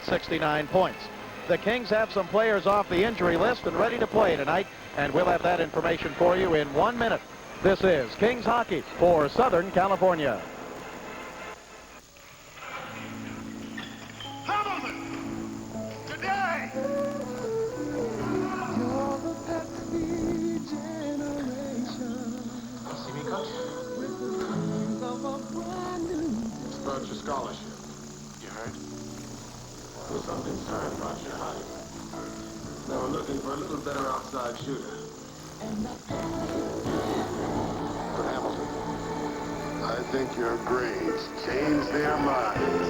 69 points. The Kings have some players off the injury list and ready to play tonight, and we'll have that information for you in 1 minute. This is Kings hockey for Southern California. Today, see me, Coach? It's about your scholarship. You heard? There's some concern about your height. They were looking for a little better outside shooter. But Hamilton, I think your grades changed their minds.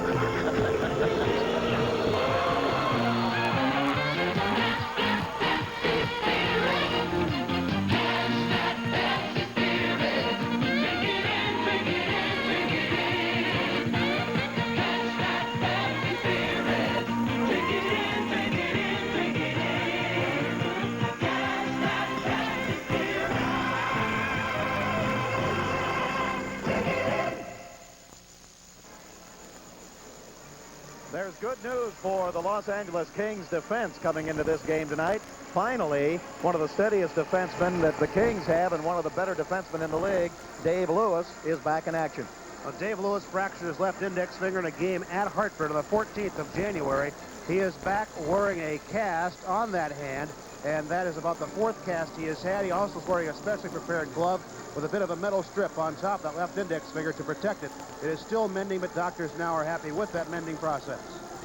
There's good news for the Los Angeles Kings defense coming into this game tonight. Finally, one of the steadiest defensemen that the Kings have and one of the better defensemen in the league, Dave Lewis, is back in action. Well, Dave Lewis fractured his left index finger in a game at Hartford on the 14th of January. He is back wearing a cast on that hand, and that is about the fourth cast he has had. He also is wearing a specially prepared glove with a bit of a metal strip on top of that left index finger to protect it. It is still mending, but doctors now are happy with that mending process.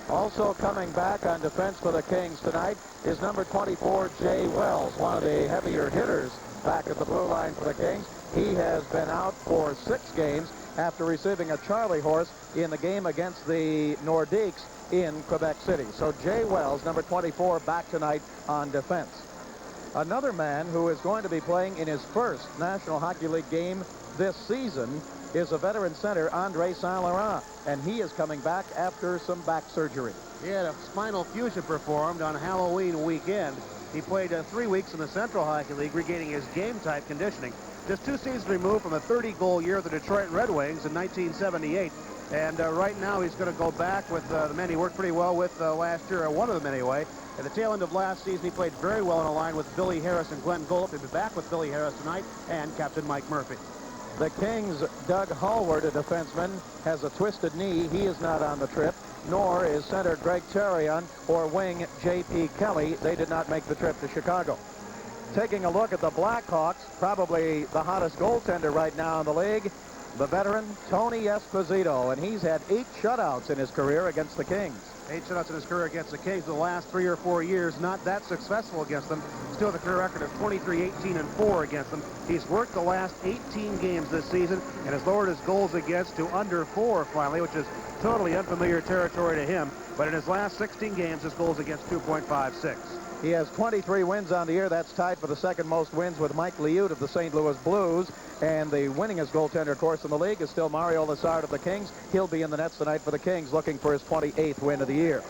Also coming back on defense for the Kings tonight is number 24, Jay Wells, one of the heavier hitters back at the blue line for the Kings. He has been out for 6 games after receiving a Charlie horse in the game against the Nordiques in Quebec City. So Jay Wells, number 24, back tonight on defense. Another man who is going to be playing in his first National Hockey League game this season is a veteran center, Andre Saint-Laurent, and he is coming back after some back surgery. He had a spinal fusion performed on Halloween weekend. He played 3 weeks in the Central Hockey League, regaining his game-type conditioning. Just 2 seasons removed from a 30-goal year of the Detroit Red Wings in 1978. And right now he's going to go back with the men he worked pretty well with last year, one of them anyway. At the tail end of last season, he played very well in a line with Billy Harris and Glenn Golub. He'll be back with Billy Harris tonight and Captain Mike Murphy. The Kings' Doug Hallward, a defenseman, has a twisted knee. He is not on the trip, nor is center Greg Cherion or wing J.P. Kelly. They did not make the trip to Chicago. Taking a look at the Blackhawks, probably the hottest goaltender right now in the league, the veteran Tony Esposito, and he's had 8 shutouts in his career against the Kings. 8 shutouts in his career against the Kings. The last 3 or 4 years, not that successful against them. Still the career record of 23-18-4 against them. He's worked the last 18 games this season and has lowered his goals against to under 4 finally, which is totally unfamiliar territory to him. But in his last 16 games, his goals against 2.56. He has 23 wins on the year. That's tied for the second most wins with Mike Liut of the St. Louis Blues. And the winningest goaltender, of course, in the league is still Mario Lessard of the Kings. He'll be in the nets tonight for the Kings, looking for his 28th win of the year.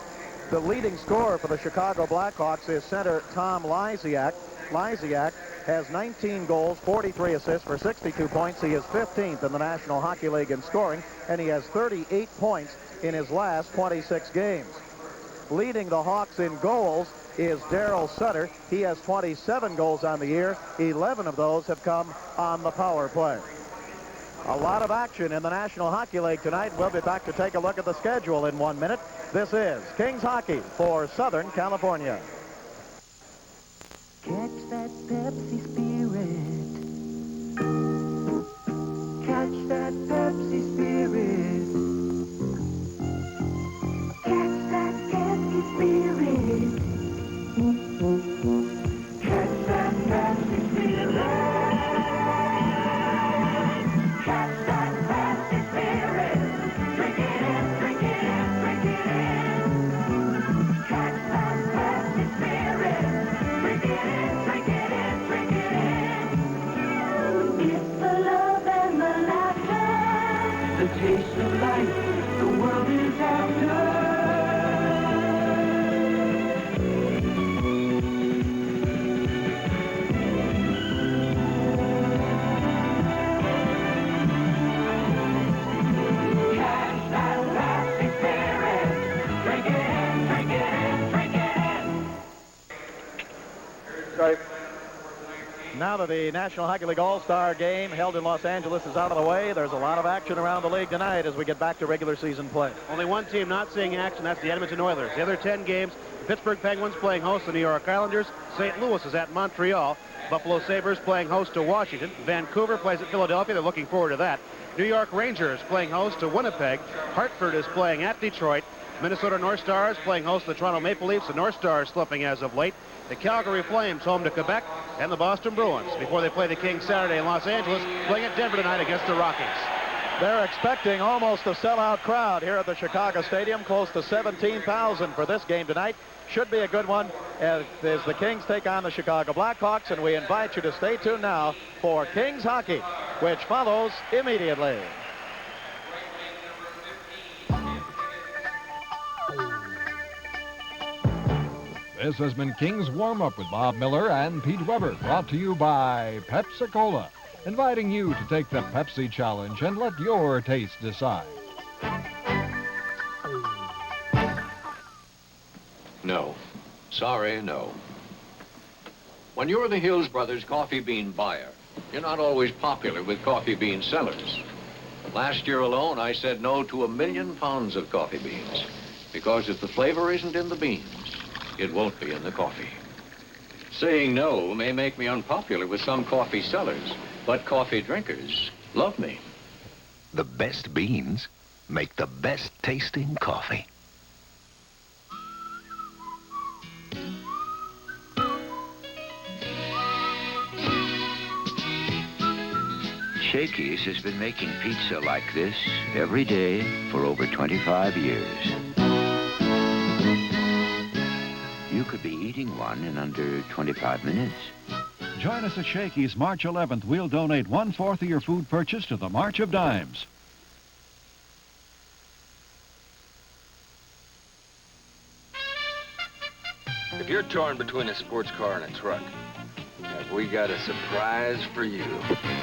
The leading scorer for the Chicago Blackhawks is center Tom Lysiak. Lysiak has 19 goals, 43 assists for 62 points. He is 15th in the National Hockey League in scoring, and he has 38 points in his last 26 games. Leading the Hawks in goals is Darryl Sutter. He has 27 goals on the year. 11 of those have come on the power play. A lot of action in the National Hockey League tonight. We'll be back to take a look at the schedule in 1 minute. This is Kings Hockey for Southern California. Catch that Pepsi spirit. Catch that Pepsi spirit. Catch that Pepsi spirit. Catch that Pepsi spirit. Catch that Pepsi spirit. Drink it in, drink it in, drink it in. Catch that Pepsi spirit. Drink it in, drink it in, drink it in. It's the love and the laughter, the taste Strike. Now that the National Hockey League All-Star game held in Los Angeles is out of the way, there's a lot of action around the league tonight as we get back to regular season play. Only one team not seeing action, that's the Edmonton Oilers. The other 10 games, the Pittsburgh Penguins playing host to the New York Islanders. St. Louis is at Montreal. Buffalo Sabres playing host to Washington. Vancouver plays at Philadelphia. They're looking forward to that. New York Rangers playing host to Winnipeg. Hartford is playing at Detroit. Minnesota North Stars playing host to the Toronto Maple Leafs. The North Stars slipping as of late. The Calgary Flames home to Quebec, and the Boston Bruins before they play the Kings Saturday in Los Angeles, playing at Denver tonight against the Rockies. They're expecting almost a sellout crowd here at the Chicago Stadium, close to 17,000 for this game tonight. Should be a good one as the Kings take on the Chicago Blackhawks, and we invite you to stay tuned now for Kings hockey, which follows immediately. This has been King's Warm-Up with Bob Miller and Pete Weber, brought to you by Pepsi-Cola, inviting you to take the Pepsi Challenge and let your taste decide. No. Sorry, no. When you're the Hills Brothers coffee bean buyer, you're not always popular with coffee bean sellers. Last year alone, I said no to 1 million pounds of coffee beans, because if the flavor isn't in the beans, it won't be in the coffee. Saying no may make me unpopular with some coffee sellers, but coffee drinkers love me. The best beans make the best tasting coffee. Shakey's has been making pizza like this every day for over 25 years. You could be eating one in under 25 minutes. Join us at Shakey's March 11th. We'll donate 1/4 of your food purchase to the March of Dimes. If you're torn between a sports car and a truck, we got a surprise for you.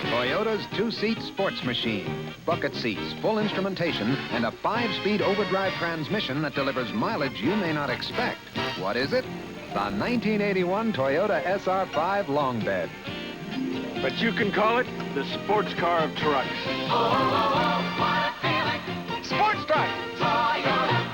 Toyota's 2-seat sports machine. Bucket seats, full instrumentation, and a 5-speed overdrive transmission that delivers mileage you may not expect. What is it? The 1981 Toyota SR5 long bed. But you can call it the sports car of trucks. Oh, what a feeling. Sports truck! Toyota.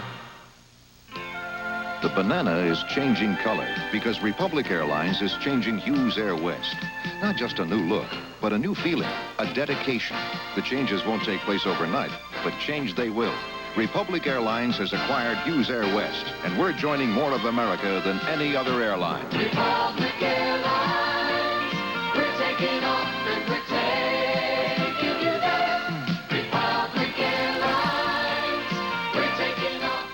The banana is changing color because Republic Airlines is changing Hughes Air West. Not just a new look, but a new feeling, a dedication. The changes won't take place overnight, but change they will. Republic Airlines has acquired Hughes Air West, and we're joining more of America than any other airline. Republic Airlines, we're taking off and we're taking you there. Republic Airlines, we're taking off.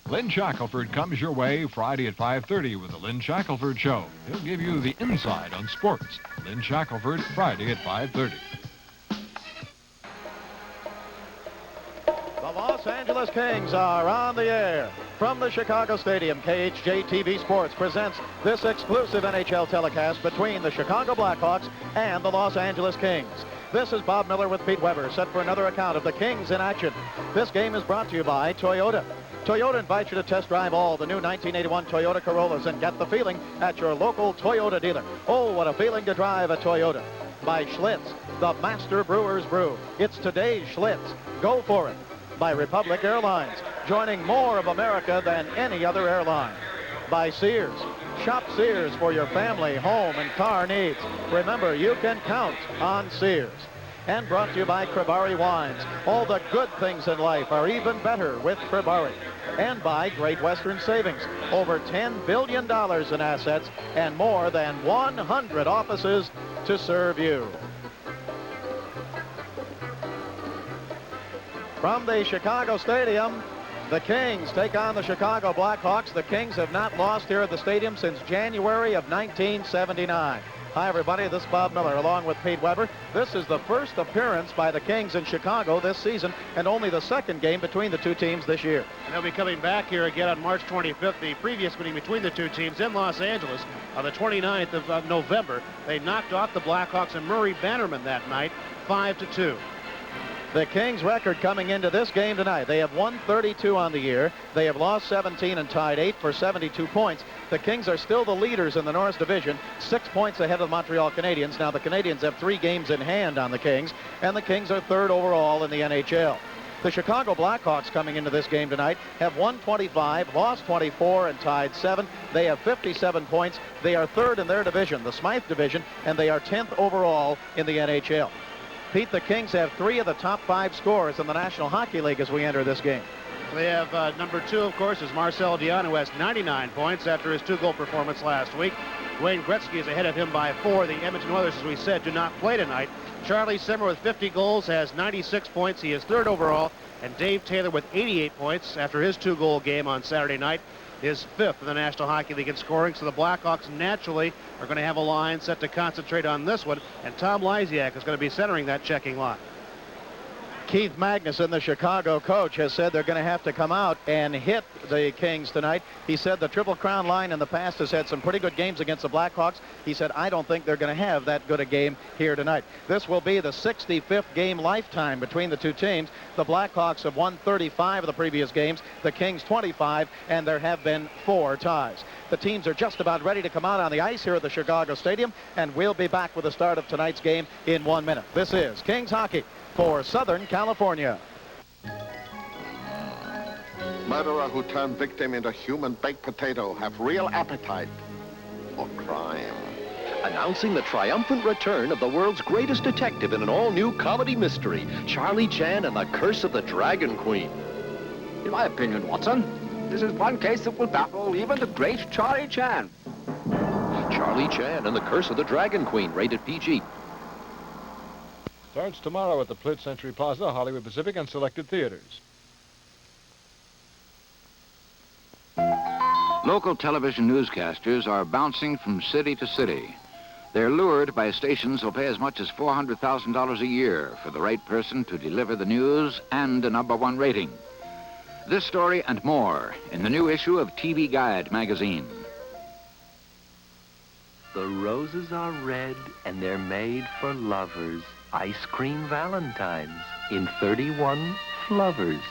Lynn Shackelford comes your way Friday at 5:30 with the Lynn Shackelford Show. He'll give you the inside on sports. Lynn Shackelford, Friday at 5:30. The Los Angeles Kings are on the air. From the Chicago Stadium, KHJ-TV Sports presents this exclusive NHL telecast between the Chicago Blackhawks and the Los Angeles Kings. This is Bob Miller with Pete Weber, set for another account of the Kings in action. This game is brought to you by Toyota. Toyota invites you to test drive all the new 1981 Toyota Corollas and get the feeling at your local Toyota dealer. Oh, what a feeling to drive a Toyota. By Schlitz, the Master Brewers Brew. It's today's Schlitz. Go for it. By Republic Airlines, joining more of America than any other airline. By Sears. Shop Sears for your family, home, and car needs. Remember, you can count on Sears. And brought to you by Kribari Wines. All the good things in life are even better with Kribari. And by Great Western Savings. Over $10 billion in assets and more than 100 offices to serve you. From the Chicago Stadium, the Kings take on the Chicago Blackhawks. The Kings have not lost here at the stadium since January of 1979. Hi, everybody. This is Bob Miller along with Pete Weber. This is the first appearance by the Kings in Chicago this season and only the second game between the two teams this year. And they'll be coming back here again on March 25th, the previous meeting between the two teams in Los Angeles on the 29th of November. They knocked off the Blackhawks and Murray Bannerman that night, 5-2. The Kings' record coming into this game tonight, they have won 32 on the year. They have lost 17 and tied 8 for 72 points. The Kings are still the leaders in the North Division, 6 points ahead of the Montreal Canadiens. Now, the Canadiens have 3 games in hand on the Kings, and the Kings are 3rd overall in the NHL. The Chicago Blackhawks coming into this game tonight have won 25, lost 24, and tied 7. They have 57 points. They are 3rd in their division, the Smythe division, and they are 10th overall in the NHL. Pete, the Kings have 3 of the top 5 scorers in the National Hockey League as we enter this game. They have number 2, of course, is Marcel Dion, who has 99 points after his 2-goal performance last week. Wayne Gretzky is ahead of him by 4. The Edmonton Oilers, as we said, do not play tonight. Charlie Simmer with 50 goals has 96 points. He is 3rd overall. And Dave Taylor with 88 points after his 2-goal game on Saturday night is 5th in the National Hockey League in scoring. So the Blackhawks naturally are going to have a line set to concentrate on this one. And Tom Lysiak is going to be centering that checking line. Keith Magnuson, the Chicago coach, has said they're going to have to come out and hit the Kings tonight. He said the Triple Crown line in the past has had some pretty good games against the Blackhawks. He said, I don't think they're going to have that good a game here tonight. This will be the 65th game lifetime between the two teams. The Blackhawks have won 35 of the previous games, the Kings 25, and there have been 4 ties. The teams are just about ready to come out on the ice here at the Chicago Stadium, and we'll be back with the start of tonight's game in 1 minute. This is Kings Hockey for Southern California. Murderer who turned victim into human baked potato have real appetite for crime. Announcing the triumphant return of the world's greatest detective in an all-new comedy mystery, Charlie Chan and the Curse of the Dragon Queen. In my opinion, Watson, this is one case that will baffle even the great Charlie Chan. Charlie Chan and the Curse of the Dragon Queen, rated PG. Starts tomorrow at the Plitt Century Plaza, Hollywood Pacific, and selected theaters. Local television newscasters are bouncing from city to city. They're lured by stations who'll pay as much as $400,000 a year for the right person to deliver the news and a #1 rating. This story and more in the new issue of TV Guide magazine. The roses are red and they're made for lovers. Ice cream valentines in 31 flavors.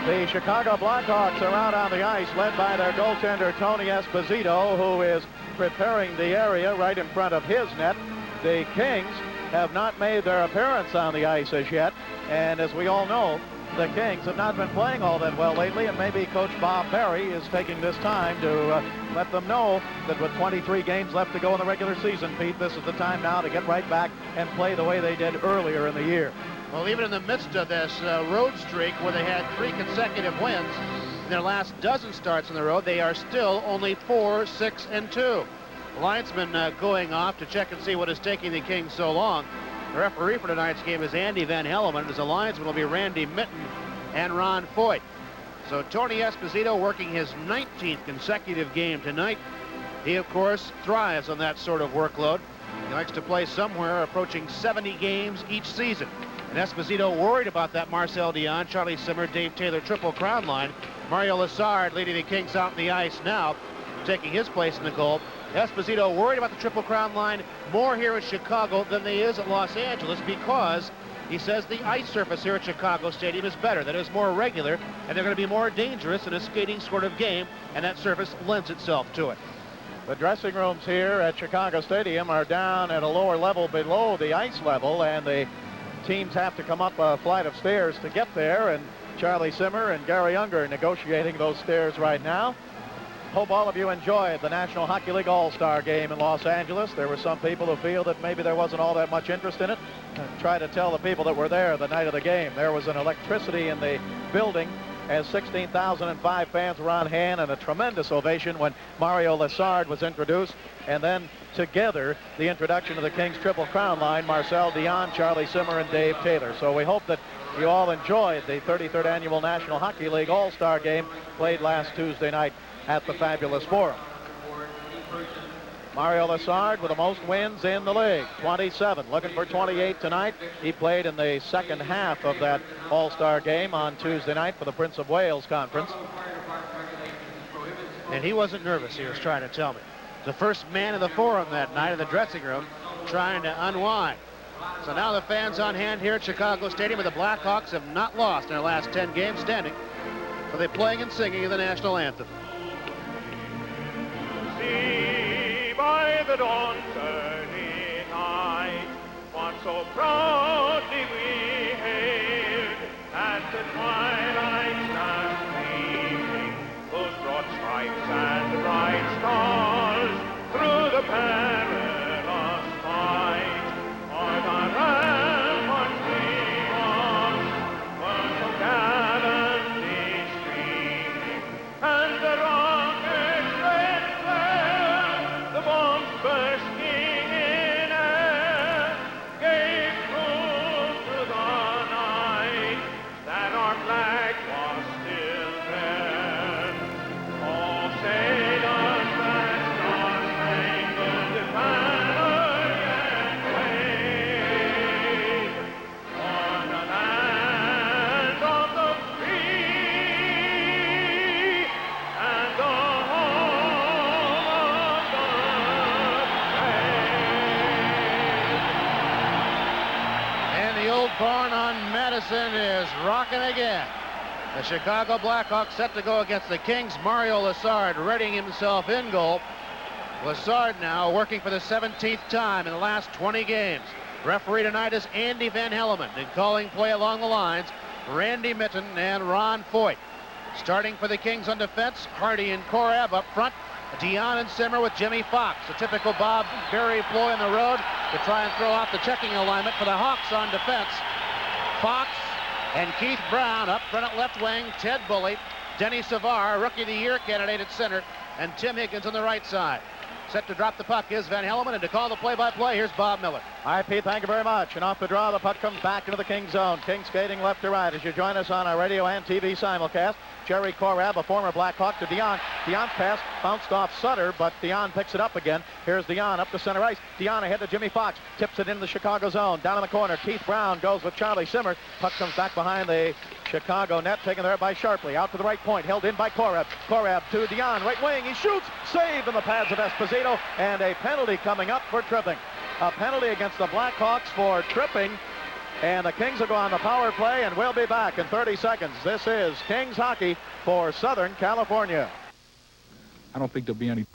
The Chicago Blackhawks are out on the ice, led by their goaltender, Tony Esposito, who is preparing the area right in front of his net. The Kings have not made their appearance on the ice as yet, and as we all know, the Kings have not been playing all that well lately, and maybe Coach Bob Berry is taking this time to let them know that with 23 games left to go in the regular season, Pete, this is the time now to get right back and play the way they did earlier in the year. Well, even in the midst of this road streak where they had 3 consecutive wins in their last dozen starts on the road, they are still only 4-6-2. The linesman going off to check and see what is taking the Kings so long. The referee for tonight's game is Andy Van Helleman. As the linesman will be Randy Mitten and Ron Foyt. So Tony Esposito working his 19th consecutive game tonight. He, of course, thrives on that sort of workload. He likes to play somewhere approaching 70 games each season. And Esposito worried about that Marcel Dion, Charlie Simmer, Dave Taylor Triple Crown line. Mario Lessard leading the Kings out on the ice now, taking his place in the goal. Esposito worried about the Triple Crown line more here in Chicago than they is at Los Angeles because he says the ice surface here at Chicago Stadium is better, that is more regular, and they're going to be more dangerous in a skating sort of game, and that surface lends itself to it. The dressing rooms here at Chicago Stadium are down at a lower level below the ice level, and the teams have to come up a flight of stairs to get there, and Charlie Simmer and Gary Unger negotiating those stairs right now. Hope all of you enjoyed the National Hockey League All-Star game in Los Angeles. There were some people who feel that maybe there wasn't all that much interest in it. Try to tell the people that were there the night of the game. There was an electricity in the building as 16,005 fans were on hand, and a tremendous ovation when Mario Lessard was introduced. And then together, the introduction of the Kings Triple Crown line, Marcel Dion, Charlie Simmer, and Dave Taylor. So we hope that you all enjoyed the 33rd Annual National Hockey League All-Star game played last Tuesday night at the Fabulous Forum. Mario Lessard with the most wins in the league, 27, looking for 28 tonight. He played in the second half of that All-Star game on Tuesday night for the Prince of Wales Conference. And he wasn't nervous, he was trying to tell me. The first man in the Forum that night in the dressing room trying to unwind. So now the fans on hand here at Chicago Stadium, where the Blackhawks have not lost in their last 10 games standing. So they're playing and singing the national anthem. See by the dawn's early light what so proudly we hailed at the twilight's last gleaming, those broad stripes and bright stars through the perilous fight. O'er the ramparts we watched were so gallantly streaming, and the rockets red flare, the bombs bursting in air, gave proof to the night that our flag was still there. Oh, sailors, that star-spangled banner yet wave o'er the land of the free and the home of the And the old barn on Madison is rocking again. The Chicago Blackhawks set to go against the Kings. Mario Lessard readying himself in goal. Lessard now working for the 17th time in the last 20 games. Referee tonight is Andy Van Hellemond, and calling play along the lines, Randy Mitten and Ron Foyt. Starting for the Kings on defense, Hardy and Korab up front. Dion and Simmer with Jimmy Fox. A typical Bob Berry ploy on the road to try and throw off the checking alignment for the Hawks on defense. Fox and Keith Brown up front at left wing. Ted Bully, Denny Savard, Rookie of the Year candidate at center, and Tim Higgins on the right side. Set to drop the puck is Van Hellemond, and to call the play-by-play, here's Bob Miller. All right, Pete, thank you very much. And off the draw, the puck comes back into the Kings zone. Kings skating left to right as you join us on our radio and TV simulcast. Jerry Korab, a former Blackhawk, to Dion. Dion's pass bounced off Sutter, but Dion picks it up again. Here's Dion up to center ice. Dion ahead to Jimmy Fox. Tips it into the Chicago zone. Down in the corner, Keith Brown goes with Charlie Simmer. Puck comes back behind the Chicago net, taken there by Sharpley. Out to the right point, held in by Korab. Korab to Dion, right wing. He shoots, saved in the pads of Esposito, and a penalty coming up for tripping. A penalty against the Blackhawks for tripping. And the Kings will go on the power play, and we'll be back in 30 seconds. This is Kings hockey for Southern California. I don't think there'll be any.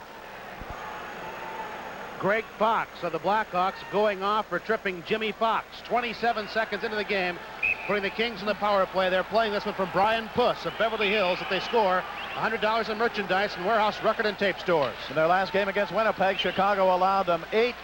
Greg Fox of the Blackhawks going off for tripping Jimmy Fox. 27 seconds into the game, putting the Kings in the power play. They're playing this one from Brian Puss of Beverly Hills. If they score, $100 in merchandise in warehouse record and tape stores. In their last game against Winnipeg, Chicago allowed them 8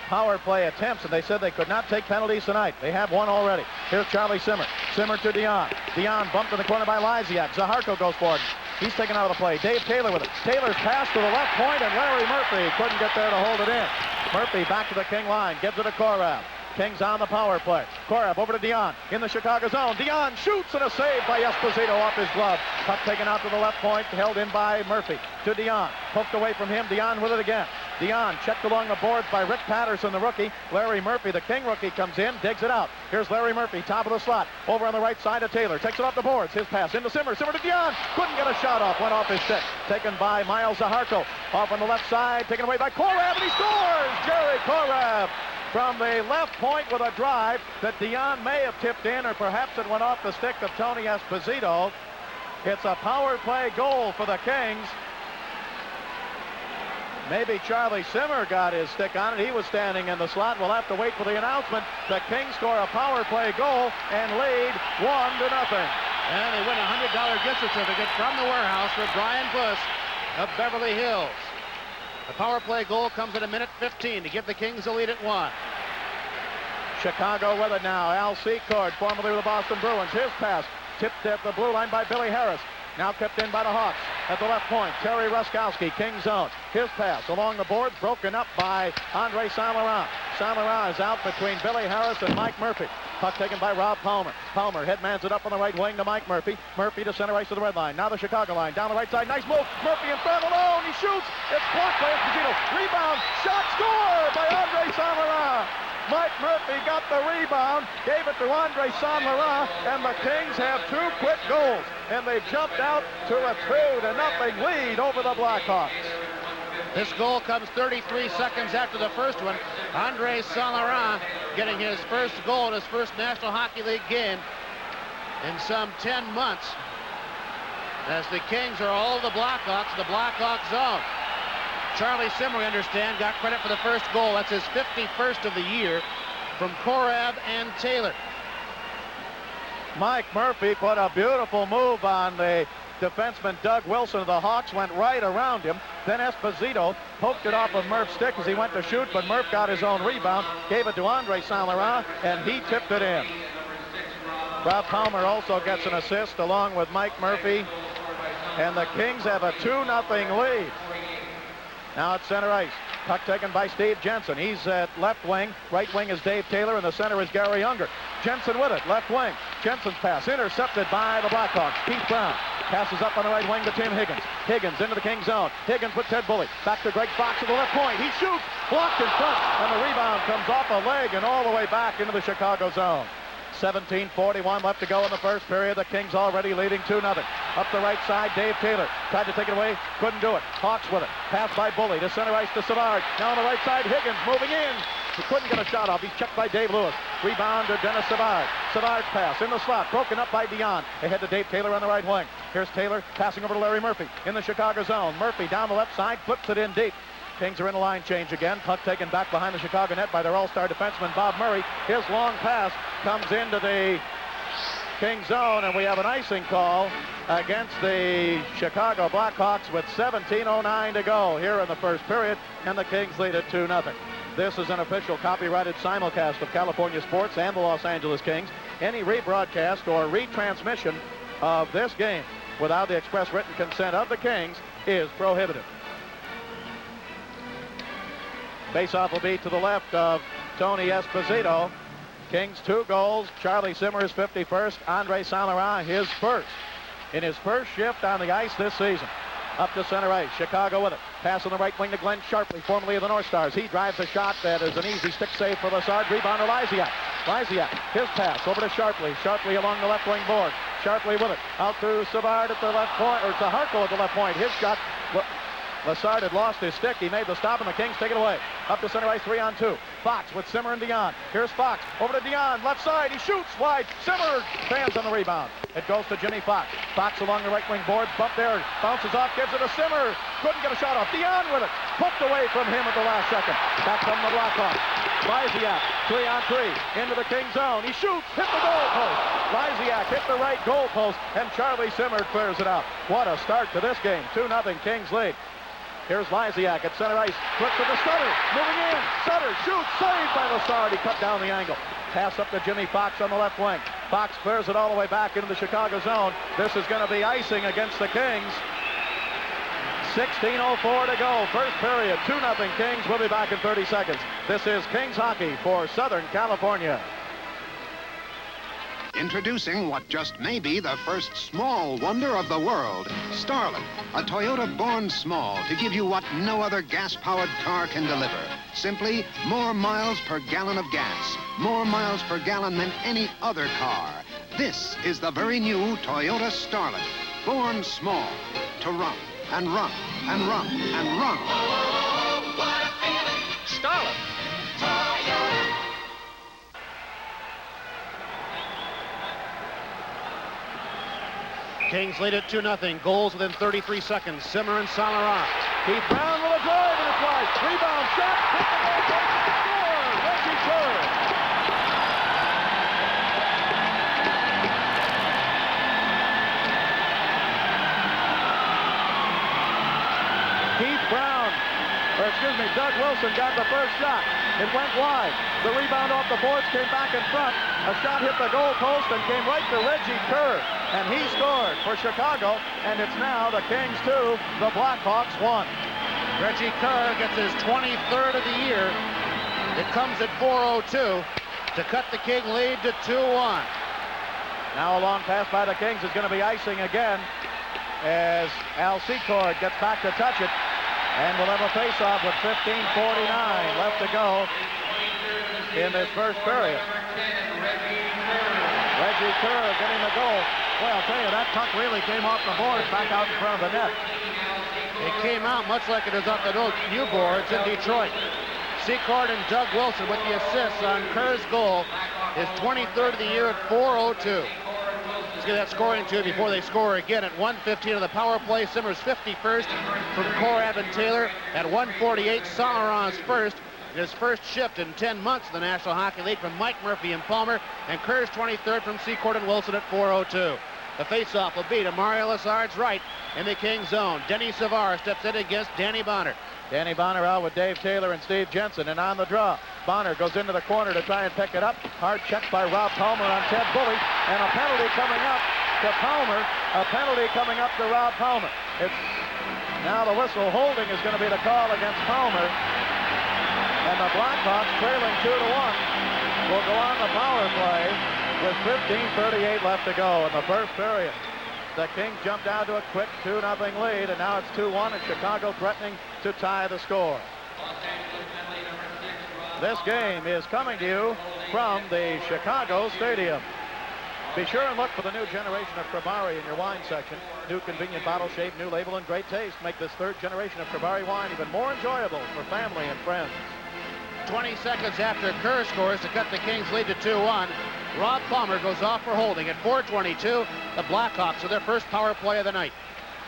power play attempts, and they said they could not take penalties tonight. They have one already. Here's Charlie Simmer. Simmer to Dion. Dion bumped in the corner by Lysiak. Zaharko goes forward. He's taken out of the play. Dave Taylor with it. Taylor's pass to the left point, and Larry Murphy couldn't get there to hold it in. Murphy back to the King line. Gives it to Korab. Kings on the power play. Korab over to Dion in the Chicago zone. Dion shoots, and a save by Esposito off his glove. Puck taken out to the left point, held in by Murphy. To Dion. Poked away from him. Dion with it again. Dion checked along the boards by Rick Patterson, the rookie. Larry Murphy, the King rookie, comes in, digs it out. Here's Larry Murphy, top of the slot. Over on the right side to Taylor. Takes it off the boards. His pass into Simmer. Simmer to Dion. Couldn't get a shot off. Went off his stick. Taken by Miles Zaharko. Off on the left side. Taken away by Korab, and he scores! Jerry Korab from the left point with a drive that Dion may have tipped in, or perhaps it went off the stick of Tony Esposito. It's a power play goal for the Kings. Maybe Charlie Simmer got his stick on it. He was standing in the slot. We'll have to wait for the announcement. The Kings score a power play goal and lead 1-0. And they win a $100 gift certificate from the warehouse for Brian Puss of Beverly Hills. The power play goal comes at a minute 15 to give the Kings the lead at 1. Chicago with it now. Al Secord, formerly with the Boston Bruins. His pass tipped at the blue line by Billy Harris. Now kept in by the Hawks. At the left point, Terry Ruskowski, King zone. His pass along the boards, broken up by Andre Saint-Laurent. Saint-Laurent is out between Billy Harris and Mike Murphy. Puck taken by Rob Palmer. Palmer headmans it up on the right wing to Mike Murphy. Murphy to center ice to the red line. Now the Chicago line. Down the right side. Nice move. Murphy in front alone. He shoots. It's blocked by Esposito. Rebound. Shot. Score by Andre Saint-Laurent. Mike Murphy got the rebound, gave it to Andre Saint-Laurent, and the Kings have 2 quick goals, and they've jumped out to a 2-0 lead over the Blackhawks. This goal comes 33 seconds after the first one. Andre Saint-Laurent getting his first goal in his first National Hockey League game in some 10 months, as the Kings are all the Blackhawks in the Blackhawk zone. Charlie Simmer, we understand, got credit for the first goal. That's his 51st of the year from Korab and Taylor. Mike Murphy put a beautiful move on the defenseman Doug Wilson of the Hawks, went right around him. Then Esposito poked it off of Murph's stick as he went to shoot, but Murph got his own rebound, gave it to Andre Saint-Laurent, and he tipped it in. Rob Palmer also gets an assist along with Mike Murphy, and the Kings have a 2-0 lead. Now at center ice. Puck taken by Steve Jensen. He's at left wing. Right wing is Dave Taylor, and the center is Gary Unger. Jensen with it, left wing. Jensen's pass intercepted by the Blackhawks. Keith Brown passes up on the right wing to Tim Higgins. Higgins into the King zone. Higgins with Ted Bully. Back to Greg Fox at the left point. He shoots, blocked in front, and the rebound comes off a leg and all the way back into the Chicago zone. 17:41 left to go in the first period. The Kings already leading 2-0. Up the right side, Dave Taylor tried to take it away, couldn't do it. Hawks with it. Pass by Bully to center ice to Savard. Now on the right side, Higgins moving in. He couldn't get a shot off. He's checked by Dave Lewis. Rebound to Dennis Savard. Savard's pass in the slot, broken up by Dion. Ahead to Dave Taylor on the right wing. Here's Taylor passing over to Larry Murphy in the Chicago zone. Murphy down the left side, flips it in deep. Kings are in a line change again. Puck taken back behind the Chicago net by their all-star defenseman Bob Murray. His long pass comes into the King zone, and we have an icing call against the Chicago Blackhawks with 17:09 to go here in the first period, and the Kings lead at 2-0. This is an official copyrighted simulcast of California sports and the Los Angeles Kings. Any rebroadcast or retransmission of this game without the express written consent of the Kings is prohibited. Faceoff will be to the left of Tony Esposito. Kings 2 goals. Charlie Simmer his 51st. Andre Saint-Laurent his first. In his first shift on the ice this season. Up to center ice. Chicago with it. Pass on the right wing to Glenn Sharpley, formerly of the North Stars. He drives a shot that is an easy stick save for Lassard. Rebound to Lysiak. Lysiak, his pass over to Sharpley. Sharpley along the left wing board. Sharpley with it. Out to Savard at the left point, or to Harko at the left point. His shot. Lassard had lost his stick. He made the stop, and the Kings take it away. Up to center ice, 3-on-2. Fox with Simmer and Dion. Here's Fox. Over to Dion. Left side. He shoots wide. Simmer stands on the rebound. It goes to Jimmy Fox. Fox along the right wing board. Bump there. Bounces off. Gives it to Simmer. Couldn't get a shot off. Dion with it. Poked away from him at the last second. Back from the Blackhawks. Lysiak, 3-on-3. Into the King zone. He shoots. Hit the goal post. Lysiak hit the right goal post, and Charlie Simmer clears it out. What a start to this game. 2-0 Kings lead. Here's Lysiak at center ice. Flips it to Sutter. Moving in. Sutter shoots. Saved by Lassard. He cut down the angle. Pass up to Jimmy Fox on the left wing. Fox clears it all the way back into the Chicago zone. This is going to be icing against the Kings. 16:04 to go. First period. 2-0 Kings. We'll be back in 30 seconds. This is Kings hockey for Southern California. Introducing what just may be the first small wonder of the world, Starlet, a Toyota born small to give you what no other gas-powered car can deliver. Simply more miles per gallon of gas, more miles per gallon than any other car. This is the very new Toyota Starlet, born small to run and run and run and run. Oh, what a feeling. Starlet. Toyota. Kings lead at 2-0. Goals within 33 seconds. Simmer and Saint-Laurent. Keith Brown with a drive, and it's wide. Rebound shot. Hit the goal post. Score. Reggie Kerr. Keith Brown, Doug Wilson got the first shot. It went wide. The rebound off the boards came back in front. A shot hit the goal post and came right to Reggie Kerr. And he scored for Chicago, and it's now the Kings 2, the Blackhawks 1. Reggie Kerr gets his 23rd of the year. It comes at 4:02 to cut the King lead to 2-1. Now a long pass by the Kings is going to be icing again as Al Secord gets back to touch it. And we'll have a face-off with 15:49 left to go in this first period. Reggie Kerr getting the goal. Well, I'll tell you, that puck really came off the boards back out in front of the net. It came out much like it is off the new boards in Detroit. Secord and Doug Wilson with the assists on Kerr's goal. His 23rd of the year at 4:02. Let's get that scoring to before they score again at 1:15 of the power play. Simmers 51st from Korab and Taylor at 1:48. Solaron's first. His first shift in 10 months in the National Hockey League from Mike Murphy and Palmer, and Kerr's 23rd from Secord and Wilson at 4:02. The faceoff will be to Mario Lessard's right in the King's zone. Denny Savard steps in against Danny Bonner. Danny Bonner out with Dave Taylor and Steve Jensen, and on the draw, Bonner goes into the corner to try and pick it up. Hard check by Rob Palmer on Ted Bully, and a penalty coming up to Palmer. A penalty coming up to Rob Palmer. It's now the whistle holding is going to be the call against Palmer. And the Blackhawks, trailing 2-1, will go on the power play with 15:38 left to go in the first period. The Kings jumped down to a quick 2-0 lead, and now it's 2-1, and Chicago threatening to tie the score. This game is coming to you from the Chicago Stadium. Be sure and look for the new generation of Krabari in your wine section. New convenient bottle shape, new label, and great taste make this third generation of Krabari wine even more enjoyable for family and friends. 20 seconds after Kerr scores to cut the Kings lead to 2-1. Rob Palmer goes off for holding at 4:22. The Blackhawks with their first power play of the night.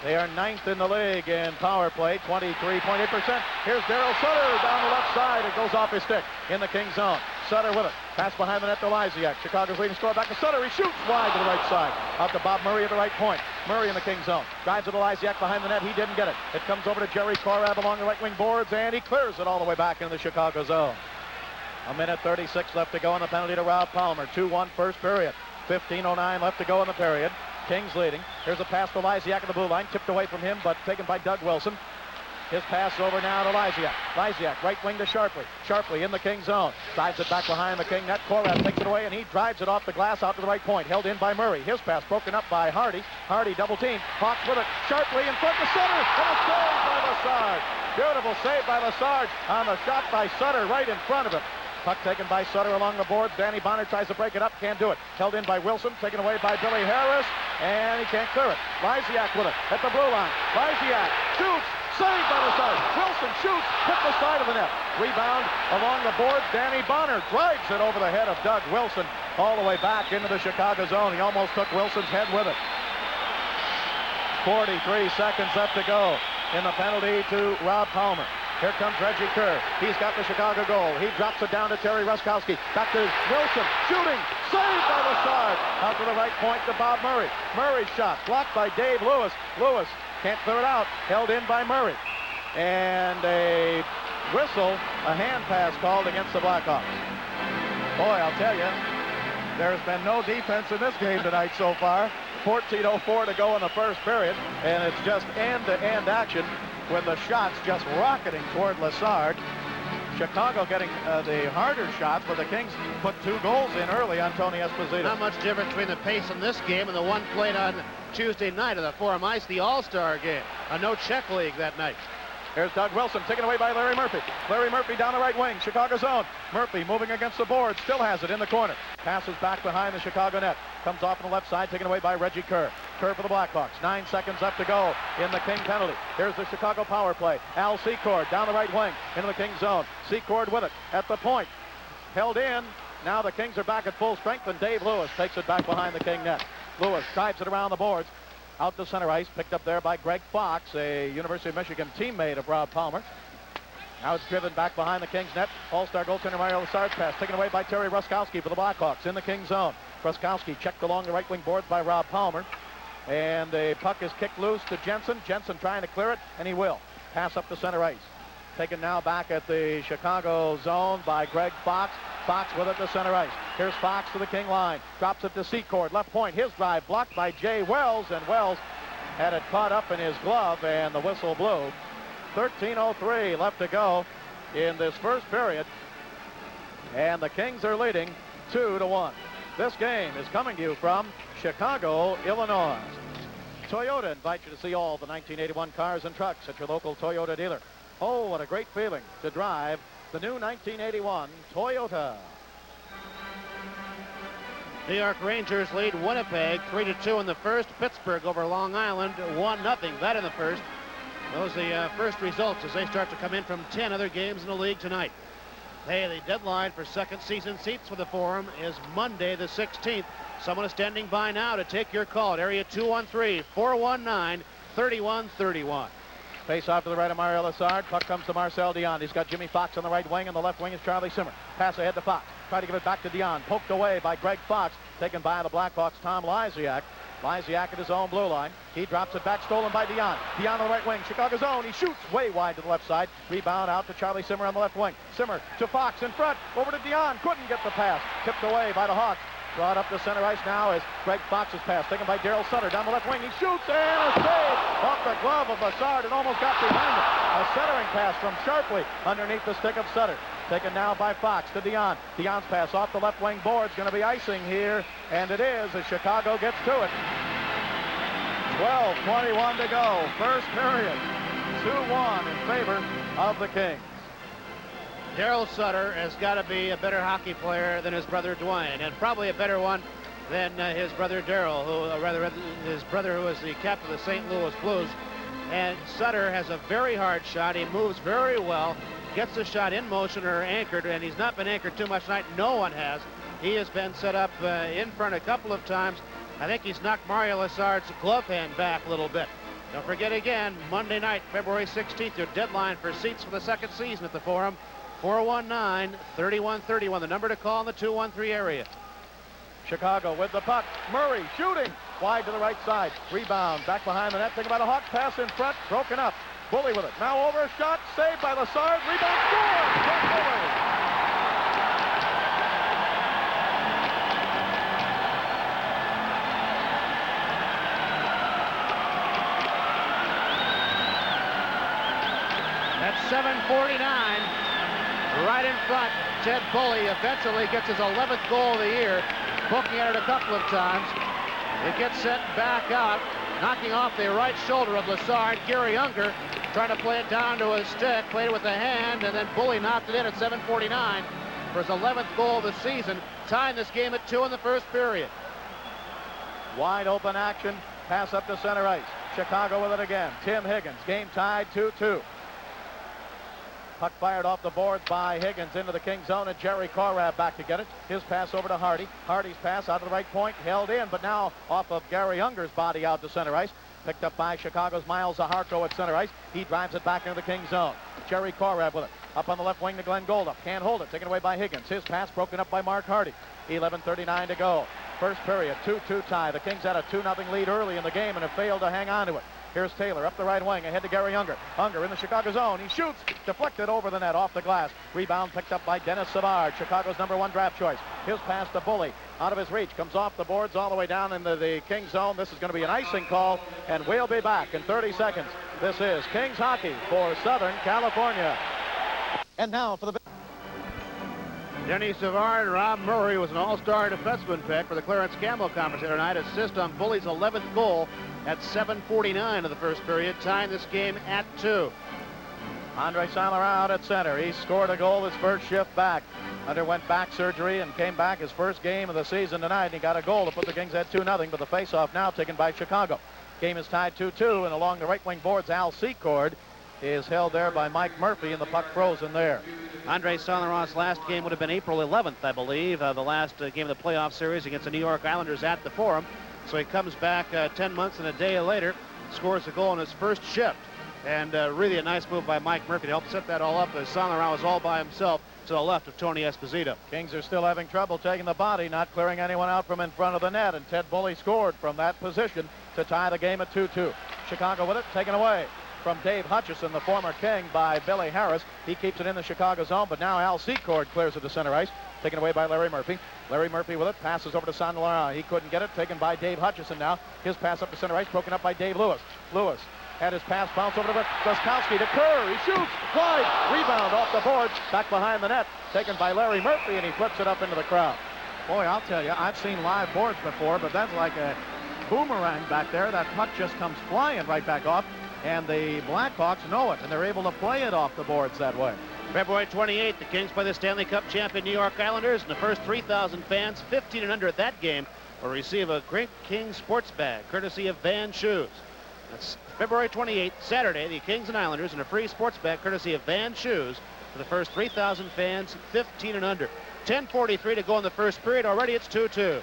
They are 9th in the league in power play, 23.8%. Here's Darryl Sutter down the left side. It goes off his stick in the Kings zone. Sutter with it. Pass behind the net to Lysiak. Chicago's leading scorer back to Sutter. He shoots wide to the right side. Out to Bob Murray at the right point. Murray in the Kings zone. Drives it to Lysiak behind the net. He didn't get it. It comes over to Jerry Korab along the right wing boards, and he clears it all the way back into the Chicago zone. 1:36 left to go on the penalty to Rob Palmer. 2-1 first period. 15:09 left to go in the period. Kings leading. Here's a pass to Lysiak at the blue line. Tipped away from him, but taken by Doug Wilson. His pass over now to Lysiak. Lysiak, right wing to Sharpley. Sharpley in the King zone. Drives it back behind the King net. Korab takes it away, and he drives it off the glass out to the right point. Held in by Murray. His pass broken up by Hardy. Hardy double team. Hawks with it. Sharpley in front to Sutter. And a save by Lessard. Beautiful save by Lessard on the shot by Sutter right in front of him. Puck taken by Sutter along the boards. Danny Bonner tries to break it up. Can't do it. Held in by Wilson. Taken away by Billy Harris. And he can't clear it. Lysiak with it at the blue line. Lysiak shoots. Saved by Lessard. Wilson shoots. Hit the side of the net. Rebound along the boards. Danny Bonner drives it over the head of Doug Wilson all the way back into the Chicago zone. He almost took Wilson's head with it. 43 seconds left to go in the penalty to Rob Palmer. Here comes Reggie Kerr. He's got the Chicago goal. He drops it down to Terry Ruskowski. Back to Wilson. Shooting. Saved by Lessard. Out to the right point to Bob Murray. Murray's shot blocked by Dave Lewis. Lewis can't clear it out. Held in by Murray. And a whistle, a hand pass called against the Blackhawks. Boy, I'll tell you, there's been no defense in this game tonight so far. 14:04 to go in the first period, and it's just end-to-end action with the shots just rocketing toward Lessard. Chicago getting the harder shots, but the Kings put 2 goals in early on Tony Esposito. Not much difference between the pace in this game and the one played on Tuesday night of the Forum Ice, the All-Star game. A no-check league that night. Here's Doug Wilson, taken away by Larry Murphy. Larry Murphy down the right wing, Chicago zone. Murphy moving against the board, still has it in the corner. Passes back behind the Chicago net. Comes off on the left side, taken away by Reggie Kerr. Kerr for the Blackhawks. 9 seconds left to go in the King penalty. Here's the Chicago power play. Al Secord down the right wing into the King zone. Secord with it at the point. Held in. Now the Kings are back at full strength, and Dave Lewis takes it back behind the King net. Lewis drives it around the boards. Out to center ice, picked up there by Greg Fox, a University of Michigan teammate of Rob Palmer. Now it's driven back behind the Kings net. All-star goaltender Mario Lessard's pass taken away by Terry Ruskowski for the Blackhawks in the King zone. Ruskowski checked along the right wing boards by Rob Palmer. And the puck is kicked loose to Jensen. Jensen trying to clear it, and he will. Pass up to center ice. Taken now back at the Chicago zone by Greg Fox. Fox with it to center ice. Here's Fox to the King line. Drops it to Secord. Left point. His drive blocked by Jay Wells. And Wells had it caught up in his glove, and the whistle blew. 13:03 left to go in this first period. And the Kings are leading 2-1. This game is coming to you from Chicago, Illinois. Toyota invites you to see all the 1981 cars and trucks at your local Toyota dealer. Oh, what a great feeling to drive the new 1981 Toyota. New York Rangers lead Winnipeg 3-2 in the first. Pittsburgh over Long Island 1-0. That in the first. Those are the first results as they start to come in from 10 other games in the league tonight. Hey, the deadline for second season seats for the Forum is Monday the 16th. Someone is standing by now to take your call at area 213-419-3131. Face off to the right of Mario Lessard. Puck comes to Marcel Dion. He's got Jimmy Fox on the right wing, and the left wing is Charlie Simmer. Pass ahead to Fox. Try to give it back to Dion. Poked away by Greg Fox. Taken by the Blackhawks' Tom Lysiak. Lysiak at his own blue line. He drops it back, stolen by Dion. Dion on the right wing, Chicago's own. He shoots way wide to the left side. Rebound out to Charlie Simmer on the left wing. Simmer to Fox in front. Over to Dion. Couldn't get the pass. Tipped away by the Hawks. Brought up to center ice now is Greg Fox's pass. Taken by Darryl Sutter down the left wing. He shoots and a save off the glove of Lessard and almost got behind him. A centering pass from Sharpley underneath the stick of Sutter. Taken now by Fox to Dion. Dion's pass off the left wing board's going to be icing here, and it is as Chicago gets to it. 12:21 to go. First period. 2-1 in favor of the Kings. Darryl Sutter has got to be a better hockey player than his brother Dwayne, and probably a better one than his brother Darryl, who rather his brother who is the captain of the St. Louis Blues. And Sutter has a very hard shot. He moves very well, gets the shot in motion or anchored, and he's not been anchored too much tonight. No one has. He has been set up in front a couple of times. I think he's knocked Mario Lessard's glove hand back a little bit. Don't forget again, Monday night, February 16th, your deadline for seats for the second season at the Forum. 419-3131, the number to call in the 213 area. Chicago with the puck. Murray shooting wide to the right side. Rebound back behind the net. Taken by the Hawk. Pass in front. Broken up. Bully with it. Now over a shot. Saved by Lessard. Rebound. Score. Jeff Bully. At 7:49. Right in front, Ted Bully eventually gets his 11th goal of the year, poking at it a couple of times. It gets sent back out, knocking off the right shoulder of Lessard. Gary Unger trying to play it down to his stick, played it with the hand, and then Bully knocked it in at 7:49 for his 11th goal of the season, tying this game at 2 in the first period. Wide open action, pass up to center ice. Chicago with it again. Tim Higgins, game tied 2-2. Puck fired off the boards by Higgins into the King zone, and Jerry Korab back to get it. His pass over to Hardy. Hardy's pass out to the right point, held in, but now off of Gary Unger's body out to center ice. Picked up by Chicago's Miles Zaharko at center ice. He drives it back into the King zone. Jerry Korab with it. Up on the left wing to Glenn Goldup. Can't hold it. Taken away by Higgins. His pass broken up by Mark Hardy. 11:39 to go. First period, 2-2 tie. The Kings had a 2-0 lead early in the game and have failed to hang on to it. Here's Taylor up the right wing, ahead to Gary Unger. Unger in the Chicago zone. He shoots, deflected over the net, off the glass. Rebound picked up by Dennis Savard, Chicago's #1 draft choice. His pass to Bully, out of his reach, comes off the boards all the way down into the Kings zone. This is going to be an icing call, and we'll be back in 30 seconds. This is Kings hockey for Southern California. And now for the... Denny Savard, Rob Murray was an all-star defenseman pick for the Clarence Campbell Conference here tonight. Assist on Bully's 11th goal at 7:49 of the first period, tying this game at 2. Andre Saint-Laurent out at center. He scored a goal his first shift back. Underwent back surgery and came back his first game of the season tonight, and he got a goal to put the Kings at 2-0, but the face-off now taken by Chicago. Game is tied 2-2, and along the right wing boards, Al Secord is held there by Mike Murphy, and the puck frozen there. Andre Saint-Laurent's last game would have been April 11th, I believe, the last game of the playoff series against the New York Islanders at the Forum. So he comes back 10 months and a day later, scores a goal in his first shift. And really a nice move by Mike Murphy to help set that all up, as Saint-Laurent was all by himself to the left of Tony Esposito. Kings are still having trouble taking the body, not clearing anyone out from in front of the net, and Ted Bully scored from that position to tie the game at 2-2. Chicago with it, taken away from Dave Hutchison, the former King, by Billy Harris. He keeps it in the Chicago zone, but now Al Secord clears it to center ice, taken away by Larry Murphy. Larry Murphy with it, passes over to Saint-Laurent. He couldn't get it, taken by Dave Hutchison now. His pass up to center ice, broken up by Dave Lewis. Lewis had his pass bounce over to Goskowski to Kerr. He shoots wide. Rebound off the board, back behind the net, taken by Larry Murphy, and he flips it up into the crowd. Boy, I'll tell you, I've seen live boards before, but that's like a boomerang back there. That puck just comes flying right back off, and the Blackhawks know it, and they're able to play it off the boards that way. February 28th, the Kings play the Stanley Cup champion New York Islanders, and the first 3,000 fans, 15 and under at that game, will receive a Great King sports bag, courtesy of Van Shoes. That's February 28th, Saturday, the Kings and Islanders, and a free sports bag, courtesy of Van Shoes, the first 3,000 fans, 15 and under. 10:43 to go in the first period. Already it's 2-2.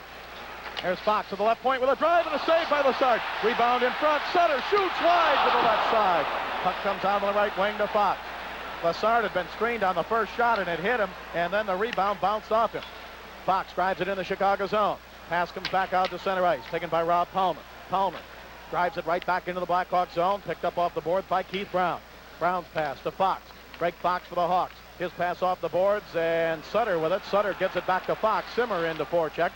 There's Fox to the left point with a drive and a save by Lassard. Rebound in front. Sutter shoots wide to the left side. Puck comes out on the right wing to Fox. Lassard had been screened on the first shot and it hit him, and then the rebound bounced off him. Fox drives it in the Chicago zone. Pass comes back out to center ice, taken by Rob Palmer. Palmer drives it right back into the Blackhawks zone, picked up off the boards by Keith Brown. Brown's pass to Fox. Break Fox for the Hawks. His pass off the boards, and Sutter with it. Sutter gets it back to Fox. Simmer into forecheck.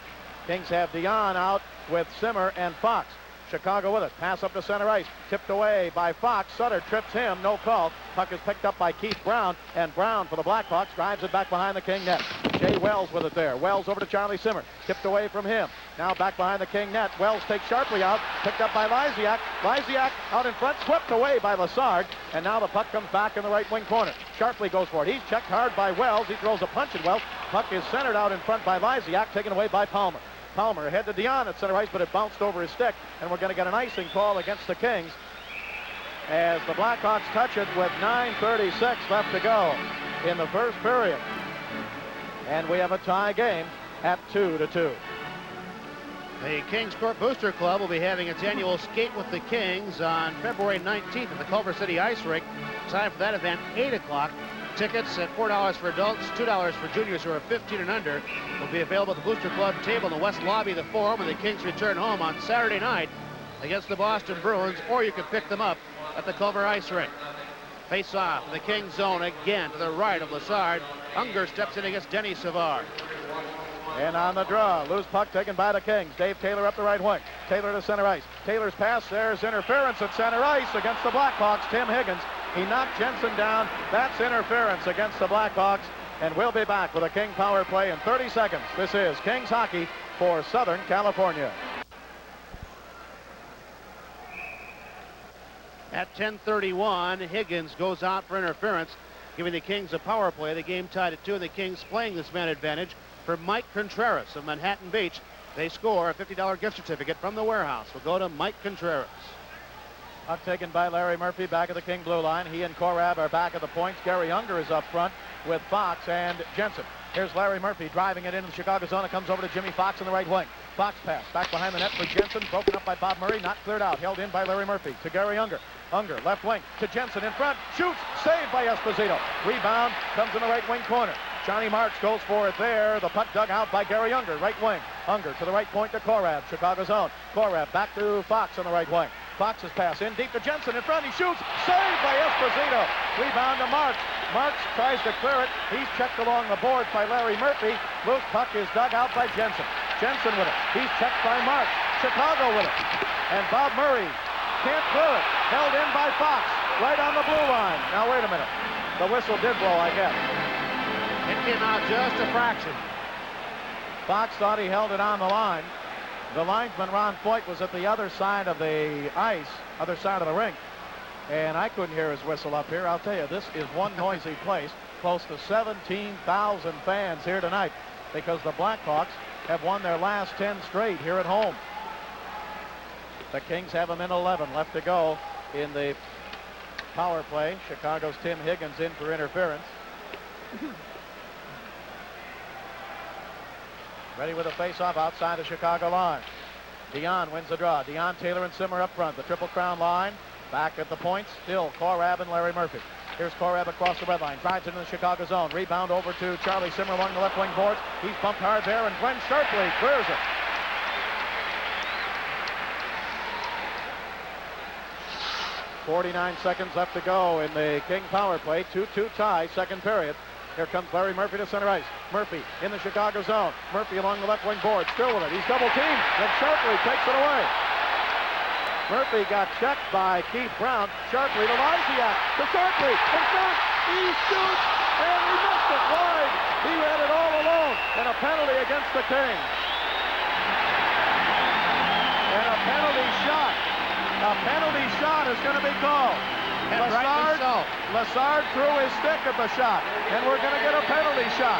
Kings have Dion out with Simmer and Fox. Chicago with it. Pass up to center ice. Tipped away by Fox. Sutter trips him. No call. Puck is picked up by Keith Brown. And Brown for the Blackhawks drives it back behind the King net. Jay Wells with it there. Wells over to Charlie Simmer. Tipped away from him. Now back behind the King net. Wells takes sharply out. Picked up by Lysiak. Lysiak out in front. Swept away by Lassard. And now the puck comes back in the right wing corner. Sharply goes for it. He's checked hard by Wells. He throws a punch at Wells. Puck is centered out in front by Lysiak. Taken away by Palmer. Palmer ahead to Dion at center ice, but it bounced over his stick, and we're going to get an icing call against the Kings as the Blackhawks touch it with 9:36 left to go in the first period. And we have a tie game at 2-2. The Kingsport Booster Club will be having its annual Skate with the Kings on February 19th at the Culver City Ice Rink. Time for that event, 8 o'clock. Tickets at $4 for adults, $2 for juniors who are 15 and under, will be available at the Booster Club table in the West Lobby of the Forum when the Kings return home on Saturday night against the Boston Bruins, or you can pick them up at the Culver Ice Rink. Face off in the Kings zone again to the right of Lassard. Unger steps in against Denny Savard. And on the draw, loose puck taken by the Kings. Dave Taylor up the right wing. Taylor to center ice. Taylor's pass, there's interference at center ice against the Blackhawks. Tim Higgins, he knocked Jensen down. That's interference against the Blackhawks. And we'll be back with a King power play in 30 seconds. This is Kings hockey for Southern California. At 10:31, Higgins goes out for interference, giving the Kings a power play. The game tied at 2, and the Kings playing this man advantage for Mike Contreras of Manhattan Beach. They score a $50 gift certificate from the warehouse. We'll go to Mike Contreras. Puck taken by Larry Murphy back at the King blue line. He and Korab are back at the points. Gary Unger is up front with Fox and Jensen. Here's Larry Murphy driving it into the Chicago zone. It comes over to Jimmy Fox in the right wing. Fox pass back behind the net for Jensen. Broken up by Bob Murray. Not cleared out. Held in by Larry Murphy to Gary Unger. Unger left wing to Jensen in front. Shoots. Saved by Esposito. Rebound comes in the right wing corner. Johnny Marks goes for it there. The puck dug out by Gary Unger. Right wing. Unger to the right point to Korab. Chicago zone. Korab back to Fox on the right wing. Fox's pass in deep to Jensen in front. He shoots. Saved by Esposito. Rebound to Marks. Marks tries to clear it. He's checked along the boards by Larry Murphy. Loose puck is dug out by Jensen. Jensen with it. He's checked by Marks. Chicago with it. And Bob Murray can't clear it. Held in by Fox. Right on the blue line. Now wait a minute. The whistle did blow, I guess. It came out just a fraction. Fox thought he held it on the line. The linesman, Ron Foyt, was at the other side of the ice, other side of the rink. And I couldn't hear his whistle up here. I'll tell you, this is one noisy place. Close to 17,000 fans here tonight because the Blackhawks have won their last 10 straight here at home. The Kings have them in 11 left to go in the power play. Chicago's Tim Higgins in for interference. Ready with a face-off outside the Chicago line. Dion wins the draw. Dion, Taylor, and Simmer up front. The Triple Crown line. Back at the points, still Korab and Larry Murphy. Here's Korab across the red line. Drives into the Chicago zone. Rebound over to Charlie Simmer along the left wing boards. He's bumped hard there, and Glenn Sharpley clears it. .49 seconds left to go in the King power play. 2-2 tie, second period. Here comes Larry Murphy to center ice. Murphy in the Chicago zone. Murphy along the left wing board. Still with it. He's double teamed. Then Sharpley takes it away. Murphy got checked by Keith Brown. Sharpley to Lysiak. To Sharpley. In front. He shoots. And he missed it wide. He had it all alone. And a penalty against the Kings. And a penalty shot. A penalty shot is going to be called. Lassard threw his stick at the shot, and we're going to get a penalty shot.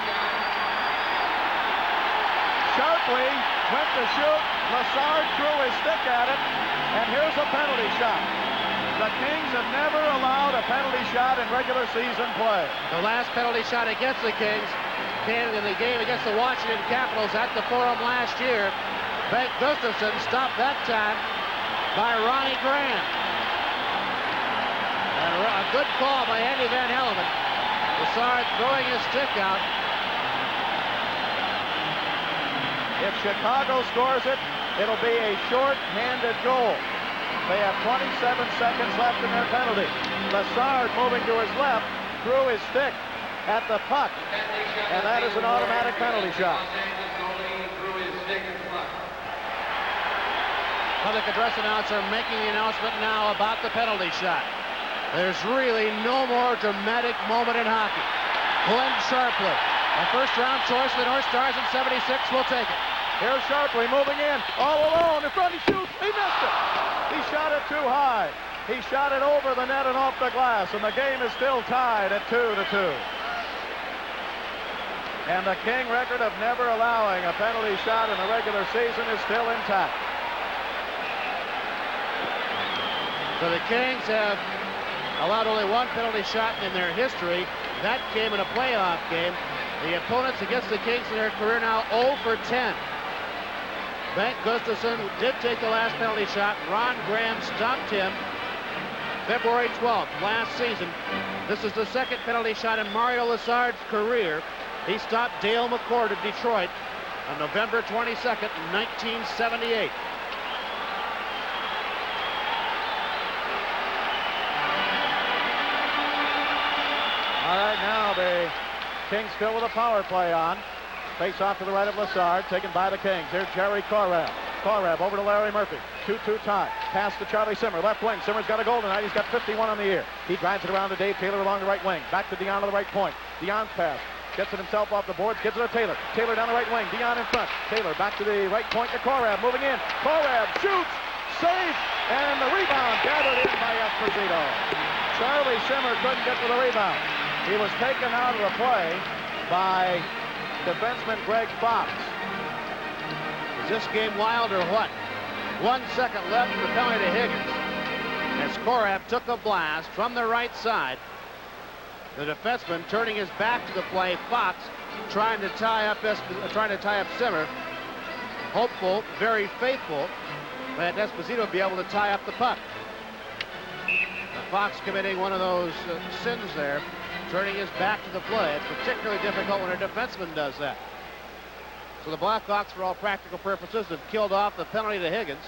Sharpley went to shoot. Lassard threw his stick at it, and here's a penalty shot. The Kings have never allowed a penalty shot in regular season play. The last penalty shot against the Kings came in the game against the Washington Capitals at the Forum last year. Bengt Gustafsson stopped that time by Ronnie Graham. And a good call by Andy Van Hellemond. Lassard throwing his stick out. If Chicago scores it, it'll be a short-handed goal. They have 27 seconds left in their penalty. Lassard moving to his left, threw his stick at the puck, and that is an automatic penalty shot. Public address announcer making the announcement now about the penalty shot. There's really no more dramatic moment in hockey. Glenn Sharpley, a first-round choice of the North Stars in '76, will take it. Here's Sharpley moving in, all alone, in front, he shoots, he missed it. He shot it too high. He shot it over the net and off the glass, and the game is still tied at 2-2. And the King record of never allowing a penalty shot in the regular season is still intact. So the Kings have allowed only one penalty shot in their history. That came in a playoff game. The opponents against the Kings in their career now 0 for 10. Bengt Gustafsson did take the last penalty shot. Ron Graham stopped him February 12th last season. This is the second penalty shot in Mario Lassard's career. He stopped Dale McCord of Detroit on November 22nd, 1978. All right, now the Kings still with a power play on. Face off to the right of Lassard, taken by the Kings. Here's Jerry Korab. Korab over to Larry Murphy. 2-2 tie. Pass to Charlie Simmer. Left wing. Simmer's got a goal tonight. He's got 51 on the year. He drives it around to Dave Taylor along the right wing. Back to Dion on the right point. Dion's pass. Gets it himself off the boards. Gives it to Taylor. Taylor down the right wing. Dion in front. Taylor back to the right point to Korab. Moving in. Korab shoots. Save. And the rebound gathered in by Esposito. Charlie Simmer couldn't get to the rebound. He was taken out of the play by defenseman Greg Fox. Is this game wild or what? 1 second left for the penalty to Higgins. As Korab took a blast from the right side. The defenseman turning his back to the play. Fox trying to tie up Simmer. Hopeful, very faithful that Esposito would be able to tie up the puck. Fox committing one of those sins there, turning his back to the play. It's particularly difficult when a defenseman does that. So the Blackhawks, for all practical purposes, have killed off the penalty to Higgins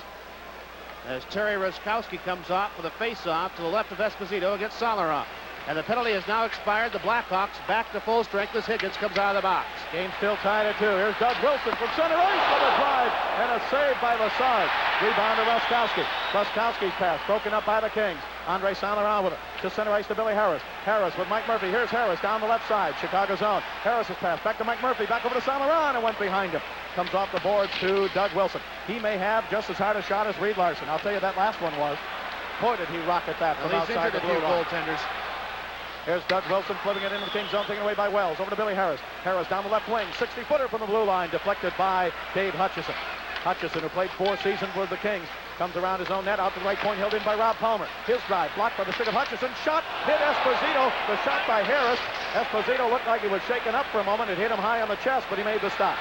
as Terry Ruskowski comes off with a face-off to the left of Esposito against Solarov. And the penalty has now expired. The Blackhawks back to full strength as Higgins comes out of the box. Game still tied at 2. Here's Doug Wilson from center ice for the drive, and a save by Lassard. Rebound to Ruskowski. Ruskowski's pass broken up by the Kings. Andre Saint-Laurent with it. To center ice to Billy Harris. Harris with Mike Murphy. Here's Harris down the left side. Chicago zone. Harris's pass back to Mike Murphy. Back over to Saint-Laurent and went behind him. Comes off the boards to Doug Wilson. He may have just as hard a shot as Reed Larson. I'll tell you that last one was. Boy, did he rocket that from outside the blue line. Goaltenders. Here's Doug Wilson flipping it into the Kings zone, taken away by Wells. Over to Billy Harris. Harris down the left wing. 60-footer from the blue line, deflected by Dave Hutchison. Hutchison, who played 4 seasons with the Kings, comes around his own net, out to the right point, held in by Rob Palmer. His drive, blocked by the stick of Hutchison. Shot, hit Esposito. The shot by Harris. Esposito looked like he was shaken up for a moment. It hit him high on the chest, but he made the stop.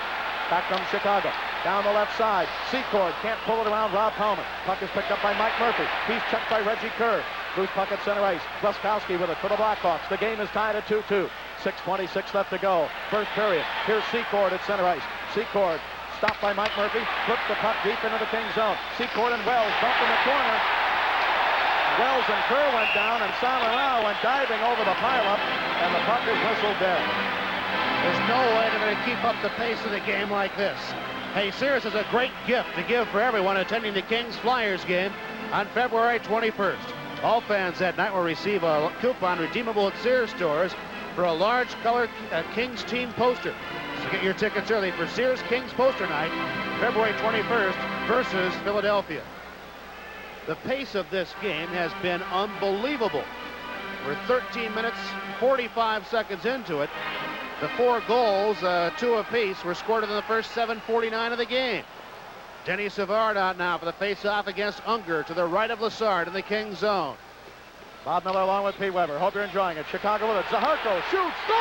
Back comes Chicago. Down the left side. Secord can't pull it around Rob Palmer. Puck is picked up by Mike Murphy. He's checked by Reggie Kerr. Loose puck at center ice. Ruskowski with it for the Blackhawks. The game is tied at 2-2. 6:26 left to go. First period. Here's Secord at center ice. Secord stopped by Mike Murphy. Flipped the puck deep into the Kings zone. Secord and Wells bump in the corner. Wells and Kerr went down, and Saint-Laurent went diving over the pileup, and the puck is whistled dead. There's no way they're going to keep up the pace of the game like this. Hey, Sears is a great gift to give for everyone attending the Kings-Flyers game on February 21st. All fans that night will receive a coupon redeemable at Sears stores for a large color Kings team poster. So get your tickets early for Sears Kings poster night, February 21st versus Philadelphia. The pace of this game has been unbelievable. We're 13 minutes, 45 seconds into it. The 4 goals, 2 apiece, were scored in the first 7:49 of the game. Denny Savard out now for the face-off against Unger to the right of Lassard in the Kings zone. Bob Miller along with Pete Weber. Hope you're enjoying it. Chicago with it. Zaharko shoots, score!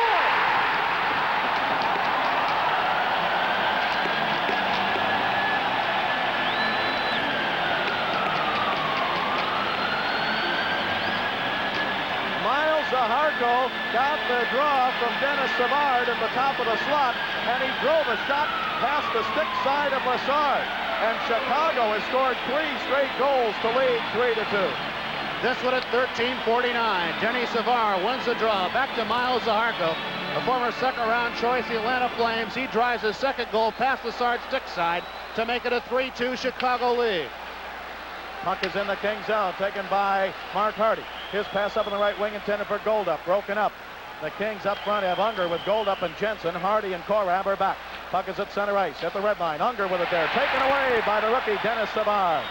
Zaharko got the draw from Dennis Savard at the top of the slot, and he drove a shot past the stick side of Lassard. And Chicago has scored 3 straight goals to lead 3-2. This one at 13:49. Denny Savard wins the draw. Back to Miles Zaharko, a former second-round choice, the Atlanta Flames. He drives his second goal past Lassard's stick side to make it a 3-2 Chicago lead. Puck is in the Kings zone, taken by Mark Hardy. His pass up in the right wing intended for Goldup, broken up. The Kings up front have Unger with Goldup and Jensen. Hardy and Korab are back. Puck is at center ice, at the red line. Unger with it there, taken away by the rookie Dennis Savard.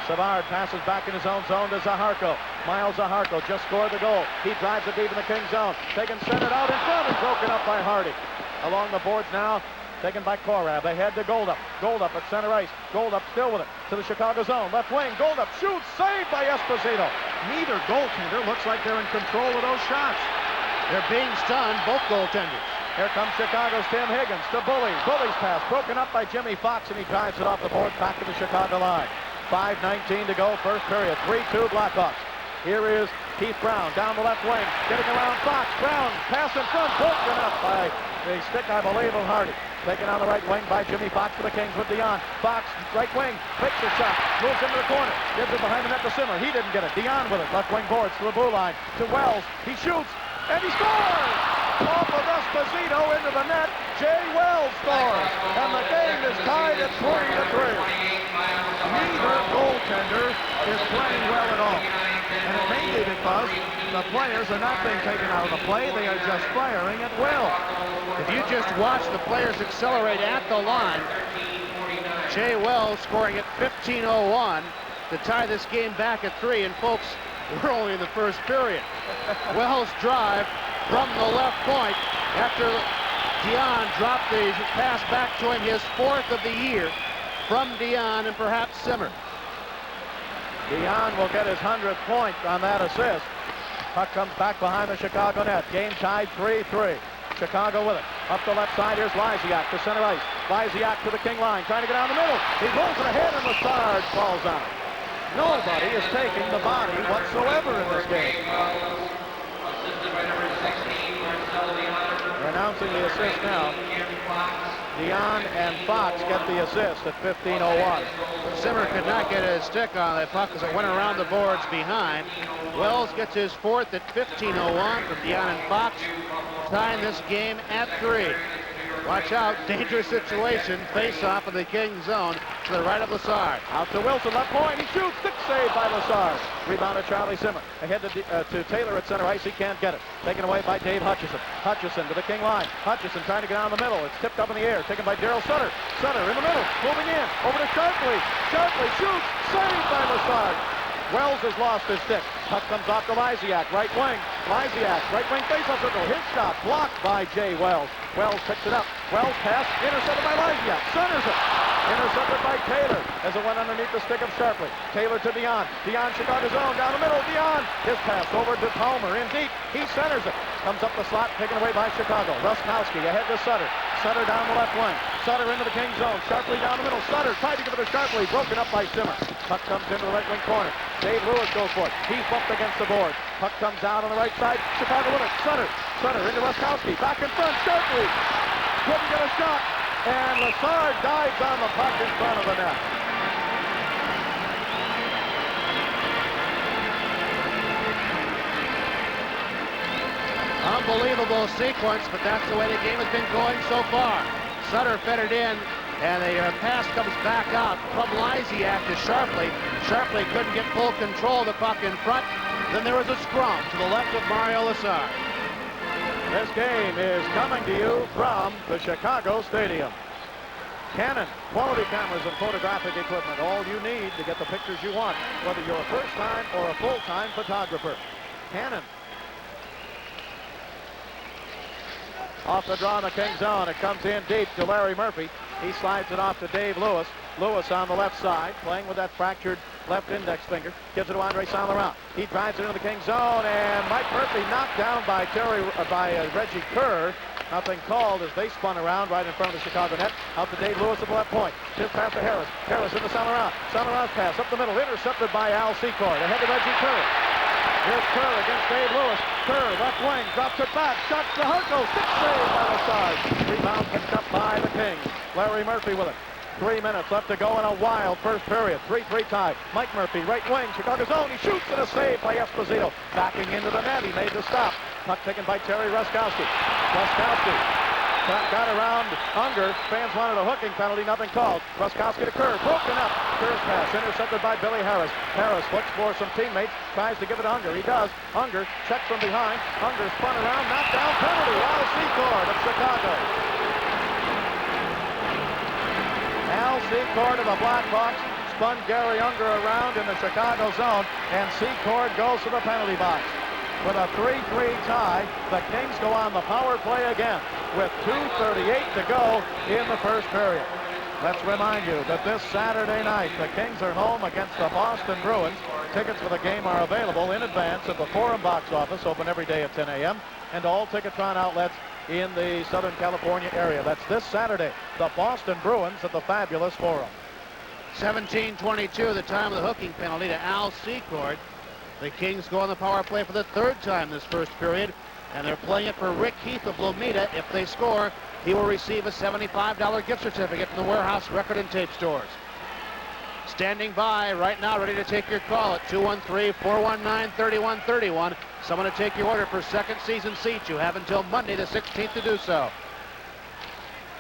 Savard passes back in his own zone to Zaharko. Miles Zaharko just scored the goal. He drives it deep in the Kings zone. Taken centered out in front and broken up by Hardy. Along the boards now, taken by Korab. Ahead to Goldup. Goldup at center ice. Goldup still with it to the Chicago zone. Left wing. Goldup shoots. Saved by Esposito. Neither goaltender looks like they're in control of those shots. They're being stunned, both goaltenders. Here comes Chicago's Tim Higgins to Bully. Bully's pass broken up by Jimmy Fox, and he drives it off the board back to the Chicago line. 5:19 to go, first period. 3-2 Blackhawks. Here is Keith Brown down the left wing, getting around Fox. Brown pass in front, broken up by the stick, I believe, of Hardy. Taken on the right wing by Jimmy Fox for the Kings with Dion. Fox, right wing, takes a shot, moves into the corner, gives it behind the net to Simmer. He didn't get it. Dion with it, left wing boards to the blue line, to Wells. He shoots, and he scores! Off of Esposito into the net, Jay Wells scores. And the game is tied at 3-3. Neither goaltender is playing well at all. And it may be because the players are not being taken out of the play. They are just firing at will. If you just watch the players accelerate at the line, Jay Wells scoring at 15:01 to tie this game back at 3. And folks, we're only in the first period. Wells drive from the left point after Dion dropped the pass back to him, his 4th of the year from Dion and perhaps Simmer. Dion will get his 100th point on that assist. Puck comes back behind the Chicago net. Game tied 3-3. Chicago with it. Up the left side, here's Lysiak to center ice. Lysiak to the King line, trying to get down the middle. He rolls it ahead and Lassard falls out. Nobody is taking the body whatsoever in this game. We're announcing the assist now. Dion and Fox get the assist at 15:01. Simmer could not get his stick on that puck as it went around the boards behind. Wells gets his 4th at 15:01 from Dion and Fox, tying this game at 3. Watch out, dangerous situation, face-off in the King zone to the right of Lassard. Out to Wilson, left point, he shoots, stick saved by Lassard. Rebounded Charlie Simmer. Ahead to Taylor at center ice, he can't get it. Taken away by Dave Hutchison. Hutchison to the King line. Hutchison trying to get down the middle. It's tipped up in the air, taken by Darryl Sutter. Sutter in the middle, moving in, over to Sharpley. Sharpley shoots, saved by Lassard. Wells has lost his stick. Puck comes off to Lysiak, right wing. Lysiak, right wing faceoff circle. His shot blocked by Jay Wells. Wells picks it up. Wells pass, intercepted by Lysiak. Centers it. Intercepted by Taylor as it went underneath the stick of Sharpley. Taylor to Dion. Dion, Chicago zone, down the middle. Dion, his pass over to Palmer in deep. He centers it. Comes up the slot, taken away by Chicago. Ruskowski ahead to Sutter. Sutter down the left wing. Sutter into the King zone. Sharpley down the middle. Sutter tried to give it to Sharpley. Broken up by Simmer. Puck comes into the right wing corner. Dave Lewis goes for it. He's bumped against the board. Puck comes out on the right side. Chicago with it. Sutter. Sutter into Ruskowski. Back in front. Sharpley couldn't get a shot. And Lassard dives on the puck in front of the net. Unbelievable sequence, but that's the way the game has been going so far. Sutter fed it in, and the pass comes back out from Lysiak to Sharpley. Sharpley couldn't get full control of the puck in front. Then there was a scrum to the left of Mario Lassard. This game is coming to you from the Chicago Stadium. Canon, quality cameras and photographic equipment, all you need to get the pictures you want, whether you're a first-time or a full-time photographer. Canon. Off the draw in the King zone. It comes in deep to Larry Murphy. He slides it off to Dave Lewis. Lewis on the left side, playing with that fractured left index finger, gives it to Andre Saint-Laurent. He drives it into the Kings zone, and Mike Murphy knocked down by Reggie Kerr. Nothing called as they spun around right in front of the Chicago net. Out to Dave Lewis at the left point. His pass to Harris. Harris into Saint-Laurent. Saint-Laurent's pass up the middle, intercepted by Al Secord. Ahead to Reggie Kerr. Here's Kerr against Dave Lewis. Kerr, left wing, drops it back. Shot to Harko. Stick save by the side. Rebound picked up by the Kings. Larry Murphy with it. 3 minutes left to go in a wild first period. 3-3 tie. Mike Murphy, right wing, Chicago zone. He shoots and a save by Esposito. Backing into the net. He made the stop. Puck taken by Terry Ruskowski. Ruskowski got around Unger. Fans wanted a hooking penalty. Nothing called. Ruskowski to Kerr. Broken up. Kerr's pass intercepted by Billy Harris. Harris looks for some teammates. Tries to give it to Unger. He does. Unger checks from behind. Unger spun around. Knocked down. Penalty. Al Secord of Chicago. Al Secord of the Blackhawks spun Gary Unger around in the Chicago zone, and Secord goes to the penalty box. With a 3-3 tie, the Kings go on the power play again with 2:38 to go in the first period. Let's remind you that this Saturday night, the Kings are home against the Boston Bruins. Tickets for the game are available in advance at the Forum box office, open every day at 10 a.m., and all Ticketron outlets in the Southern California area. That's this Saturday, the Boston Bruins at the fabulous Forum. 17:22, the time of the hooking penalty to Al Secord. The Kings go on the power play for the third time this first period, and they're playing it for Rick Heath of Lomita. If they score, he will receive a $75 gift certificate from the Warehouse Record and Tape Stores. Standing by right now, ready to take your call at 213-419-3131. Someone to take your order for second season seats. You have until Monday the 16th to do so.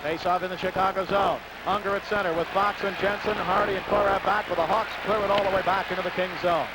Face off in the Chicago zone. Unger at center with Fox and Jensen, Hardy and Korav back, with the Hawks clear it all the way back into the Kings zone.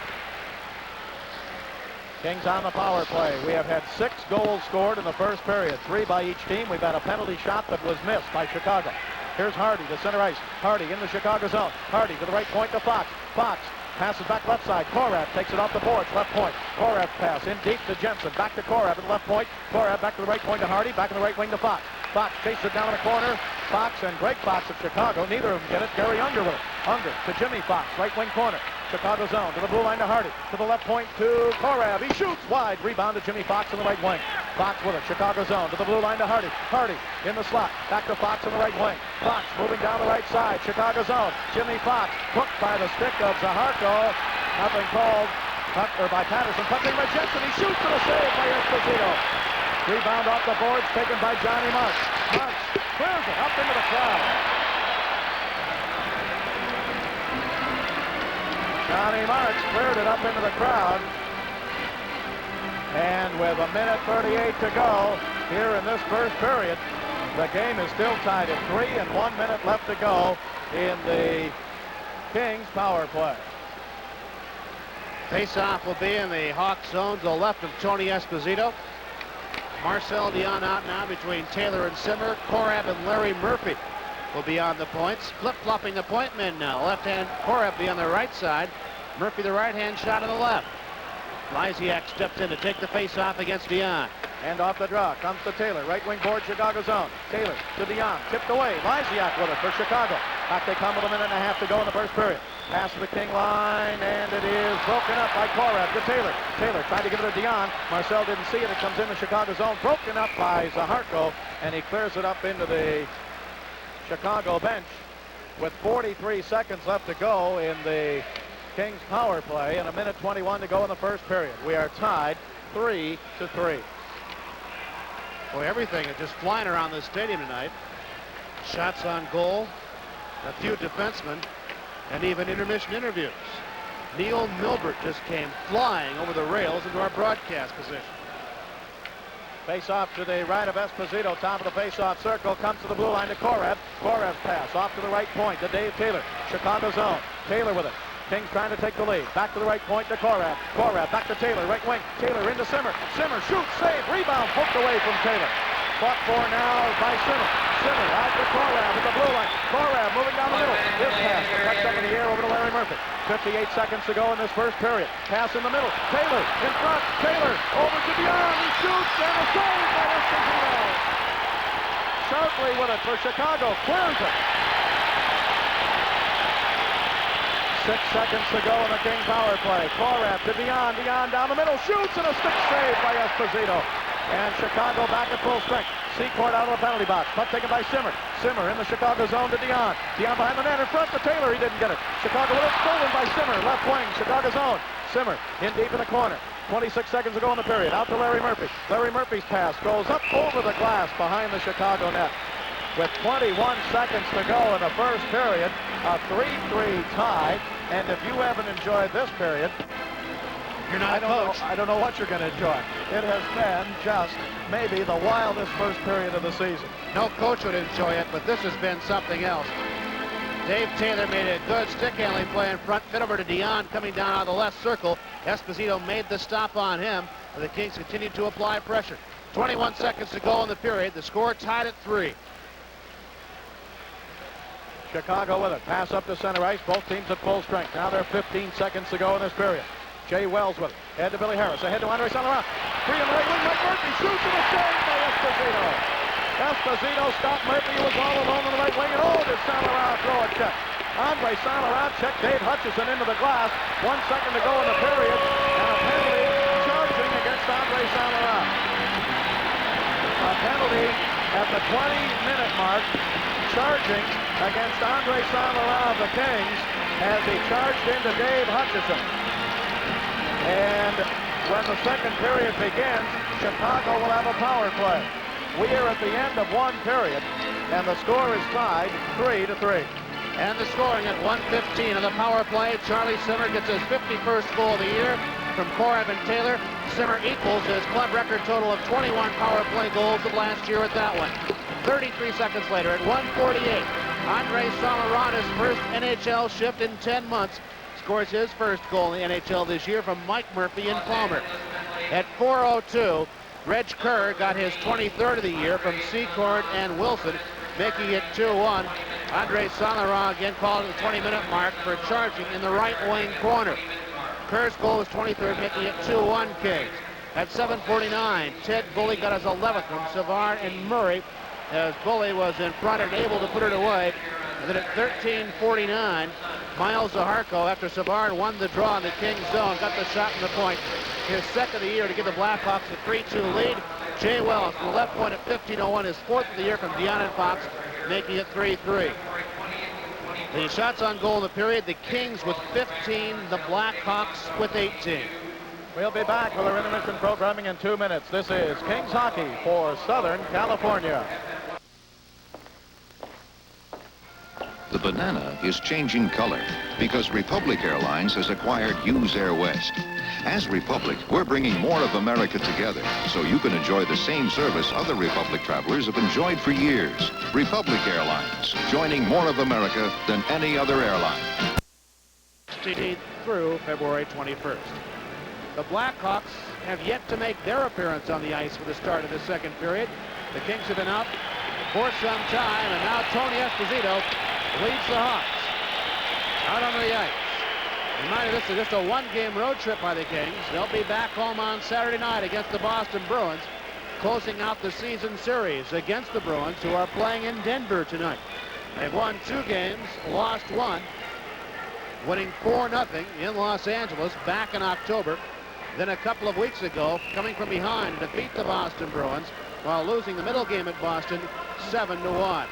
Kings on the power play. We have had 6 goals scored in the first period, 3 by each team. We've had a penalty shot that was missed by Chicago. Here's Hardy to center ice. Hardy in the Chicago zone. Hardy to the right point to Fox. Fox passes back left side. Korav takes it off the boards. Left point. Korav pass in deep to Jensen. Back to Korav at the left point. Korav back to the right point to Hardy. Back in the right wing to Fox. Fox chases it down in the corner. Fox and Greg Fox of Chicago. Neither of them get it. Gary Unger with it. Unger to Jimmy Fox. Right wing corner. Chicago zone to the blue line to Hardy. To the left point to Korav. He shoots wide. Rebound to Jimmy Fox in the right wing. Fox with it. Chicago zone to the blue line to Hardy. Hardy in the slot. Back to Fox in the right wing. Fox moving down the right side. Chicago zone. Jimmy Fox hooked by the stick of Zaharko. Nothing called. By Patterson. Pucking by Jensen. He shoots for the save by Esposito. Rebound off the boards taken by Johnny Marks. Marks clears it up into the crowd. Johnny Marks cleared it up into the crowd. And with 1:38 to go here in this first period, the game is still tied at 3 and 1 minute left to go in the Kings power play. Face-off will be in the Hawks zone to the left of Tony Esposito. Marcel Dion out now between Taylor and Simmer. Korav and Larry Murphy will be on the points. Flip-flopping the point men now. Left-hand Korav be on the right side. Murphy the right-hand shot on the left. Lysiak steps in to take the face-off against Dion. And off the draw comes to Taylor. Right wing board, Chicago zone. Taylor to Dion. Tipped away. Lysiak with it for Chicago. Back they come with 1.5 minutes to go in the first period. Pass to the King line, and it is broken up by Korav to Taylor. Taylor tried to give it to Dion. Marcel didn't see it. It comes in the Chicago zone. Broken up by Zaharko, and he clears it up into the Chicago bench with 43 seconds left to go in the Kings power play and 1:21 to go in the first period. We are tied 3-3. Boy, everything is just flying around the stadium tonight. Shots on goal, a few defensemen, and even intermission interviews. Neil Milbert just came flying over the rails into our broadcast position. Face-off to the right of Esposito. Top of the face-off circle. Comes to the blue line to Korav. Korav's pass off to the right point to Dave Taylor. Chicago zone. Taylor with it. Kings trying to take the lead. Back to the right point to Korav. Korav back to Taylor. Right wing. Taylor into Simmer. Simmer shoots. Save. Rebound. Poked away from Taylor. Fought for now by Simmer. Simmer out to Korav at the blue line. Korav moving down the middle. His pass cuts up in the air over to Larry Murphy. 58 seconds to go in this first period. Pass in the middle. Taylor in front. Taylor over to Dion. He shoots and a save by Esposito. Sharpley with it for Chicago. Clears it. 6 seconds to go in the King power play. Korev to Dion. Dion down the middle. Shoots and a stick save by Esposito. And Chicago back at full strength. Secord out of the penalty box. Puck taken by Simmer. Simmer in the Chicago zone to Dion. Dion behind the net in front to Taylor. He didn't get it. Chicago with it. Stolen by Simmer. Left wing. Chicago zone. Simmer in deep in the corner. 26 seconds to go in the period. Out to Larry Murphy. Larry Murphy's pass goes up over the glass behind the Chicago net. With 21 seconds to go in the first period, a 3-3 tie. And if you haven't enjoyed this period, you're not I don't know what you're going to enjoy. It has been just maybe the wildest first period of the season. No coach would enjoy it, but this has been something else. Dave Taylor made a good stick handling play in front. Fit over to Dion coming down out of the left circle. Esposito made the stop on him. The Kings continued to apply pressure. 21 seconds to go in the period. The score tied at 3. Chicago with it. Pass up to center ice. Both teams at full strength. Now there are 15 seconds to go in this period. Jay Wells with it. Head to Billy Harris. Ahead to Andre Saint-Laurent. Free on the right wing. Mike Murphy shoots and a save by Esposito. Esposito stopped Murphy, who was all alone on the right wing. And oh, did Saint-Laurent throw a check. Andre Saint-Laurent checked Dave Hutchison into the glass. 1 second to go in the period. And a penalty charging against Andre Saint-Laurent. A penalty at the 20-minute mark. Charging against Andre Saint-Laurent of the Kings as he charged into Dave Hutchison. And when the second period begins, Chicago will have a power play. We are at the end of one period, and the score is tied 3-3. And the scoring at 1:15 of the power play. Charlie Simmer gets his 51st goal of the year from Korev and Taylor. Simmer equals his club record total of 21 power play goals of last year at that one. 33 seconds later at 1:48, Andre Saint-Laurent, his first NHL shift in 10 months, scores his first goal in the NHL this year from Mike Murphy and Palmer. At 4:02, Reg Kerr got his 23rd of the year from Secord and Wilson, making it 2-1. Andre Saint-Laurent again called at the 20-minute mark for charging in the right wing corner. Kerr's goal was 23rd, making it 2-1 Kings. At 7:49, Ted Bully got his 11th from Savard and Murray, as Bully was in front and able to put it away. And then at 13:49, Miles Zaharko, after Savard won the draw in the Kings zone, got the shot from the point. His second of the year to give the Blackhawks a 3-2 lead. Jay Wells from the left point at 15:01, his fourth of the year from Dion and Fox, making it 3-3. The shots on goal in the period, the Kings with 15, the Blackhawks with 18. We'll be back with our intermission programming in 2 minutes. This is Kings Hockey for Southern California. The banana is changing color because Republic Airlines has acquired Hughes Air West. As Republic, we're bringing more of America together so you can enjoy the same service other Republic travelers have enjoyed for years. Republic Airlines, joining more of America than any other airline. Through February 21st. The Blackhawks have yet to make their appearance on the ice for the start of the second period. The Kings have been out for some time, and now Tony Esposito leads the Hawks out on the ice. Reminder, this is just a one-game road trip by the Kings. They'll be back home on Saturday night against the Boston Bruins, closing out the season series against the Bruins, who are playing in Denver tonight. They've won 2 games, lost 1, winning 4-0 in Los Angeles back in October. Then a couple of weeks ago, coming from behind to defeat the Boston Bruins while losing the middle game at Boston 7-1.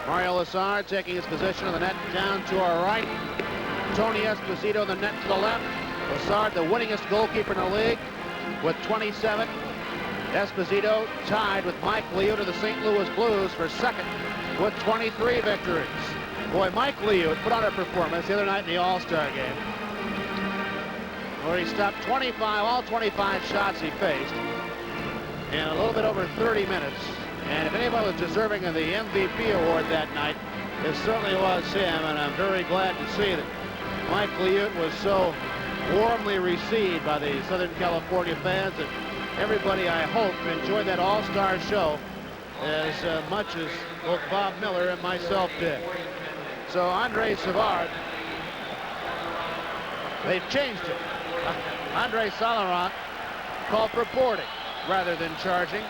Mario Lessard taking his position on the net down to our right. Tony Esposito in the net to the left. Lessard, the winningest goalkeeper in the league with 27. Esposito tied with Mike Liut of the St. Louis Blues for second with 23 victories. Boy, Mike Liut put on a performance the other night in the All-Star game where he stopped all 25 shots he faced in a little bit over 30 minutes. And if anybody was deserving of the MVP award that night, it certainly was him, and I'm very glad to see that Mike Liut was so warmly received by the Southern California fans that everybody, I hope, enjoyed that All-Star show as much as both Bob Miller and myself did. So Andre Savard, they've changed it. Andre Saint-Laurent called for boarding rather than charging.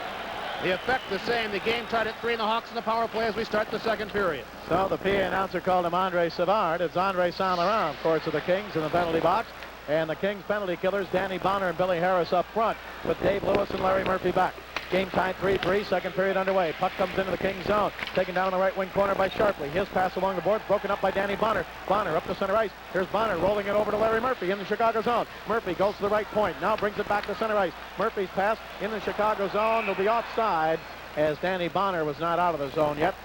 The effect the same. The game tied at 3 in the Hawks in the power play as we start the second period. So the PA announcer called him Andre Savard. It's Andre Saint-Laurent, of course, of the Kings in the penalty box. And the Kings penalty killers, Danny Bonner and Billy Harris up front, with Dave Lewis and Larry Murphy back. Game tied 3-3, second period underway. Puck comes into the Kings zone, taken down in the right wing corner by Sharpley. His pass along the boards, broken up by Danny Bonner. Bonner up to center ice. Here's Bonner rolling it over to Larry Murphy in the Chicago zone. Murphy goes to the right point, now brings it back to center ice. Murphy's pass in the Chicago zone will be offside, as Danny Bonner was not out of the zone yet.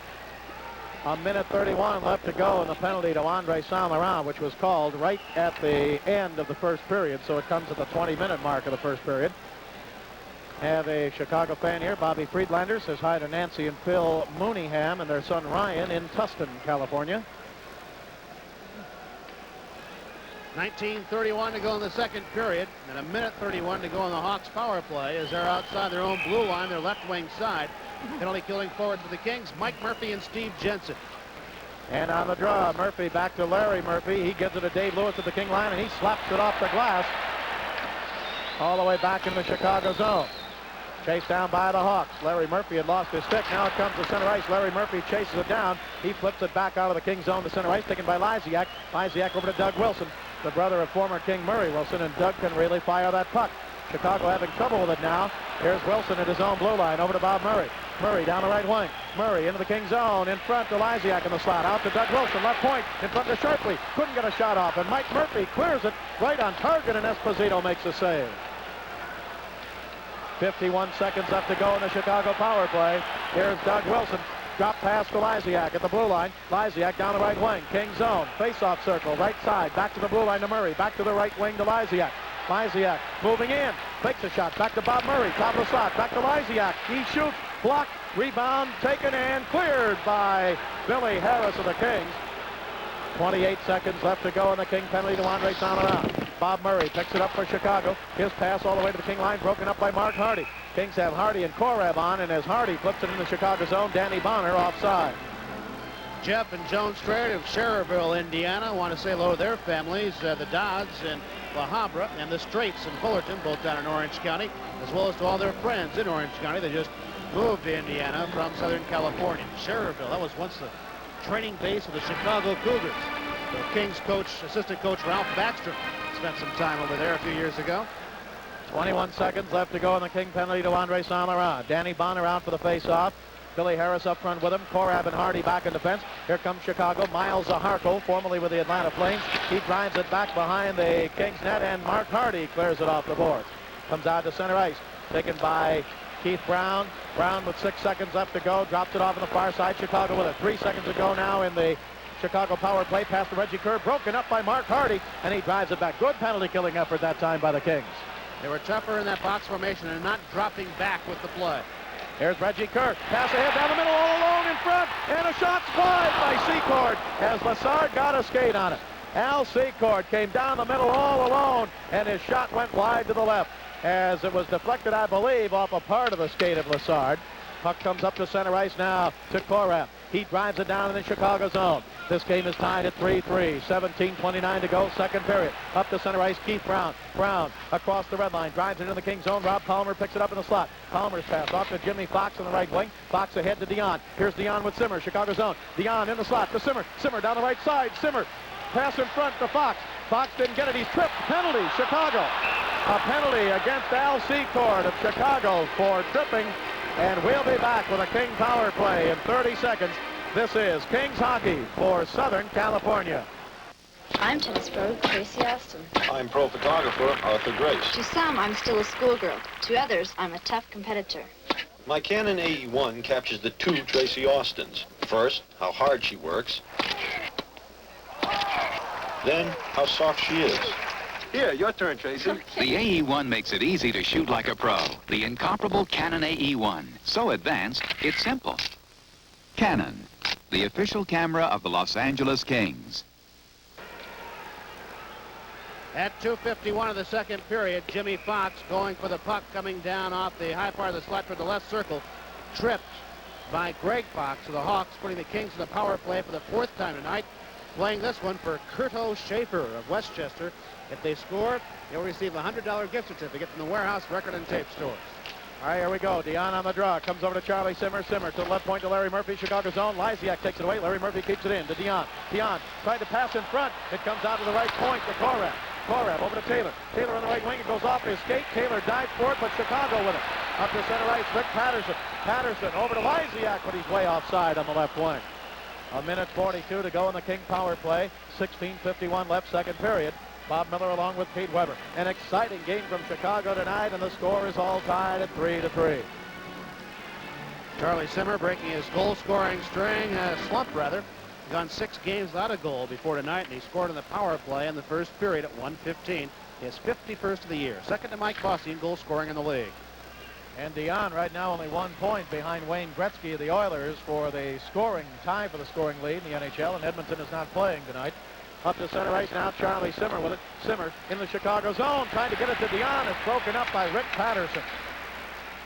A minute 31 left to go, and the penalty to Andre Saint-Laurent, which was called right at the end of the first period, so it comes at the 20-minute mark of the first period. Have a Chicago fan here. Bobby Friedlander says hi to Nancy and Phil Mooneyham and their son Ryan in Tustin, California. 19:31 to go in the second period, and a minute 31 to go in the Hawks power play as they're outside their own blue line, their left wing side. Penalty killing forward for the Kings, Mike Murphy and Steve Jensen. And on the draw, Murphy back to Larry Murphy. He gives it to Dave Lewis at the King line, and he slaps it off the glass all the way back in the Chicago zone. Chased down by the Hawks. Larry Murphy had lost his stick. Now it comes to center ice. Larry Murphy chases it down. He flips it back out of the King zone to center ice, taken by Lysiak. Lysiak over to Doug Wilson, the brother of former King Murray Wilson, and Doug can really fire that puck. Chicago having trouble with it now. Here's Wilson at his own blue line, over to Bob Murray. Murray down the right wing. Murray into the King zone, in front to Lysiak in the slot. Out to Doug Wilson, left point, in front to Sharpley. Couldn't get a shot off, and Mike Murphy clears it right on target, and Esposito makes a save. 51 seconds left to go in the Chicago power play. Here's Doug Wilson. Drop pass to Lysiak at the blue line. Lysiak down the right wing. King zone. Face-off circle. Right side. Back to the blue line to Murray. Back to the right wing to Lysiak. Lysiak moving in. Fakes a shot. Back to Bob Murray. Top of the slot. Back to Lysiak. He shoots. Blocked. Rebound. Taken and cleared by Billy Harris of the Kings. 28 seconds left to go in the King penalty to Andre Saint-Laurent. Bob Murray picks it up for Chicago. His pass all the way to the King line, broken up by Mark Hardy. Kings have Hardy and Korab on, and as Hardy flips it in the Chicago zone, Danny Bonner offside. Jeff and Joan Strait of Schererville, Indiana, want to say hello to their families, the Dodds in La Habra, and the Straits in Fullerton, both down in Orange County, as well as to all their friends in Orange County. They just moved to Indiana from Southern California. Schererville, that was once the training base of the Chicago Cougars. The Kings coach, assistant coach Ralph Backstrom, spent some time over there a few years ago. 21 seconds left to go in the King penalty to Andre Saint-Laurent. Danny Bonner out for the face-off. Billy Harris up front with him. Korab and Hardy back in defense. Here comes Chicago. Miles Zaharko, formerly with the Atlanta Flames. He drives it back behind the Kings net, and Mark Hardy clears it off the board. Comes out to center ice. Taken by Keith Brown. Brown with 6 seconds left to go. Drops it off on the far side. Chicago with it. 3 seconds to go now in the Chicago power play. Past the Reggie Kerr. Broken up by Mark Hardy, and he drives it back. Good penalty killing effort that time by the Kings. They were tougher in that box formation and not dropping back with the play. Here's Reggie Kerr. Pass ahead down the middle, all alone in front, and a shot supplied by Secord as Lassard got a skate on it. Al Secord came down the middle all alone, and his shot went wide to the left as it was deflected, I believe, off a part of the skate of Lassard. Puck comes up to center ice now to Korab. He drives it down in the Chicago zone. This game is tied at 3-3. 17:29 to go, second period. Up to center ice, Keith Brown. Brown across the red line, drives it into the King zone. Rob Palmer picks it up in the slot. Palmer's pass off to Jimmy Fox on the right wing. Fox ahead to Dion. Here's Dion with Simmer, Chicago zone. Dion in the slot to Simmer. Simmer down the right side. Simmer pass in front to Fox. Fox didn't get it. He's tripped. Penalty, Chicago. A penalty against Al Secord of Chicago for tripping. And we'll be back with a King power play in 30 seconds. This is Kings hockey for Southern California. I'm tennis pro Tracy Austin. I'm pro photographer Arthur Grace. To some, I'm still a schoolgirl. To others, I'm a tough competitor. My Canon AE1 captures the two Tracy Austins. First, how hard she works. Then, how soft she is. Here, your turn, Tracy. The AE1 makes it easy to shoot like a pro. The incomparable Canon AE1. So advanced, it's simple. Canon, the official camera of the Los Angeles Kings. At 2:51 of the second period, Jimmy Fox going for the puck coming down off the high part of the slot for the left circle. Tripped by Greg Fox of the Hawks, putting the Kings in the power play for the fourth time tonight. Playing this one for Curto Schaefer of Westchester. If they score, they'll receive a $100 gift certificate from the Warehouse Record and Tape Stores. All right, here we go. Dion on the draw. Comes over to Charlie Simmer. Simmer to the left point to Larry Murphy. Chicago zone. Lysiak takes it away. Larry Murphy keeps it in to Dion. Dion tried to pass in front. It comes out to the right point to Korab. Korab over to Taylor. Taylor on the right wing. It goes off his skate. Taylor dives for it, but Chicago with it. Up to center ice. Rick Patterson. Patterson over to Lysiak, but he's way offside on the left wing. 1:42 to go in the King power play. 16:51 left, second period. Bob Miller along with Pete Weber. An exciting game from Chicago tonight, and the score is all tied at 3-3. Charlie Simmer breaking his goal-scoring string, slump rather. He's gone 6 games without a goal before tonight, and he scored in the power play in the first period at 1:15. His 51st of the year. Second to Mike Bossy in goal scoring in the league. And Dion right now only 1 point behind Wayne Gretzky of the Oilers for the scoring tie for the scoring lead in the NHL, and Edmonton is not playing tonight. Up to center ice now, Charlie Simmer with it. Simmer in the Chicago zone, trying to get it to Dion. It's broken up by Rick Patterson.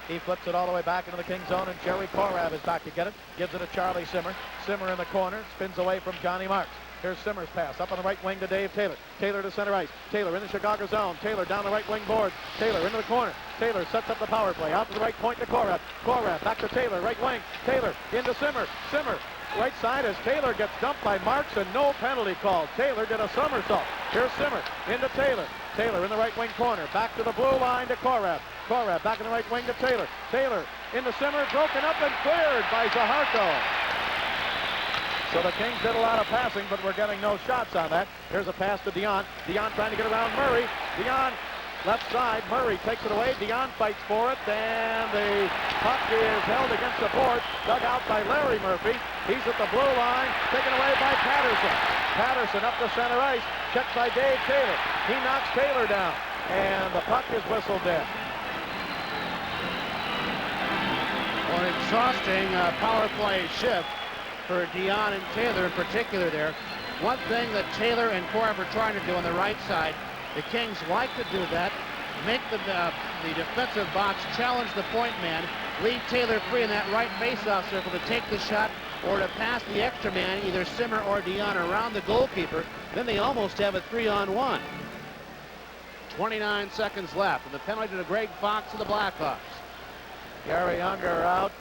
He flips it all the way back into the King zone, and Jerry Korab is back to get it. Gives it to Charlie Simmer. Simmer in the corner, spins away from Johnny Marks. Here's Simmer's pass up on the right wing to Dave Taylor. Taylor to center ice. Taylor in the Chicago zone. Taylor down the right wing board. Taylor into the corner. Taylor sets up the power play. Out to the right point to Korab. Korab back to Taylor, right wing. Taylor into Simmer. Simmer. Right side as Taylor gets dumped by Marks and no penalty called. Taylor did a somersault. Here's Simmer into Taylor. Taylor in the right wing corner. Back to the blue line to Korab. Korab back in the right wing to Taylor. Taylor into Simmer. Broken up and cleared by Zaharko. So the Kings did a lot of passing, but we're getting no shots on that. Here's a pass to Dion. Dion trying to get around Murray. Dion left side. Murray takes it away. Dion fights for it. And the puck is held against the board. Dug out by Larry Murphy. He's at the blue line. Taken away by Patterson. Patterson up the center ice. Checked by Dave Taylor. He knocks Taylor down. And the puck is whistled dead. Well, an exhausting power play shift for Dion and Taylor in particular there. One thing that Taylor and Korab are trying to do on the right side, the Kings like to do that, make the defensive box challenge the point man, leave Taylor free in that right faceoff circle to take the shot or to pass the extra man, either Simmer or Dion, around the goalkeeper. Then they almost have a 3-on-1. 29 seconds left, and the penalty to Greg Fox of the Blackhawks. Gary Unger out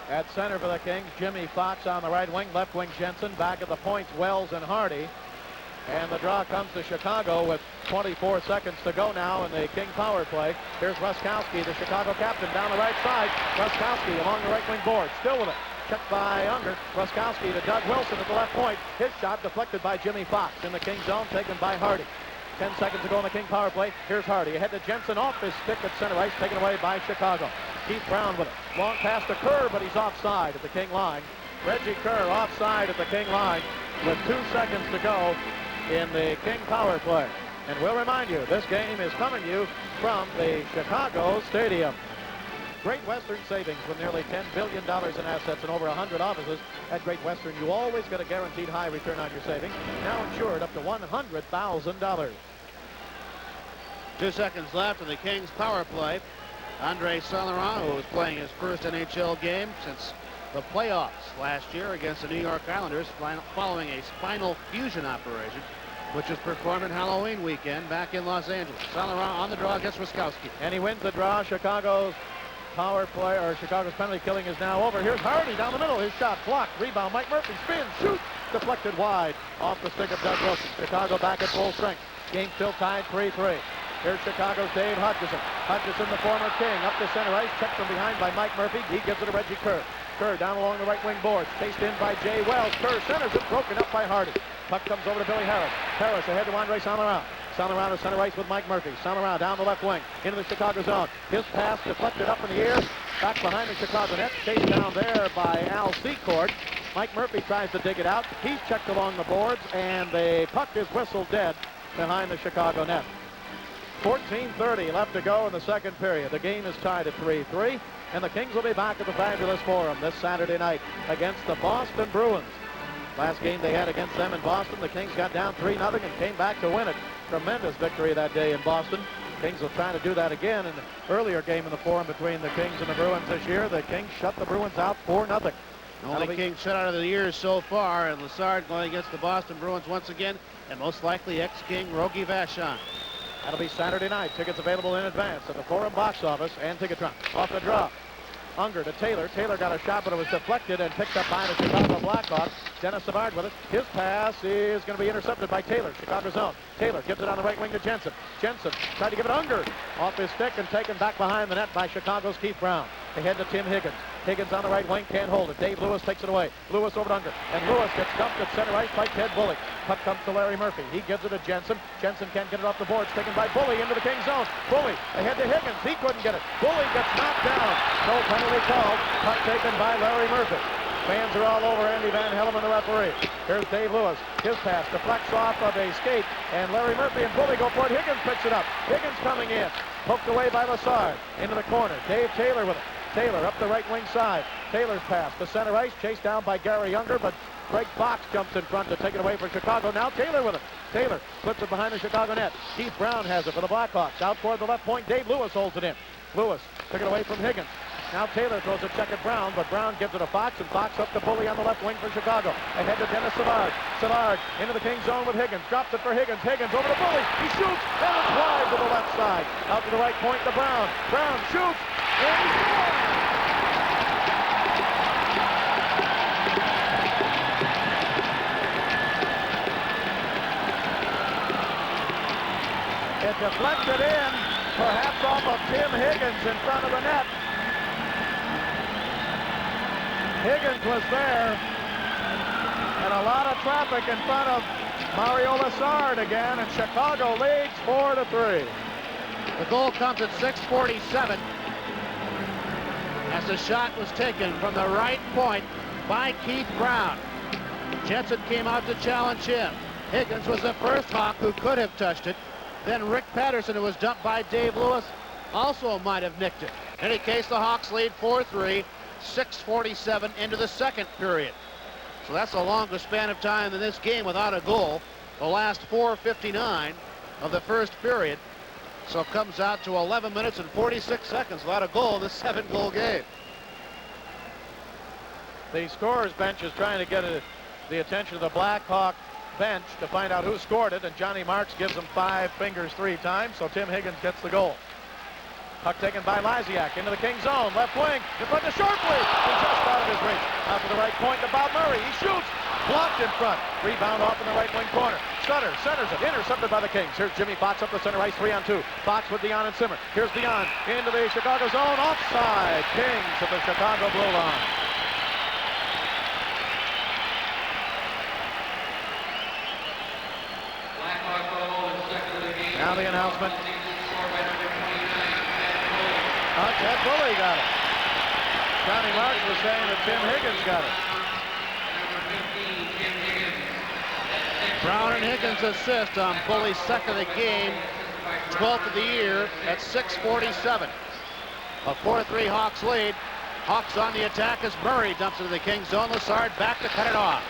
at center for the Kings. Jimmy Fox on the right wing. Left wing Jensen. Back at the points, Wells and Hardy. And the draw comes to Chicago with 24 seconds to go now in the King power play. Here's Ruskowski, the Chicago captain, down the right side. Ruskowski along the right wing board. Still with it. Checked by Unger. Ruskowski to Doug Wilson at the left point. His shot deflected by Jimmy Fox in the King zone, taken by Hardy. 10 seconds to go in the King power play. Here's Hardy. Ahead to Jensen off his stick at center ice, taken away by Chicago. Keith Brown with it. Long pass to Kerr, but he's offside at the King line. Reggie Kerr offside at the King line with 2 seconds to go in the King power play. And we'll remind you, this game is coming to you from the Chicago Stadium. Great Western savings with nearly $10 billion in assets and over 100 offices. At Great Western, you always get a guaranteed high return on your savings, now insured up to $100,000. 2 seconds left in the Kings power play. Andre Saint-Laurent, who was playing his first NHL game since the playoffs last year against the New York Islanders, following a spinal fusion operation, which was performed in Halloween weekend back in Los Angeles. Saint-Laurent on the draw against Ruskowski. And he wins the draw. Chicago's power play, or Chicago's penalty killing, is now over. Here's Hardy down the middle. His shot blocked. Rebound. Mike Murphy spins, shoots, deflected wide off the stick of Doug Wilson. Chicago back at full strength. Game still tied 3-3. Here's Chicago's Dave Hutchison. Hutchison, the former King, up the center ice, checked from behind by Mike Murphy. He gives it to Reggie Kerr. Kerr down along the right wing boards, chased in by Jay Wells. Kerr centers it, broken up by Hardy. Puck comes over to Billy Harris. Harris ahead to Andre Saint-Laurent. Saint-Laurent to center ice with Mike Murphy. Saint-Laurent down the left wing into the Chicago zone. His pass deflected up in the air, back behind the Chicago net, chased down there by Al Secord. Mike Murphy tries to dig it out. He's checked along the boards, and the puck is whistled dead behind the Chicago net. 14:30 left to go in the second period. The game is tied at 3-3, and the Kings will be back at the Fabulous Forum this Saturday night against the Boston Bruins. Last game they had against them in Boston, the Kings got down 3-0 and came back to win it. Tremendous victory that day in Boston. Kings will try to do that again in the earlier game in the Forum between the Kings and the Bruins this year. The Kings shut the Bruins out 4-0. Only King shutout of the year so far, and Lassard going against the Boston Bruins once again, and most likely ex-King Rogie Vachon. That'll be Saturday night. Tickets available in advance at the Forum box office and Ticketron. Off the draw. Unger to Taylor. Taylor got a shot, but it was deflected and picked up by the Chicago Blackhawks. Dennis Savard with it. His pass is going to be intercepted by Taylor. Chicago zone. Taylor gives it on the right wing to Jensen. Jensen tried to give it Unger off his stick and taken back behind the net by Chicago's Keith Brown. They head to Tim Higgins. Higgins on the right wing, can't hold it. Dave Lewis takes it away. Lewis over to Unger. And Lewis gets dumped at center ice by Ted Bully. Puck comes to Larry Murphy. He gives it to Jensen. Jensen can't get it off the boards. Taken by Bully into the King zone. Bully ahead to Higgins. He couldn't get it. Bully gets knocked down. No penalty called. Puck taken by Larry Murphy. Fans are all over Andy Van Helleman, the referee. Here's Dave Lewis. His pass deflects off of a skate. And Larry Murphy and Bully go for it. Higgins picks it up. Higgins coming in. Poked away by Lassard. Into the corner. Dave Taylor with it. Taylor up the right wing side. Taylor's pass to center ice, chased down by Gary Unger, but Greg Fox jumps in front to take it away for Chicago. Now Taylor with it. Taylor flips it behind the Chicago net. Keith Brown has it for the Blackhawks. Out toward the left point, Dave Lewis holds it in. Lewis took it away from Higgins. Now Taylor throws a check at Brown, but Brown gives it to Fox, and Fox up to Bully on the left wing for Chicago. Ahead to Dennis Savard. Savard into the King zone with Higgins. Drops it for Higgins. Higgins over to Bully. He shoots, and it's wide to the left side. Out to the right point to Brown. Brown shoots, and he scores! It deflected in, perhaps off of Tim Higgins in front of the net. Higgins was there, and a lot of traffic in front of Mario Lassard again, and Chicago leads 4-3. The goal comes at 6:47 as the shot was taken from the right point by Keith Brown. Jensen came out to challenge him. Higgins was the first Hawk who could have touched it. Then Rick Patterson, who was dumped by Dave Lewis, also might have nicked it. In any case, the Hawks lead 4-3, 6:47 into the second period. So that's the longest span of time in this game without a goal. The last 4:59 of the first period. So it comes out to 11 minutes and 46 seconds without a goal in this 7-goal game. The scorer's bench is trying to get the attention of the Blackhawk bench to find out who scored it, and Johnny Marks gives him 5 fingers 3 times, so Tim Higgins gets the goal. Puck taken by Lysiak into the King zone, left wing, in front to Shortly, and just out of his reach. Out to the right point to Bob Murray. He shoots, blocked in front. Rebound off in the right wing corner. Sutter centers it, intercepted by the Kings. Here's Jimmy Fox up the center ice, 3-on-2. Fox with Dion and Simmer. Here's Dion into the Chicago zone, offside. Kings at the Chicago blue line. Now the announcement. Ted Bully got it. Johnny Marks was saying that Tim Higgins got it. Brown and Higgins assist on Bully's second of the game, 12th of the year at 6:47. A 4-3 Hawks lead. Hawks on the attack as Murray dumps into the King zone. Lassard back to cut it off.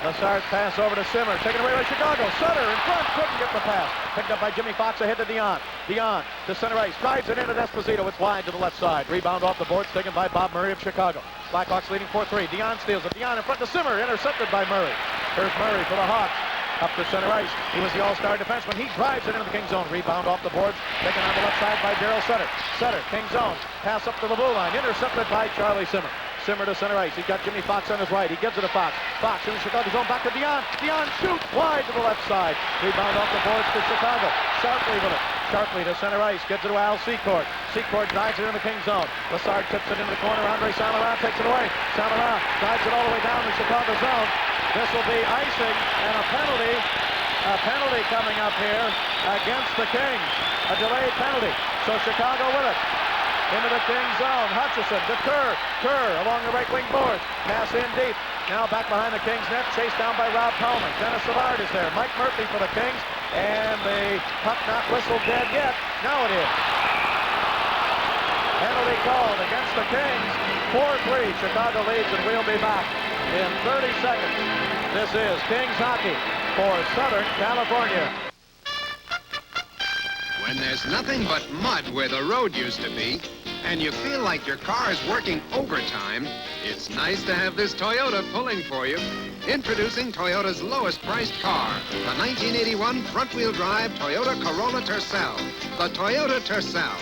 Lassard's pass over to Simmer, taken away by Chicago. Sutter in front, couldn't get the pass. Picked up by Jimmy Fox ahead to Dion. Dion to center ice, drives it into Esposito. It's wide to the left side. Rebound off the boards, taken by Bob Murray of Chicago. Blackhawks leading 4-3. Dion steals it. Dion in front to Simmer, intercepted by Murray. Here's Murray for the Hawks. Up to center ice. He was the all-star defenseman. He drives it into the King zone. Rebound off the boards, taken on the left side by Daryl Sutter. Sutter, King zone. Pass up to the blue line, intercepted by Charlie Simmer. Simmer to center ice. He's got Jimmy Fox on his right. He gives it to Fox. Fox in the Chicago zone, back to Dion. Dion shoots wide to the left side. Rebound off the boards to Chicago. Sharpley with it. Sharpley to center ice. Gives it to Al Secord. Secord drives it in the King zone. Lassard tips it into the corner. Andre Saint-Laurent takes it away. Saint-Laurent drives it all the way down the Chicago zone. This will be icing and a penalty. A penalty coming up here against the Kings. A delayed penalty. So Chicago with it. Into the King zone. Hutchison to Kerr. Kerr along the right wing board. Pass in deep. Now back behind the Kings net. Chased down by Rob Tolman. Dennis Savard is there. Mike Murphy for the Kings. And the puck not whistled dead yet. Now it is. Penalty called against the Kings. 4-3. Chicago leads, and we'll be back in 30 seconds. This is Kings hockey for Southern California. When there's nothing but mud where the road used to be, and you feel like your car is working overtime, it's nice to have this Toyota pulling for you. Introducing Toyota's lowest priced car, the 1981 front-wheel drive Toyota Corolla Tercel. The Toyota Tercel,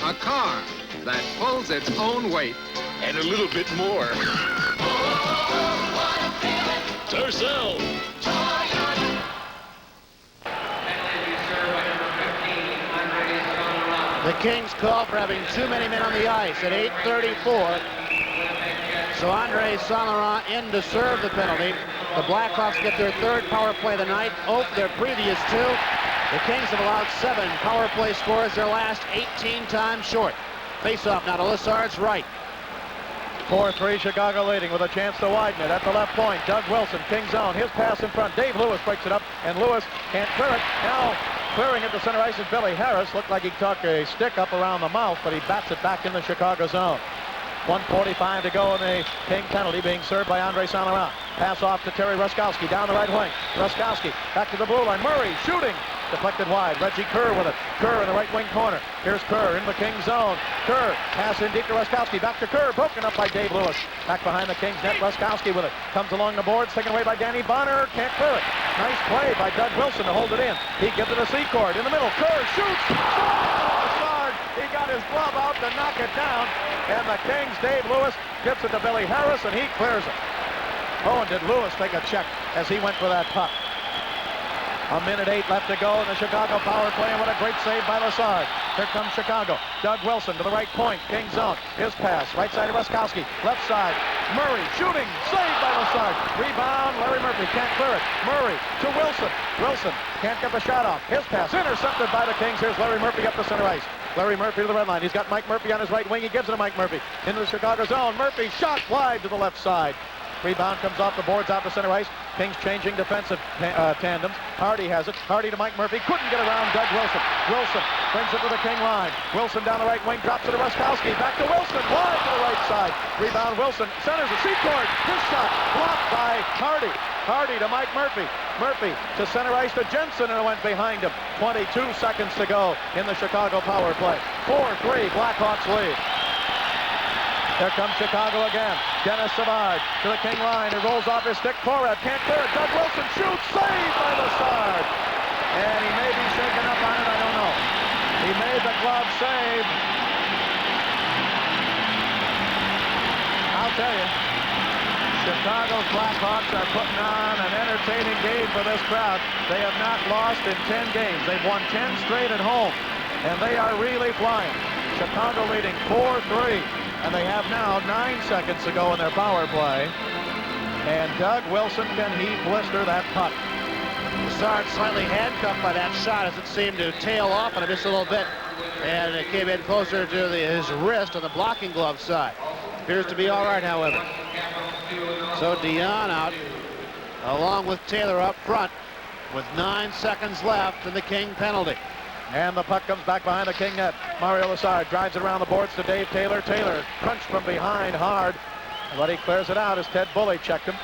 a car that pulls its own weight. And a little bit more. Tercel. The Kings call for having too many men on the ice at 8:34. So Andre Saint-Laurent in to serve the penalty. The Blackhawks get their third power play of the night, 0 for their previous 2. The Kings have allowed 7 power play scores, their last 18 times short. Face-off now to Lessard's right. 4-3, Chicago leading with a chance to widen it at the left point. Doug Wilson, King zone, his pass in front. Dave Lewis breaks it up, and Lewis can't clear it. Now clearing it to center ice is Billy Harris. Looked like he took a stick up around the mouth, but he bats it back in the Chicago zone. 1:45 to go in the King penalty, being served by Andre Saint-Laurent. Pass off to Terry Ruskowski down the right wing. Ruskowski back to the blue line. Murray shooting. Deflected wide. Reggie Kerr with it. Kerr in the right wing corner. Here's Kerr in the King zone. Kerr pass in deep to Ruskowski. Back to Kerr. Broken up by Dave Lewis. Back behind the Kings net. Ruskowski with it. Comes along the boards. Taken away by Danny Bonner. Can't clear it. Nice play by Doug Wilson to hold it in. He gives it to Secord in the middle. Kerr shoots. Lessard. He got his glove out to knock it down. And the Kings, Dave Lewis, gets it to Billy Harris, and he clears it. Oh, and did Lewis take a check as he went for that puck. 1:08 left to go in the Chicago power play, and what a great save by Lessard. Here comes Chicago. Doug Wilson to the right point. King zone. His pass. Right side of Ruskowski. Left side. Murray shooting. Saved by Lessard. Rebound. Larry Murphy can't clear it. Murray to Wilson. Wilson can't get the shot off. His pass intercepted by the Kings. Here's Larry Murphy up the center ice. Larry Murphy to the red line. He's got Mike Murphy on his right wing. He gives it to Mike Murphy. Into the Chicago zone. Murphy shot wide to the left side. Rebound comes off the boards out to center ice. Kings changing defensive tandems. Hardy has it. Hardy to Mike Murphy. Couldn't get around Doug Wilson. Wilson brings it to the King line. Wilson down the right wing. Drops it to Ruskowski. Back to Wilson. Wide to the right side. Rebound Wilson. Centers a Secord. His shot blocked by Hardy. Hardy to Mike Murphy. Murphy to center ice to Jensen, and it went behind him. 22 seconds to go in the Chicago power play. 4-3, Blackhawks lead. Here comes Chicago again. Dennis Savard to the King line. It rolls off his stick. Korab can't clear it. Doug Wilson shoots. Saved by Lessard. And he may be shaken up on it. I don't know. He made the glove save. I'll tell you, Chicago's Blackhawks are putting on an entertaining game for this crowd. They have not lost in 10 games. They've won 10 straight at home, and they are really flying. Chicago leading 4-3, and they have now 9 seconds to go in their power play. And Doug Wilson, can he blister that puck? Lessard slightly handcuffed by that shot as it seemed to tail off on him just a little bit. And it came in closer to his wrist on the blocking glove side. Appears to be all right, however. So Dion out, along with Taylor up front, with 9 seconds left in the King penalty. And the puck comes back behind the King net. Mario Lessard drives it around the boards to Dave Taylor. Taylor crunched from behind hard, but he clears it out as Ted Bully checked him.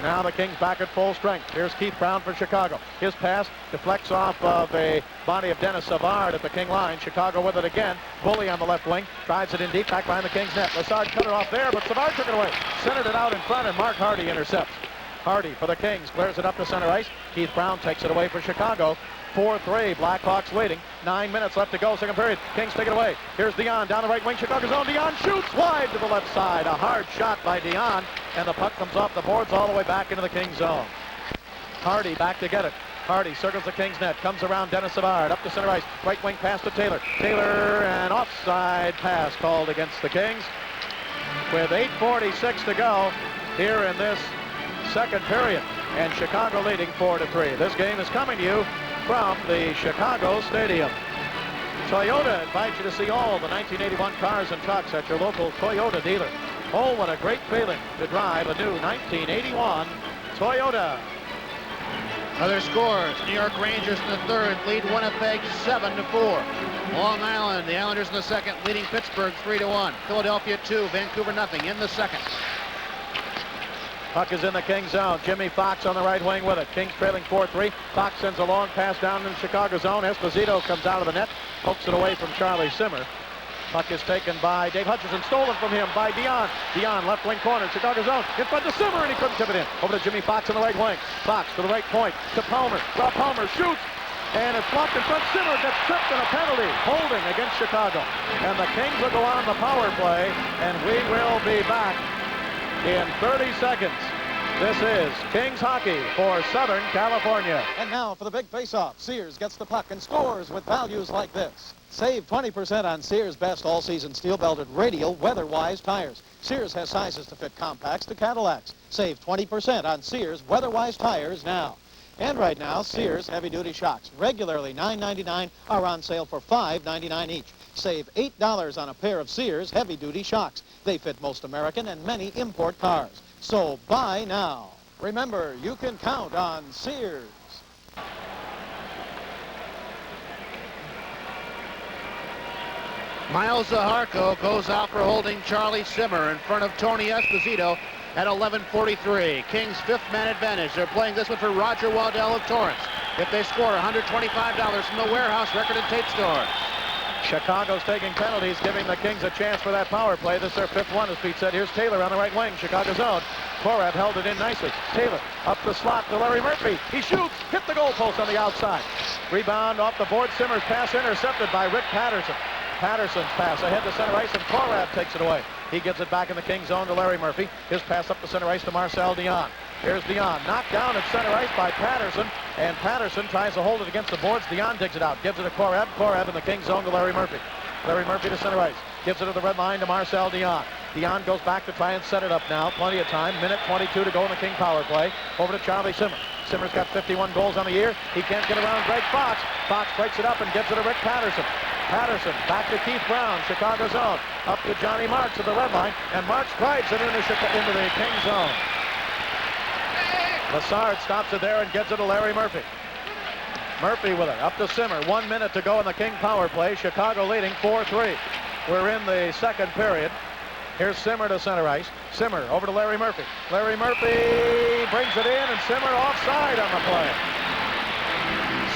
Now the Kings back at full strength. Here's Keith Brown for Chicago. His pass deflects off of a body of Dennis Savard at the King line. Chicago with it again. Bully on the left wing. Drives it in deep back behind the Kings net. Lessard cut it off there, but Savard took it away. Centered it out in front, and Mark Hardy intercepts. Hardy for the Kings. Clears it up to center ice. Keith Brown takes it away for Chicago. 4-3, Blackhawks leading. 9 minutes left to go, second period. Kings take it away. Here's Dion down the right wing, Chicago zone. Dion shoots wide to the left side. A hard shot by Dion, and the puck comes off the boards all the way back into the Kings zone. Hardy back to get it. Hardy circles the Kings net, comes around Dennis Savard, up to center ice. Right wing pass to Taylor. Taylor, an offside pass called against the Kings. With 8:46 to go here in this second period, and Chicago leading 4-3. This game is coming to you from the Chicago Stadium. Toyota invites you to see all the 1981 cars and trucks at your local Toyota dealer. Oh, what a great feeling to drive a new 1981 Toyota. Other scores, New York Rangers in the third lead Winnipeg 7-4. Long Island, the Islanders in the second, leading Pittsburgh 3-1. Philadelphia 2, Vancouver nothing in the second. Puck is in the Kings zone. Jimmy Fox on the right wing with it. Kings trailing 4-3. Fox sends a long pass down in the Chicago zone. Esposito comes out of the net, pokes it away from Charlie Simmer. Puck is taken by Dave Hutchison, stolen from him by Dion. Dion, left wing corner, Chicago zone, in front to Simmer, and he couldn't tip it in. Over to Jimmy Fox on the right wing. Fox to the right point, to Palmer. Rob Palmer shoots, and it's blocked in front. Simmer gets tripped and a penalty, holding against Chicago. And the Kings will go on the power play, and we will be back in 30 seconds. This is Kings hockey for Southern California. And now for the big face-off. Sears gets the puck and scores with values like this. Save 20% on Sears' best all-season steel-belted radial weather-wise tires. Sears has sizes to fit compacts to Cadillacs. Save 20% on Sears weather-wise tires now. And right now, Sears heavy-duty shocks, regularly $9.99, are on sale for $5.99 each. Save $8 on a pair of Sears heavy-duty shocks. They fit most American and many import cars. So buy now. Remember, you can count on Sears. Miles Zaharko goes out for holding Charlie Simmer in front of Tony Esposito at 11:43. Kings' fifth-man advantage. They're playing this one for Roger Waddell of Torrance. If they score, $125 from the Warehouse Record and Tape Store. Chicago's taking penalties, giving the Kings a chance for that power play. This is their fifth one, as Pete said. Here's Taylor on the right wing, Chicago zone. Korav held it in nicely. Taylor up the slot to Larry Murphy. He shoots, hit the goalpost on the outside. Rebound off the board. Simmer's pass intercepted by Rick Patterson. Patterson's pass ahead to center ice, and Korav takes it away. He gives it back in the Kings zone to Larry Murphy. His pass up the center ice to Marcel Dion. Here's Dion, knocked down at center ice by Patterson, and Patterson tries to hold it against the boards. Dion digs it out, gives it to Korav. Korav in the Kings zone to Larry Murphy. Larry Murphy to center ice, gives it to the red line to Marcel Dion. Dion goes back to try and set it up now. Plenty of time. Minute 22 to go in the King power play. Over to Charlie Simmer. Simmer's got 51 goals on the year. He can't get around Greg Fox. Fox breaks it up and gives it to Rick Patterson. Patterson back to Keith Brown, Chicago zone. Up to Johnny Marks at the red line, and Marks drives it into the King zone. Lassard stops it there and gets it to Larry Murphy. Murphy with it, up to Simmer. 1 minute to go in the King power play. Chicago leading 4-3. We're in the second period. Here's Simmer to center ice. Simmer over to Larry Murphy. Larry Murphy brings it in, and Simmer offside on the play.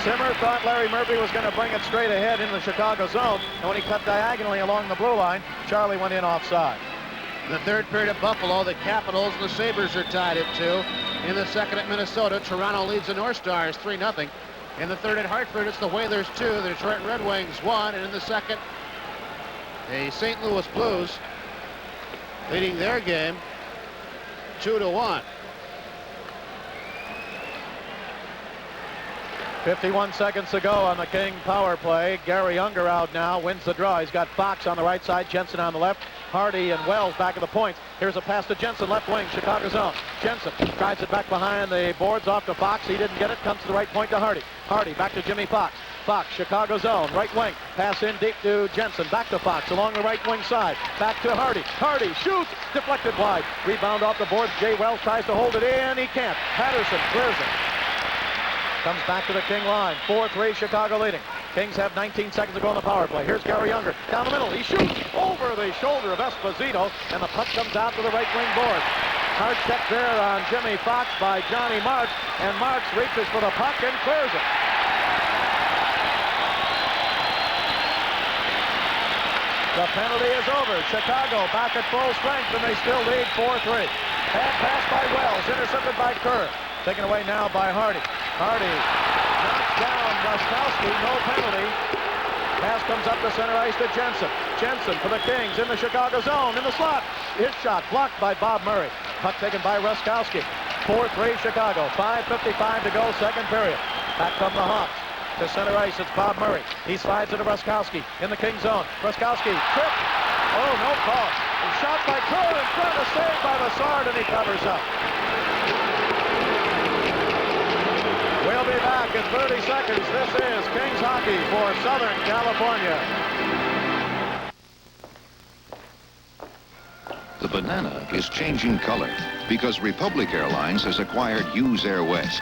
Simmer thought Larry Murphy was going to bring it straight ahead in the Chicago zone, and when he cut diagonally along the blue line, Charlie went in offside. The third period at Buffalo, the Capitals and the Sabres are tied at 2. In the second at Minnesota, Toronto leads the North Stars 3-0. In the third at Hartford, it's the Whalers 2, the Detroit Red Wings 1, and in the second, the St. Louis Blues leading their game 2-1. 51 seconds to go on the King power play. Gary Unger out now, wins the draw. He's got Fox on the right side, Jensen on the left. Hardy and Wells back at the points. Here's a pass to Jensen, left wing, Chicago zone. Jensen drives it back behind the boards off to Fox. He didn't get it, comes to the right point to Hardy. Hardy back to Jimmy Fox. Fox, Chicago zone, right wing. Pass in deep to Jensen, back to Fox along the right wing side. Back to Hardy. Hardy shoots, deflected wide. Rebound off the boards. Jay Wells tries to hold it in. He can't. Patterson clears it. Comes back to the King line. 4-3, Chicago leading. Kings have 19 seconds to go on the power play. Here's Gary Unger down the middle. He shoots over the shoulder of Esposito, and the puck comes out to the right wing board. Hard check there on Jimmy Fox by Johnny Marks, and Marks reaches for the puck and clears it. The penalty is over. Chicago back at full strength, and they still lead 4-3. Bad pass by Wells, intercepted by Kerr. Taken away now by Hardy. Hardy knocks down Ruskowski, no penalty. Pass comes up the center ice to Jensen. Jensen for the Kings in the Chicago zone, in the slot. His shot blocked by Bob Murray. Puck taken by Ruskowski. 4-3 Chicago, 5:55 to go, second period. Back come the Hawks. To center ice, it's Bob Murray. He slides it to Ruskowski in the King zone. Ruskowski, trip. Oh, no call. Shot by Kerr in front, a save by Lassard, and he covers up. We'll be back in 30 seconds. This is Kings hockey for Southern California. The banana is changing color because Republic Airlines has acquired Hughes Air West.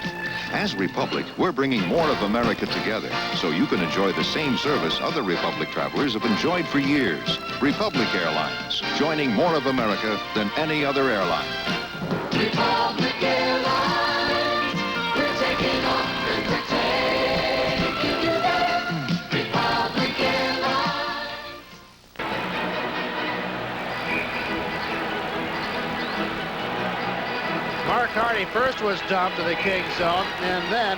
As Republic, we're bringing more of America together so you can enjoy the same service other Republic travelers have enjoyed for years. Republic Airlines, joining more of America than any other airline. Republic Airlines, we're taking off and we're taking you there. Republic Airlines. Hardy first was dumped to the Kings zone, and then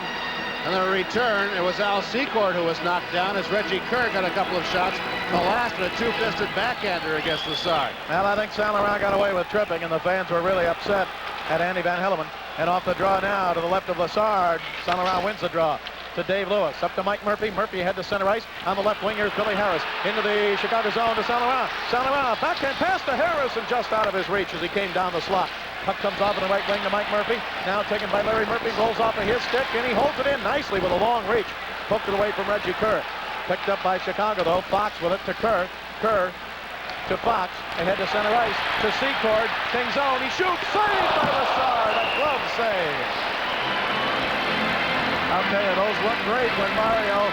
on the return, it was Al Secord who was knocked down as Reggie Kerr got a couple of shots. The last with a two-fisted backhander against Lassard. Well, I think Saint Laurent got away with tripping, and the fans were really upset at Andy Van Helleman. And off the draw now to the left of Lassard. Saint Laurent wins the draw. To Dave Lewis, up to Mike Murphy. Murphy ahead to center ice. On the left wing, here's Billy Harris. Into the Chicago zone to Saint Laurent. Saint Laurent, backhand pass to Harris, and just out of his reach as he came down the slot. Puck comes off in the right wing to Mike Murphy. Now taken by Larry Murphy, rolls off of his stick, and he holds it in nicely with a long reach. Poked it away from Reggie Kerr. Picked up by Chicago, though. Fox with it to Kerr. Kerr to Fox. Ahead to center ice. To Secord. King zone. He shoots. Saved by Lassard. A glove save. I'll tell you, those look great when Mario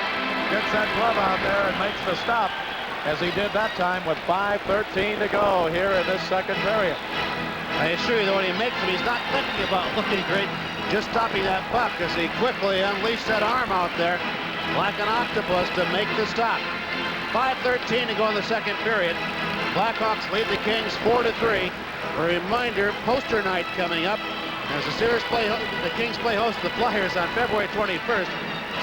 gets that glove out there and makes the stop, as he did that time with 5:13 to go here in this second period. I assure you, though, when he makes it, he's not thinking about looking great, just stopping that puck as he quickly unleashed that arm out there like an octopus to make the stop. 5:13 to go in the second period. Blackhawks lead the Kings 4-3. A reminder, poster night coming up. As the Kings play host to the Flyers on February 21st.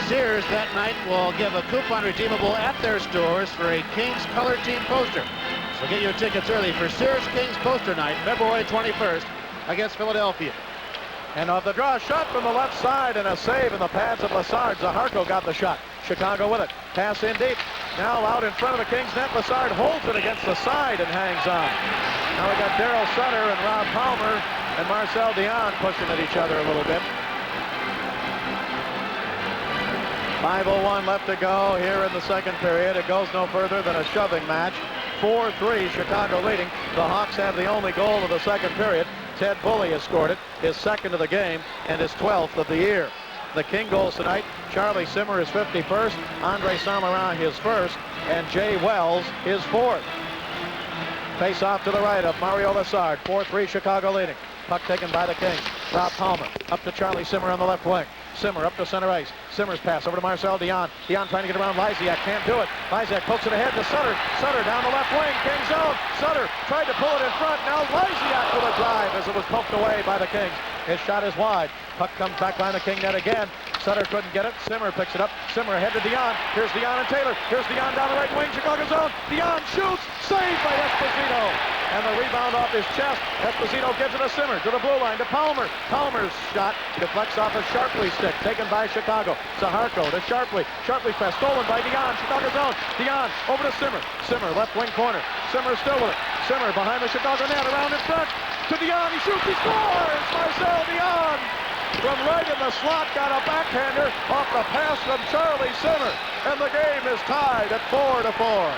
Sears that night will give a coupon redeemable at their stores for a Kings color team poster. So get your tickets early for Sears Kings poster night, February 21st against Philadelphia. And off the draw, shot from the left side and a save in the pads of Lassard. Zaharko got the shot. Chicago with it. Pass in deep. Now out in front of the Kings net. Lassard holds it against the side and hangs on. Now we got Darryl Sutter and Rob Palmer and Marcel Dion pushing at each other a little bit. 5:01 left to go here in the second period. It goes no further than a shoving match. 4-3, Chicago leading. The Hawks have the only goal of the second period. Ted Bully has scored it, his second of the game, and his 12th of the year. The King goals tonight, Charlie Simmer his 51st, Andre Saint Laurent his first, and Jay Wells his fourth. Face off to the right of Mario Lassard. 4-3, Chicago leading. Puck taken by the Kings. Rob Palmer up to Charlie Simmer on the left wing. Simmer up to center ice. Simmer's pass over to Marcel Dion. Dion trying to get around Lysiak. Can't do it. Lysiak pokes it ahead to Sutter. Sutter down the left wing. King zone. Sutter tried to pull it in front. Now Lysiak with a drive as it was poked away by the Kings. His shot is wide. Puck comes back behind the King net again. Sutter couldn't get it. Simmer picks it up. Simmer ahead to Dion. Here's Dion and Taylor. Here's Dion down the right wing. Chicago zone. Dion shoots. Saved by Esposito. And the rebound off his chest. Esposito gives it to Simmer. To the blue line. To Palmer. Palmer's shot deflects off a Sharpley stick. Taken by Chicago. Zaharko to Sharpley. Sharpley's pass stolen by Dion. Chicago zone. Dion over to Simmer. Simmer left wing corner. Simmer still with it. Simmer behind the Chicago net. Around in front. To Dion. He shoots. He scores. Marcel Dion. From right in the slot, got a backhander off the pass from Charlie Simmer. And the game is tied at 4-4.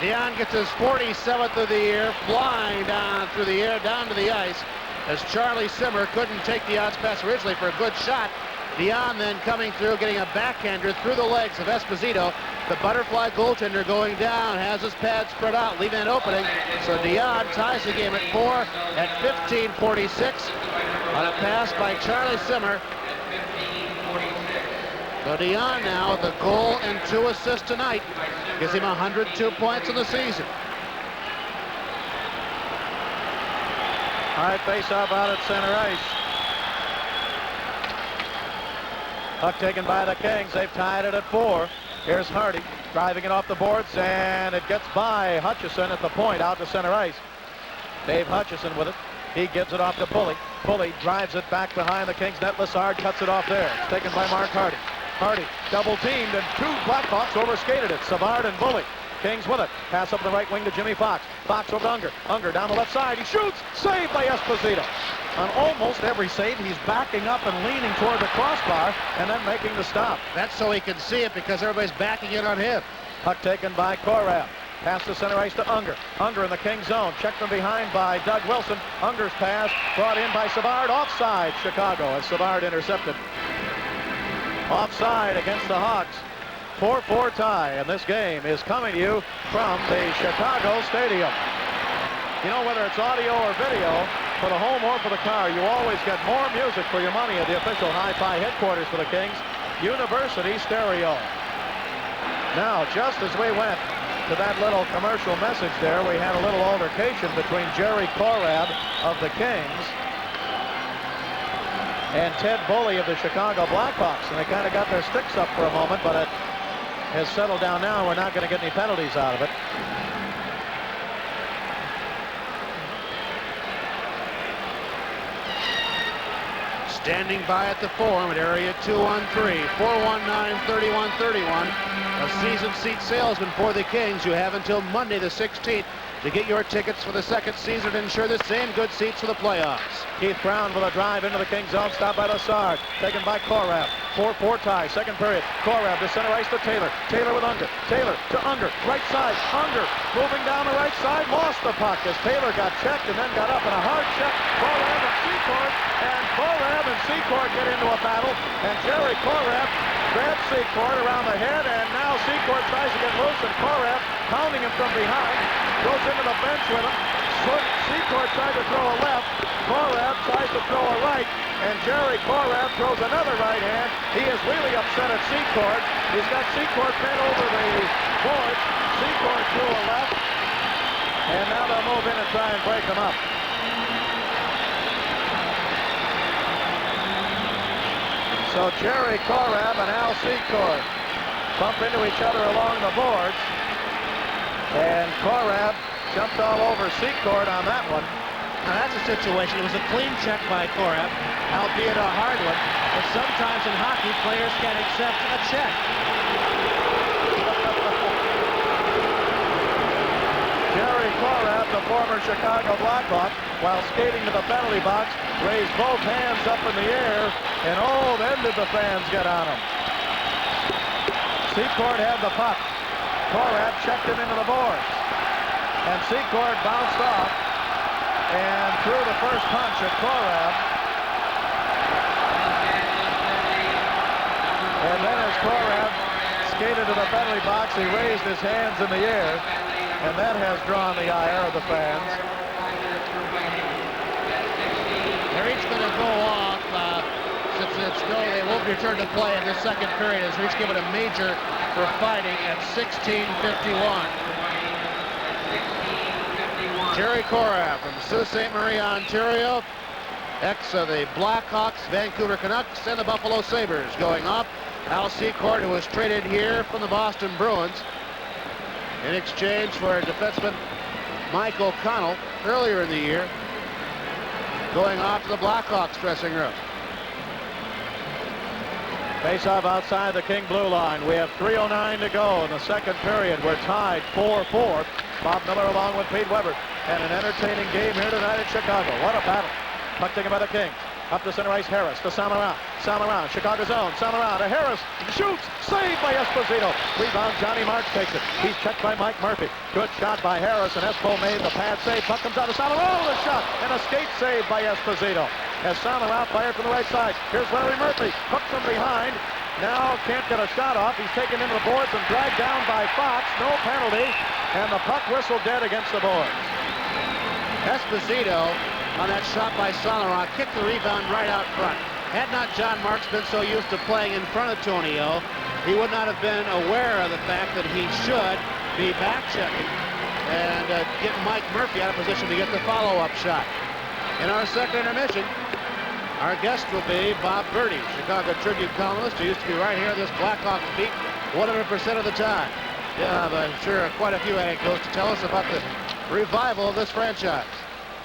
Dion gets his 47th of the year, flying down through the air, down to the ice, as Charlie Simmer couldn't take the outs pass originally for a good shot. Dion then coming through, getting a backhander through the legs of Esposito. The butterfly goaltender going down, has his pad spread out, leaving an opening. So Dion ties the game at 4 at 15:46 on a pass by Charlie Simmer. So Dion now with a goal and 2 assists tonight. Gives him 102 points in the season. All right, face-off out at center ice. Puck taken by the Kings. They've tied it at 4. Here's Hardy driving it off the boards, and it gets by Hutchison at the point out to center ice. Dave Hutchison with it. He gives it off to Bully. Bully drives it back behind the Kings net. Lassard cuts it off there. It's taken by Mark Hardy. Hardy double teamed, and 2 Blackhawks overskated it. Savard and Bully. Kings with it. Pass up the right wing to Jimmy Fox. Fox over to Unger. Unger down the left side. He shoots. Saved by Esposito. On almost every save, he's backing up and leaning toward the crossbar and then making the stop. That's so he can see it because everybody's backing in on him. Puck taken by Korab. Pass to center ice to Unger. Unger in the King zone. Checked from behind by Doug Wilson. Unger's pass brought in by Savard. Offside, Chicago, as Savard intercepted. Offside against the Hawks. 4-4 tie, and this game is coming to you from the Chicago Stadium. You know, whether it's audio or video, for the home or for the car, you always get more music for your money at the official Hi-Fi headquarters for the Kings, University Stereo. Now, just as we went to that little commercial message there, we had a little altercation between Jerry Korab of the Kings and Ted Bully of the Chicago Blackhawks. And they kind of got their sticks up for a moment, but it has settled down now. We're not going to get any penalties out of it. Standing by at the Forum at Area 213, 419-3131. A season seat salesman for the Kings. You have until Monday the 16th to get your tickets for the second season and ensure the same good seats for the playoffs. Keith Brown with a drive into the Kings zone, stopped by Lassard, taken by Korab. 4-4 tie, second period. Korab to center ice to Taylor. Taylor with Unger. Taylor to Unger, right side. Unger moving down the right side, lost the puck as Taylor got checked and then got up in a hard check. Korab and Secord, and Korab and Secord get into a battle, and Jerry Korab grabs Secord around the head, and now Secord tries to get loose, and Korab pounding him from behind, goes into the bench with him. Secord tried to throw a left. Korab tries to throw a right, and Jerry Korab throws another right hand. He is really upset at Secord. He's got Secord bent over the boards. Secord threw a left, and now they'll move in and try and break him up. So Jerry Korab and Al Secord bump into each other along the boards, and Korab jumped all over Secord on that one. Now that's a situation. It was a clean check by Korab, albeit a hard one. But sometimes in hockey, players can accept a check. Jerry Korab, the former Chicago Blackhawk, while skating to the penalty box, raised both hands up in the air, and oh, then did the fans get on him. Secord had the puck. Korab checked him into the boards, and Secord bounced off and threw the first punch at Korab. And then as Korab skated to the penalty box, he raised his hands in the air, and that has drawn the ire of the fans. They're each going to go off. Since it's no, they won't return to play in the second period, as they're each given a major for fighting at 16:51. Jerry Korab from Sault Ste. Marie, Ontario, ex of the Blackhawks, Vancouver Canucks, and the Buffalo Sabres going off. Al Secord, who was traded here from the Boston Bruins in exchange for defenseman Mike O'Connell earlier in the year, going off to the Blackhawks dressing room. Face-off outside the King blue line. We have 3:09 to go in the second period. We're tied 4-4. Bob Miller along with Pete Weber. And an entertaining game here tonight in Chicago. What a battle. Puck taken by the Kings. Up to center ice, Harris to Samaran. Samaran, Chicago zone. Samaran to Harris. Shoots. Saved by Esposito. Rebound, Johnny Marks takes it. He's checked by Mike Murphy. Good shot by Harris, and Espo made the pad save. Puck comes out to Samaran with a shot. And a skate save by Esposito. As Samaran fired from the right side. Here's Larry Murphy. Hooked from behind. Now can't get a shot off. He's taken into the boards and dragged down by Fox. No penalty. And the puck whistled dead against the boards. Esposito on that shot by Samaran kicked the rebound right out front. Had not John Marks been so used to playing in front of Tonio, he would not have been aware of the fact that he should be back checking and get Mike Murphy out of position to get the follow-up shot. In our second intermission, our guest will be Bob Birdie, Chicago Tribune columnist, who used to be right here on this Blackhawks beat 100% of the time. Yeah, I'm sure quite a few anecdotes to tell us about the revival of this franchise.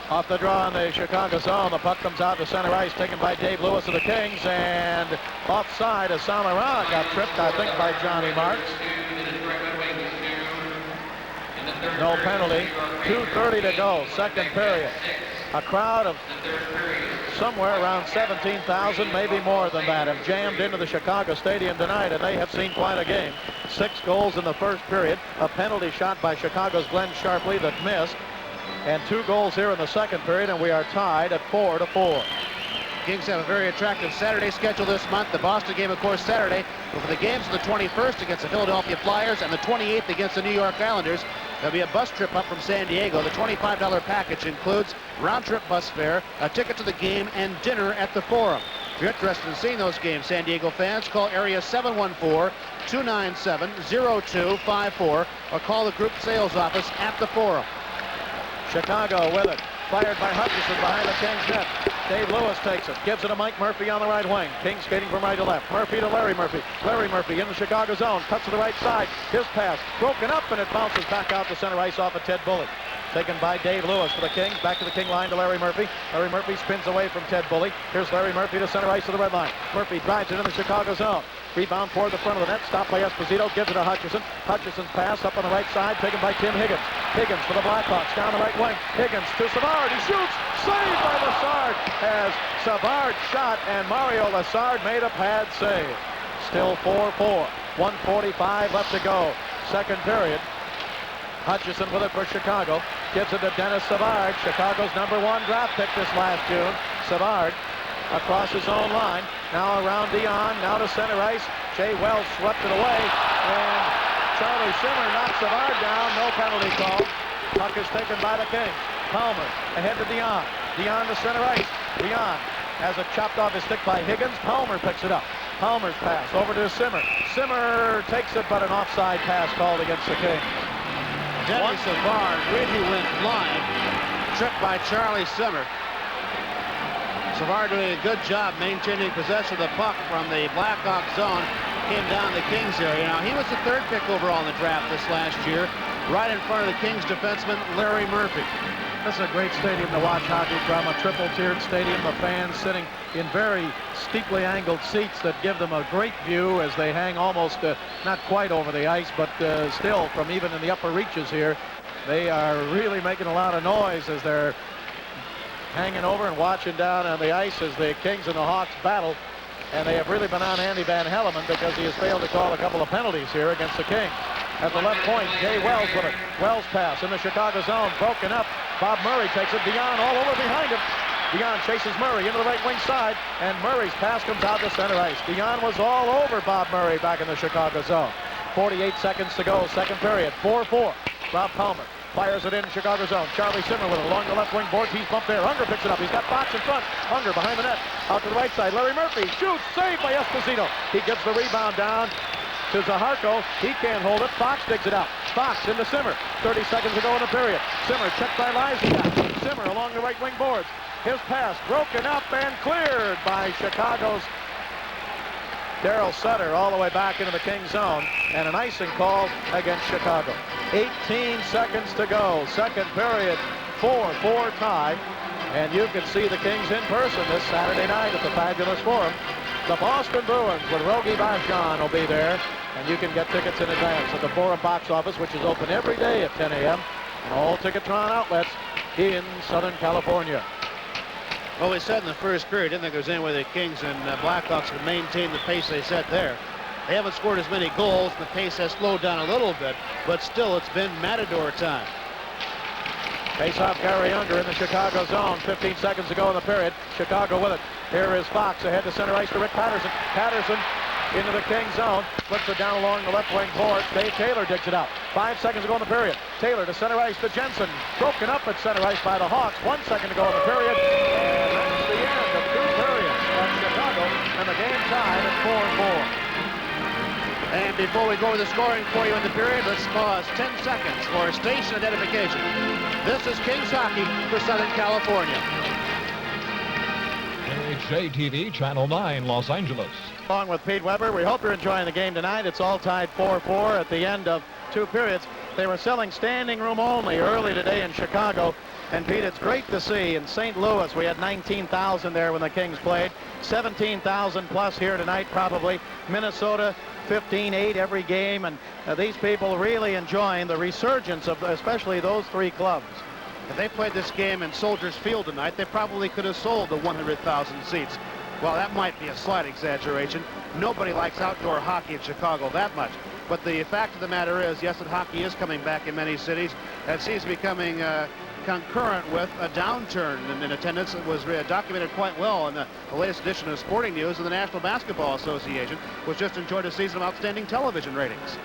Off the draw in the Chicago zone, the puck comes out to center ice, taken by Dave Lewis of the Kings, and offside as Samaran got tripped, I think, by Johnny Marks. No penalty. 2:30 to go, second period. A crowd of somewhere around 17,000, maybe more than that, have jammed into the Chicago Stadium tonight, and they have seen quite a game. 6 goals in the first period, a penalty shot by Chicago's Glenn Sharpley that missed, and 2 goals here in the second period, and we are tied at 4-4. Kings have a very attractive Saturday schedule this month. The Boston game, of course, Saturday. But for the games of the 21st against the Philadelphia Flyers and the 28th against the New York Islanders, there'll be a bus trip up from San Diego. The $25 package includes round-trip bus fare, a ticket to the game, and dinner at the Forum. If you're interested in seeing those games, San Diego fans, call area 714-297-0254 or call the group sales office at the Forum. Chicago with it. Fired by Hutchison behind the Kings net. Dave Lewis takes it, gives it to Mike Murphy on the right wing. King skating from right to left. Murphy to Larry Murphy. Larry Murphy in the Chicago zone, cuts to the right side. His pass broken up, and it bounces back out to center ice off of Ted Bully. Taken by Dave Lewis for the Kings. Back to the King line to Larry Murphy. Larry Murphy spins away from Ted Bully. Here's Larry Murphy to center ice to the red line. Murphy drives it in the Chicago zone. Rebound toward the front of the net. Stopped by Esposito. Gives it to Hutchison. Hutchison's pass up on the right side. Taken by Tim Higgins. Higgins for the Blackhawks. Down the right wing. Higgins to Savard. He shoots. Saved by Lassard. As Savard shot and Mario Lassard made a pad save. Still 4-4. 1:45 left to go. Second period. Hutchison with it for Chicago. Gives it to Dennis Savard, Chicago's #1 draft pick this last June. Savard across his own line. Now around Dion. Now to center ice. Jay Wells swept it away. And Charlie Simmer knocks Savard down. No penalty call. Puck is taken by the Kings. Palmer ahead to Dion. Dion to center ice. Dion has it chopped off his stick by Higgins. Palmer picks it up. Palmer's pass over to Simmer. Simmer takes it, but an offside pass called against the Kings. Dennis Savard really went blind. Tripped by Charlie Simmer. Savard doing a good job maintaining possession of the puck from the Blackhawks zone. Came down the Kings area. Now, he was the 3rd pick overall in the draft this last year, right in front of the Kings defenseman, Larry Murphy. This is a great stadium to watch hockey from, a triple-tiered stadium. The fans sitting in very steeply angled seats that give them a great view as they hang almost, not quite over the ice, but still from even in the upper reaches here. They are really making a lot of noise as they're hanging over and watching down on the ice as the Kings and the Hawks battle. And they have really been on Andy Van Hellemond because he has failed to call a couple of penalties here against the Kings. At the left point, Jay Wells with it. Wells pass in the Chicago zone, broken up. Bob Murray takes it. Dion all over behind him. Dion chases Murray into the right wing side, and Murray's pass comes out to center ice. Dion was all over Bob Murray back in the Chicago zone. 48 seconds to go, second period. 4-4. Rob Palmer fires it in Chicago zone. Charlie Simmer with it along the left wing boards. He's bumped there. Unger picks it up. He's got Fox in front. Unger behind the net. Out to the right side. Larry Murphy shoots. Saved by Esposito. He gets the rebound down to Zaharko. He can't hold it. Fox digs it out. Fox into Simmer. 30 seconds to go in the period. Simmer checked by Lysiak. Simmer along the right wing boards. His pass broken up and cleared by Chicago's Darryl Sutter all the way back into the Kings zone, and an icing call against Chicago. 18 seconds to go. Second period, 4-4 tie. And you can see the Kings in person this Saturday night at the Fabulous Forum. The Boston Bruins with Rogie Vachon will be there, and you can get tickets in advance at the Forum box office, which is open every day at 10 a.m. and all Ticketron outlets in Southern California. Well, we said in the first period, didn't think there was any way the Kings and Blackhawks could maintain the pace they set there. They haven't scored as many goals. The pace has slowed down a little bit, but still it's been Matador time. Face-off Gary Unger in the Chicago zone. 15 seconds to go in the period. Chicago with it. Here is Fox ahead to center ice to Rick Patterson. Patterson into the King zone. Flips it down along the left wing board. Dave Taylor digs it out. 5 seconds to go in the period. Taylor to center ice to Jensen. Broken up at center ice by the Hawks. 1 second to go in the period. And that's the end of 2 periods at Chicago. And the game tied at 4-4. And before we go over the scoring for you in the period, let's pause 10 seconds for station identification. This is Kings Hockey for Southern California. KHJ-TV, Channel 9, Los Angeles. Along with Pete Weber, we hope you're enjoying the game tonight. It's all tied 4-4 at the end of 2 periods. They were selling standing room only early today in Chicago. And Pete, it's great to see. In St. Louis, we had 19,000 there when the Kings played. 17,000 plus here tonight, probably. Minnesota, 15-8 every game. And these people really enjoying the resurgence of especially those 3 clubs. If they played this game in Soldiers Field tonight, they probably could have sold the 100,000 seats. Well, that might be a slight exaggeration. Nobody likes outdoor hockey in Chicago that much. But the fact of the matter is, yes, that hockey is coming back in many cities. It seems to be coming concurrent with a downturn in attendance. It was documented quite well in the latest edition of Sporting News of the National Basketball Association, which just enjoyed a season of outstanding television ratings.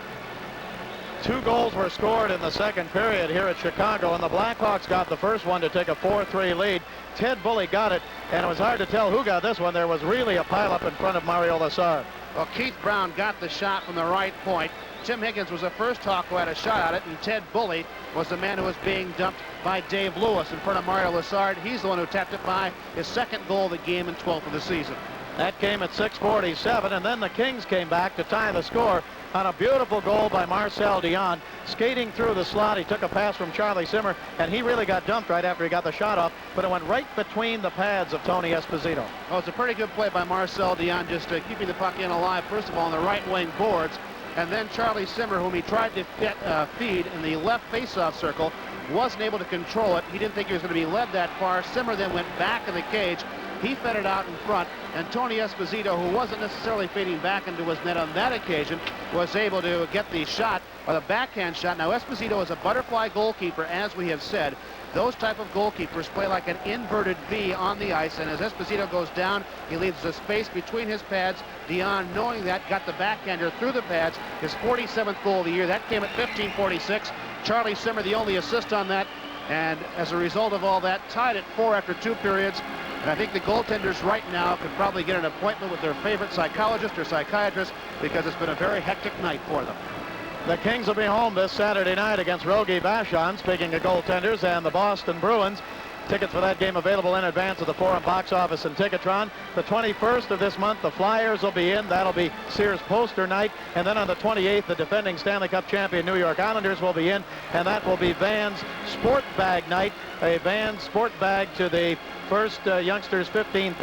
2 goals were scored in the second period here at Chicago, and the Blackhawks got the first one to take a 4-3 lead. Ted Bully got it, and it was hard to tell who got this one. There was really a pileup in front of Mario Lassard. Well, Keith Brown got the shot from the right point. Tim Higgins was the first Hawk who had a shot at it, and Ted Bully was the man who was being dumped by Dave Lewis in front of Mario Lassard. He's the one who tapped it by his second goal of the game and 12th of the season. That came at 6:47, and then the Kings came back to tie the score on a beautiful goal by Marcel Dion. Skating through the slot, he took a pass from Charlie Simmer, and he really got dumped right after he got the shot off, but it went right between the pads of Tony Esposito. Well, it's a pretty good play by Marcel Dion, just keeping the puck in alive, first of all, on the right wing boards, and then Charlie Simmer, whom he tried to feed in the left faceoff circle, wasn't able to control it. He didn't think he was going to be led that far. Simmer then went back in the cage. He fed it out in front, and Tony Esposito, who wasn't necessarily feeding back into his net on that occasion, was able to get the shot, or the backhand shot. Now, Esposito is a butterfly goalkeeper, as we have said. Those type of goalkeepers play like an inverted V on the ice, and as Esposito goes down, he leaves a space between his pads. Dion, knowing that, got the backhander through the pads, his 47th goal of the year. That came at 15:46. Charlie Simmer, the only assist on that, and as a result of all that, tied at 4 after 2 periods. And I think the goaltenders right now could probably get an appointment with their favorite psychologist or psychiatrist, because it's been a very hectic night for them. The Kings will be home this Saturday night against Rogie Vachon, speaking of goaltenders, and the Boston Bruins. Tickets for that game available in advance at the Forum box office and Ticketron. The 21st of this month, the Flyers will be in. That'll be Sears poster night. And then on the 28th, the defending Stanley Cup champion New York Islanders will be in. And that will be Van's Sport Bag night. A Van's Sport Bag to the first youngsters 15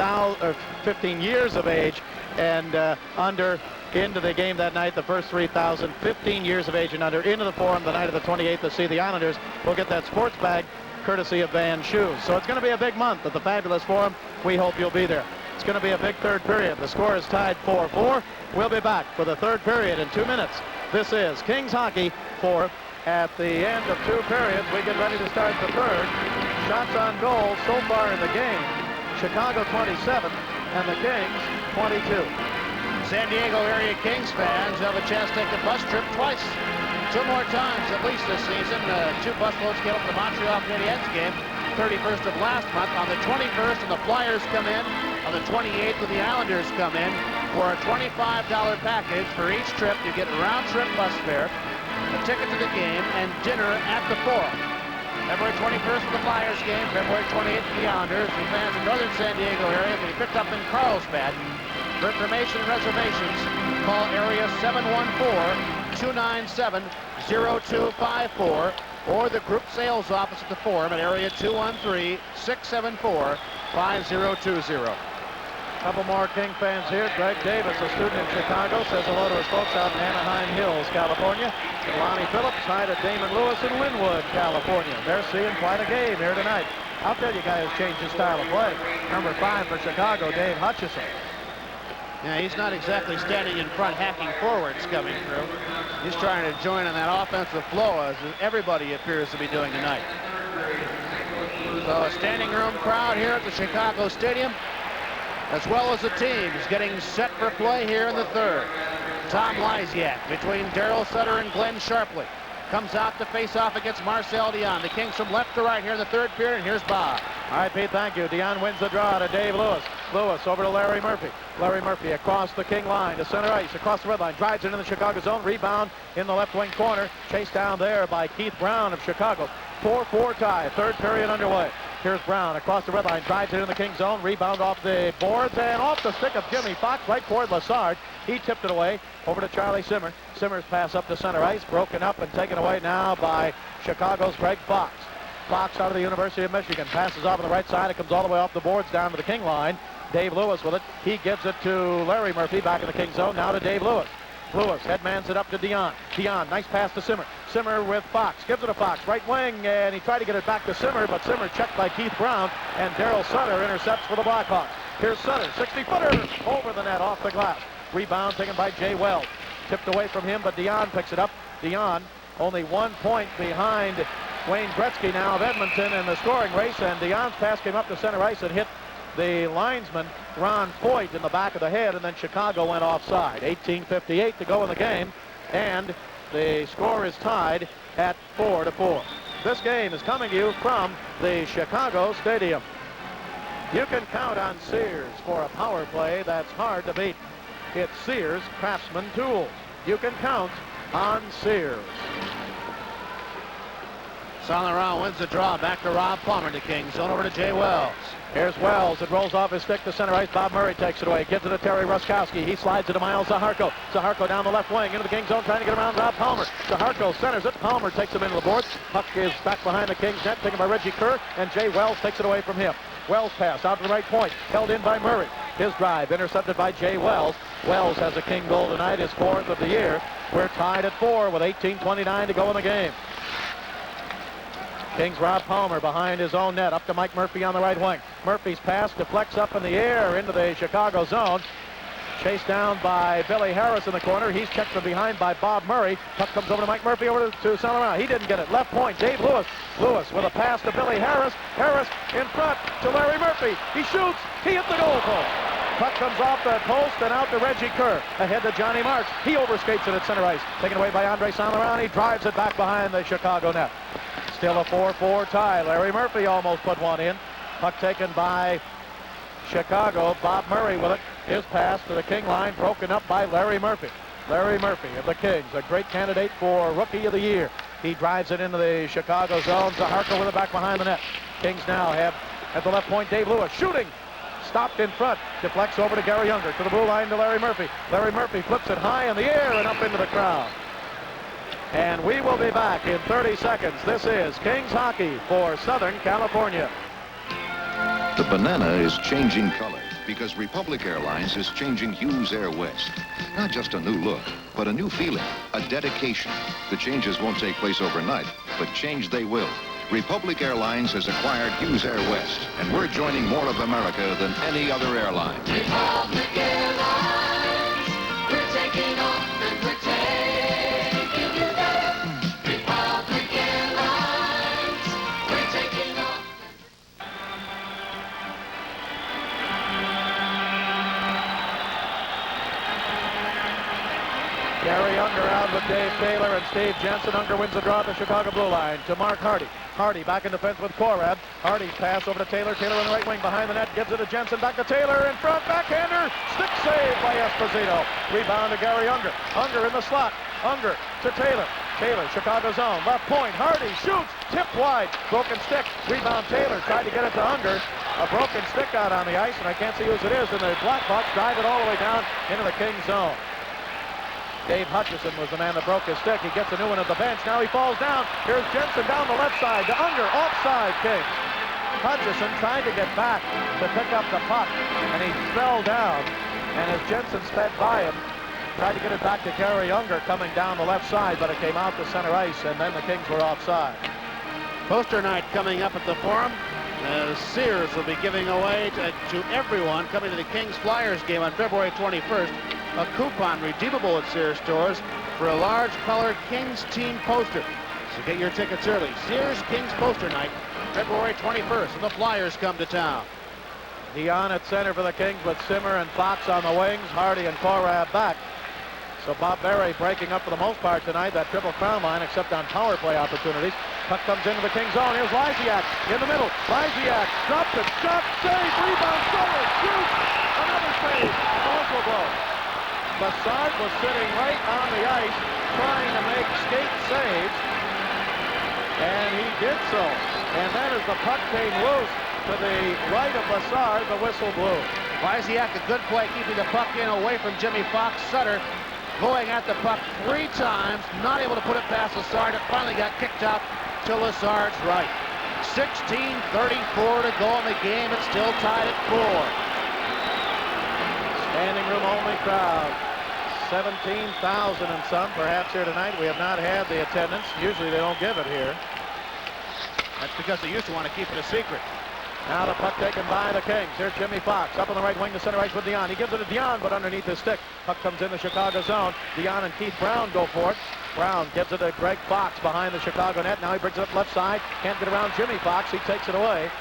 years of age and under into the game that night. The first 3,000, 15 years of age and under, into the Forum the night of the 28th to see the Islanders. We'll get that sports bag courtesy of Van Shoes. So it's going to be a big month at the fabulous Forum. We hope you'll be there. It's going to be a big third period. The score is tied 4-4. We'll be back for the third period in 2 minutes. This is Kings Hockey fourth. At the end of 2 periods, we get ready to start the third. Shots on goal so far in the game. Chicago 27 and the Kings 22. San Diego area Kings fans have a chance to take the bus trip twice. 2 more times at least this season. 2 busloads came up to the Montreal Canadiens game, 31st of last month. On the 21st, and the Flyers come in. On the 28th, and the Islanders come in. For a $25 package for each trip, you get round-trip bus fare, a ticket to the game, and dinner at the Forum. February 21st for the Flyers game, February 28th for the Islanders. The fans in northern San Diego area will be picked up in Carlsbad. For information and reservations, call area 714-297-0254 or the group sales office at the Forum at area 213-674-5020. Couple more King fans here. Greg Davis, a student in Chicago, says hello to his folks out in Anaheim Hills, California. Lonnie Phillips, hi to Damon Lewis in Linwood, California. They're seeing quite a game here tonight. I'll tell you guys, changed his style of play. Number 5 for Chicago, Dave Hutchison. Yeah, he's not exactly standing in front, hacking forwards coming through. He's trying to join in that offensive flow, as everybody appears to be doing tonight. So a standing room crowd here at the Chicago Stadium, as well as the teams getting set for play here in the third. Tom Lysiak between Daryl Sutter and Glenn Sharpley comes out to face off against Marcel Dion. The Kings from left to right here in the third period, and here's Bob. All right, Pete, thank you. Dion wins the draw to Dave Lewis. Lewis over to Larry Murphy. Larry Murphy across the King line to center ice, across the red line, drives it into the Chicago zone, rebound in the left wing corner, chased down there by Keith Brown of Chicago. 4-4 tie, third period underway. Here's Brown across the red line, drives it in the King zone, rebound off the boards and off the stick of Jimmy Fox right toward Lassard. He tipped it away over to Charlie Simmer. Simmer's pass up to center ice, broken up and taken away now by Chicago's Greg Fox. Fox out of the University of Michigan, passes off on the right side. It comes all the way off the boards down to the King line. Dave Lewis with it. He gives it to Larry Murphy back in the King zone. Now to Dave Lewis. Lewis headmans it up to Dion. Dion, nice pass to Simmer. Simmer with Fox, gives it to Fox, right wing, and he tried to get it back to Simmer, but Simmer checked by Keith Brown, and Daryl Sutter intercepts for the Blackhawks. Here's Sutter, 60-footer, over the net, off the glass. Rebound taken by Jay Wells. Tipped away from him, but Dion picks it up. Dion only 1 point behind Wayne Gretzky now of Edmonton in the scoring race, and Dion's pass came up to center ice and hit the linesman, Ron Foyt, in the back of the head, and then Chicago went offside. 18:58 to go in the game, and the score is tied at 4-4. This game is coming to you from the Chicago Stadium. You can count on Sears for a power play that's hard to beat. It's Sears Craftsman Tools. You can count on Sears. Saint Laurent wins the draw. Back to Rob Palmer. The Kings zone over to Jay Wells. Here's Wells. It rolls off his stick to center ice. Bob Murray takes it away. Gives it to Terry Ruskowski. He slides it to Miles Zaharko. Zaharko down the left wing into the King zone trying to get around Rob Palmer. Zaharko centers it. Palmer takes him into the boards. Puck is back behind the Kings net, taken by Reggie Kerr, and Jay Wells takes it away from him. Wells pass out to the right point. Held in by Murray. His drive intercepted by Jay Wells. Wells has a King goal tonight, his 4th of the year. We're tied at 4 with 18:29 to go in the game. Kings Rob Palmer behind his own net, up to Mike Murphy on the right wing. Murphy's pass deflects up in the air into the Chicago zone. Chased down by Billy Harris in the corner. He's checked from behind by Bob Murray. Puck comes over to Mike Murphy, over to Saint Laurent. He didn't get it. Left point, Dave Lewis. Lewis with a pass to Billy Harris. Harris in front to Larry Murphy. He shoots. He hit the goal post. Puck comes off the post and out to Reggie Kerr. Ahead to Johnny Marks. He overskates it at center ice. Taken away by Andre Saint Laurent. He drives it back behind the Chicago net. Still a 4-4 tie. Larry Murphy almost put one in. Puck taken by Chicago. Bob Murray with it. His pass to the King line broken up by Larry Murphy. Larry Murphy of the Kings, a great candidate for Rookie of the Year. He drives it into the Chicago zone. Zaharko with it back behind the net. Kings now have at the left point Dave Lewis shooting. Stopped in front. Deflects over to Gary Younger. To the blue line to Larry Murphy. Larry Murphy flips it high in the air and up into the crowd. And we will be back in 30 seconds. This is Kings hockey for Southern California. The banana is changing color because Republic Airlines is changing Hughes Air West. Not just a new look, but a new feeling, a dedication. The changes won't take place overnight, but change they will. Republic Airlines has acquired Hughes Air West, and we're joining more of America than any other airline. Republic Airlines, we're taking off and we're taking you there. Republic Airlines, we're taking off. Gary Younger out with Dave Taylor and Steve Jensen. Unger wins the draw at the Chicago blue line to Mark Hardy. Hardy back in defense with Korab. Hardy's pass over to Taylor. Taylor on the right wing behind the net. Gives it to Jensen. Back to Taylor in front. Backhander. Stick save by Esposito. Rebound to Gary Unger. Unger in the slot. Unger to Taylor. Taylor, Chicago zone. Left point. Hardy shoots. Tipped wide. Broken stick. Rebound Taylor. Tried to get it to Unger. A broken stick out on the ice, and I can't see whose it is. And the Blackhawks drive it all the way down into the Kings zone. Dave Hutchison was the man that broke his stick. He gets a new one at the bench. Now he falls down. Here's Jensen down the left side to Unger. Offside, Kings. Hutchison tried to get back to pick up the puck, and he fell down. And as Jensen sped by him, tried to get it back to Gary Unger coming down the left side, but it came out to center ice, and then the Kings were offside. Poster night coming up at the Forum. Sears will be giving away to everyone coming to the Kings Flyers game on February 21st a coupon redeemable at Sears stores for a large colored Kings team poster. So get your tickets early. Sears Kings Poster Night, February 21st, and the Flyers come to town. Dion at center for the Kings with Simmer and Fox on the wings. Hardy and Korab back. So Bob Berry breaking up for the most part tonight, that Triple Crown line, except on power play opportunities. Puck comes into the Kings zone. Here's Lysiak in the middle. Lysiak drops it. Shot, save, rebound, Sutter, shoots. Another save. Also blow. Bassard was sitting right on the ice trying to make skate saves. And he did so. And then as the puck came loose to the right of Bassard, the whistle blew. Lysiak, a good play, keeping the puck in away from Jimmy Fox. Sutter going at the puck 3 times, not able to put it past Lassard. It finally got kicked out to Lassard's right. 16:34 to go in the game. It's still tied at 4. Standing room only crowd. 17,000 and some perhaps here tonight. We have not had the attendance. Usually they don't give it here. That's because they used to want to keep it a secret. Now the puck taken by the Kings. Here's Jimmy Fox up on the right wing to center ice with Dion. He gives it to Dion, but underneath his stick. Puck comes in the Chicago zone. Dion and Keith Brown go for it. Brown gives it to Greg Fox behind the Chicago net. Now he brings it up left side. Can't get around Jimmy Fox. He takes it away.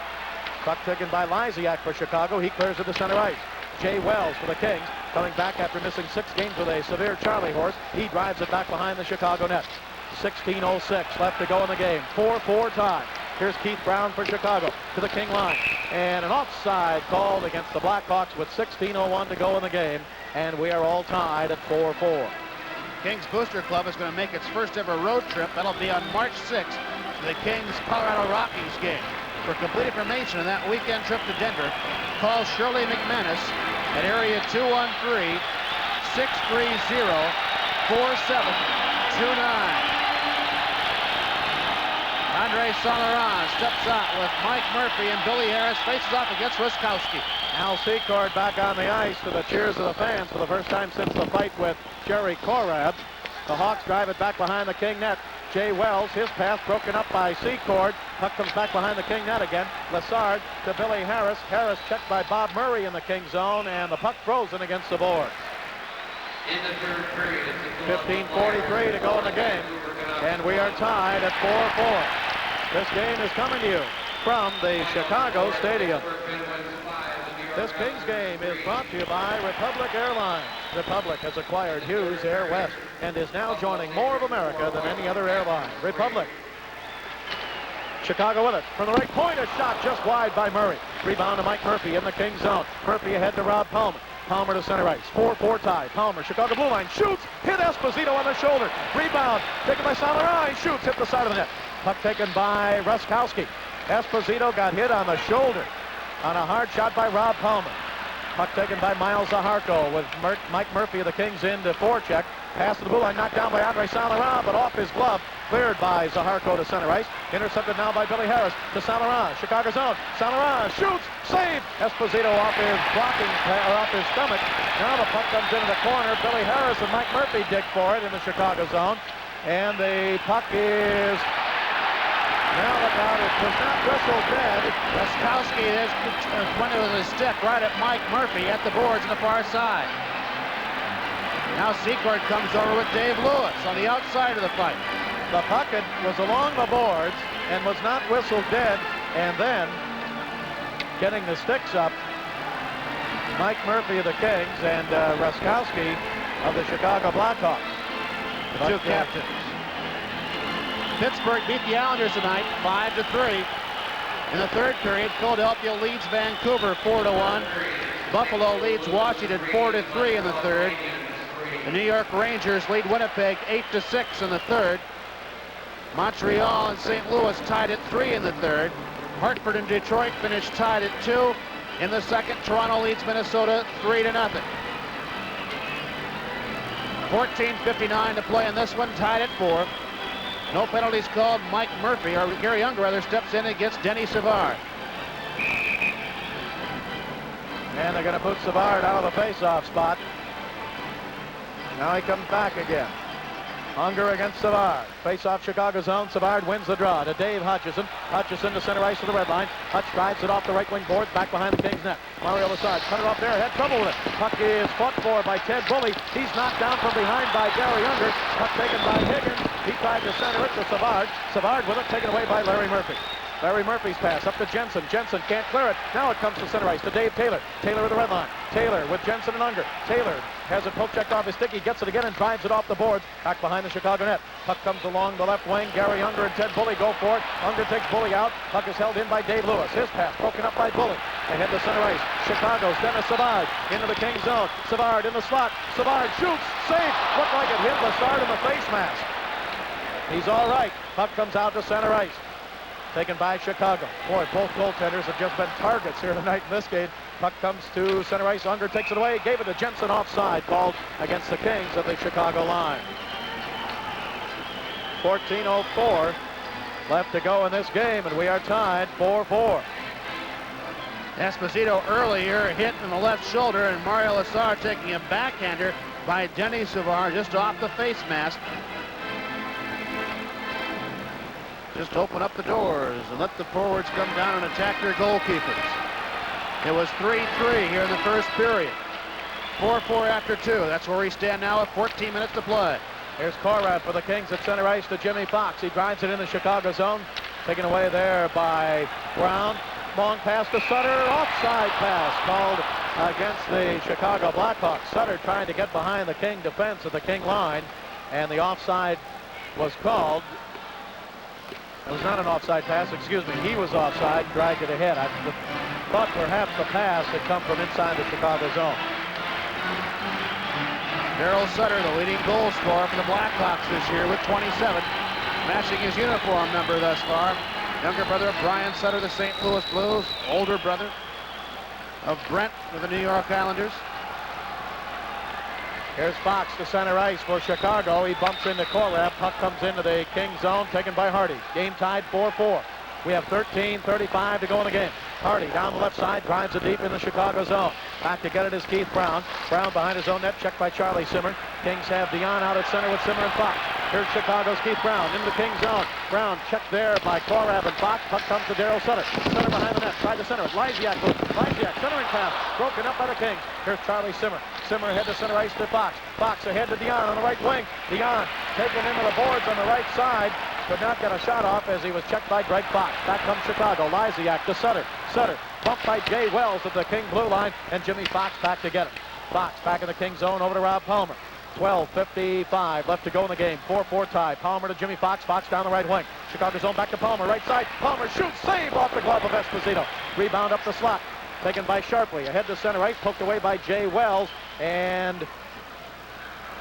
Puck taken by Lysiak for Chicago. He clears it to center ice. Jay Wells for the Kings, coming back after missing 6 games with a severe Charlie horse. He drives it back behind the Chicago net. 16:06 left to go in the game. 4-4 tie. Here's Keith Brown for Chicago to the King line. And an offside called against the Blackhawks with 16:01 to go in the game. And we are all tied at 4-4. Kings Booster Club is going to make its first ever road trip. That'll be on March 6th to the Kings Colorado Rockies game. For complete information on that weekend trip to Denver, call Shirley McManus at area 213-630-4729. Andre Saint-Laurent steps out with Mike Murphy, and Billy Harris faces off against Ruskowski. Al Secord back on the ice to the cheers of the fans for the first time since the fight with Jerry Korab. The Hawks drive it back behind the King net. Jay Wells, his pass broken up by Secord. Puck comes back behind the King net again. Lassard to Billy Harris. Harris checked by Bob Murray in the King zone, and the puck frozen against the boards. 15:43 to go in the game, and we are tied at 4-4. This game is coming to you from the Chicago Stadium. This Kings game is brought to you by Republic Airlines. Republic has acquired Hughes Air West and is now joining more of America than any other airline. Republic. Chicago with it. From the right point, a shot just wide by Murray. Rebound to Mike Murphy in the Kings zone. Murphy ahead to Rob Palmer. Palmer to center ice. 4-4 tie. Palmer, Chicago blue line, shoots, hit Esposito on the shoulder. Rebound, taken by Saint-Laurent, shoots, hit the side of the net. Puck taken by Ruskowski. Esposito got hit on the shoulder on a hard shot by Rob Palmer. Puck taken by Miles Zaharko with Mike Murphy of the Kings in to forecheck. Pass to the blue line, knocked down by Andre Saint-Laurent, but off his glove. Cleared by Zaharko to center ice. Intercepted now by Billy Harris to Saint-Laurent. Chicago zone. Saint-Laurent shoots. Save. Esposito off his blocking, or off his stomach. Now the puck comes into the corner. Billy Harris and Mike Murphy dig for it in the Chicago zone. And the puck is... Now look out. It was not whistled dead. Ruskowski went with his stick right at Mike Murphy at the boards on the far side. Now Secord comes over with Dave Lewis on the outside of the fight. The puck was along the boards and was not whistled dead, and then getting the sticks up, Mike Murphy of the Kings and Ruskowski of the Chicago Blackhawks. The two captains. Pittsburgh beat the Islanders tonight 5-3. In the third period, Philadelphia leads Vancouver 4-1. Buffalo leads Washington 4-3 in the third. The New York Rangers lead Winnipeg 8-6 in the third. Montreal and St. Louis tied at 3 in the third. Hartford and Detroit finished tied at 2. In the second, Toronto leads Minnesota 3-0. 14:59 to play in this one, tied at 4. No penalties called. Mike Murphy, or Gary Younger rather, steps in against Denny Savard. And they're going to put Savard out of the face-off spot. Now he comes back again. Unger against Savard. Face-off Chicago zone. Savard wins the draw to Dave Hutchison. Hutchison to center ice to the red line. Hutch drives it off the right wing boards back behind the Kings net. Mario Lassard cut it off there. Had trouble with it. Puck is fought for by Ted Bully. He's knocked down from behind by Gary Unger. Puck taken by Higgins. He tried to center it to Savard. Savard with it, taken away by Larry Murphy. Larry Murphy's pass up to Jensen. Jensen can't clear it. Now it comes to center ice to Dave Taylor. Taylor with the red line. Taylor with Jensen and Unger. Taylor has it poke checked off his stick. He gets it again and drives it off the boards. Back behind the Chicago net. Puck comes along the left wing. Gary Unger and Ted Bully go for it. Unger takes Bully out. Puck is held in by Dave Lewis. His pass broken up by Bully. Ahead to center ice. Chicago's Dennis Savard into the King zone. Savard in the slot. Savard shoots. Save. Looked like it hit Lassard in the face mask. He's all right. Puck comes out to center ice. Taken by Chicago. Boy, both goaltenders have just been targets here tonight in this game. Puck comes to center ice. Unger takes it away. Gave it to Jensen offside. Called against the Kings at the Chicago line. 14:04 left to go in this game, and we are tied 4-4. Esposito earlier hit in the left shoulder, and Mario Lassard taking a backhander by Denny Savard just off the face mask. Just open up the doors and let the forwards come down and attack their goalkeepers. It was 3-3 here in the first period. 4-4 after 2. That's where we stand now with 14 minutes to play. Here's Korab for the Kings at center ice to Jimmy Fox. He drives it in the Chicago zone. Taken away there by Brown. Long pass to Sutter. Offside pass called against the Chicago Blackhawks. Sutter trying to get behind the King defense at the King line. And the offside was called. It was not an offside pass, excuse me. He was offside, dragged it ahead. I thought perhaps the pass had come from inside the Chicago zone. Daryl Sutter, the leading goal scorer for the Blackhawks this year with 27, matching his uniform number thus far. Younger brother of Brian Sutter, the St. Louis Blues. Older brother of Brent with the New York Islanders. Here's Fox to center ice for Chicago. He bumps into Korab. Puck comes into the Kings zone, taken by Hardy. Game tied 4-4. We have 13:35 to go in the game. Hardy down the left side, drives it deep in the Chicago zone. Back to get it is Keith Brown. Brown behind his own net, checked by Charlie Simmer. Kings have Dion out at center with Simmer and Fox. Here's Chicago's Keith Brown into the Kings zone. Brown checked there by Korab and Fox. Puck comes to Daryl Sutter. Sutter behind the net, tried to center it. Lysiak moves. Lysiak centering pass, broken up by the Kings. Here's Charlie Simmer. Simmer ahead to center ice to Fox. Fox ahead to Dion on the right wing. Dion taken into the boards on the right side. Could not get a shot off as he was checked by Greg Fox. Back comes Chicago. Lysiak to Sutter. Sutter bumped by Jay Wells at the King blue line, and Jimmy Fox back to get it. Fox back in the King zone over to Rob Palmer. 12:55 left to go in the game. 4-4 tie. Palmer to Jimmy Fox. Fox down the right wing. Chicago zone back to Palmer. Right side. Palmer shoots. Save off the glove of Esposito. Rebound up the slot. Taken by Sharpley. Ahead to center ice. Poked away by Jay Wells. And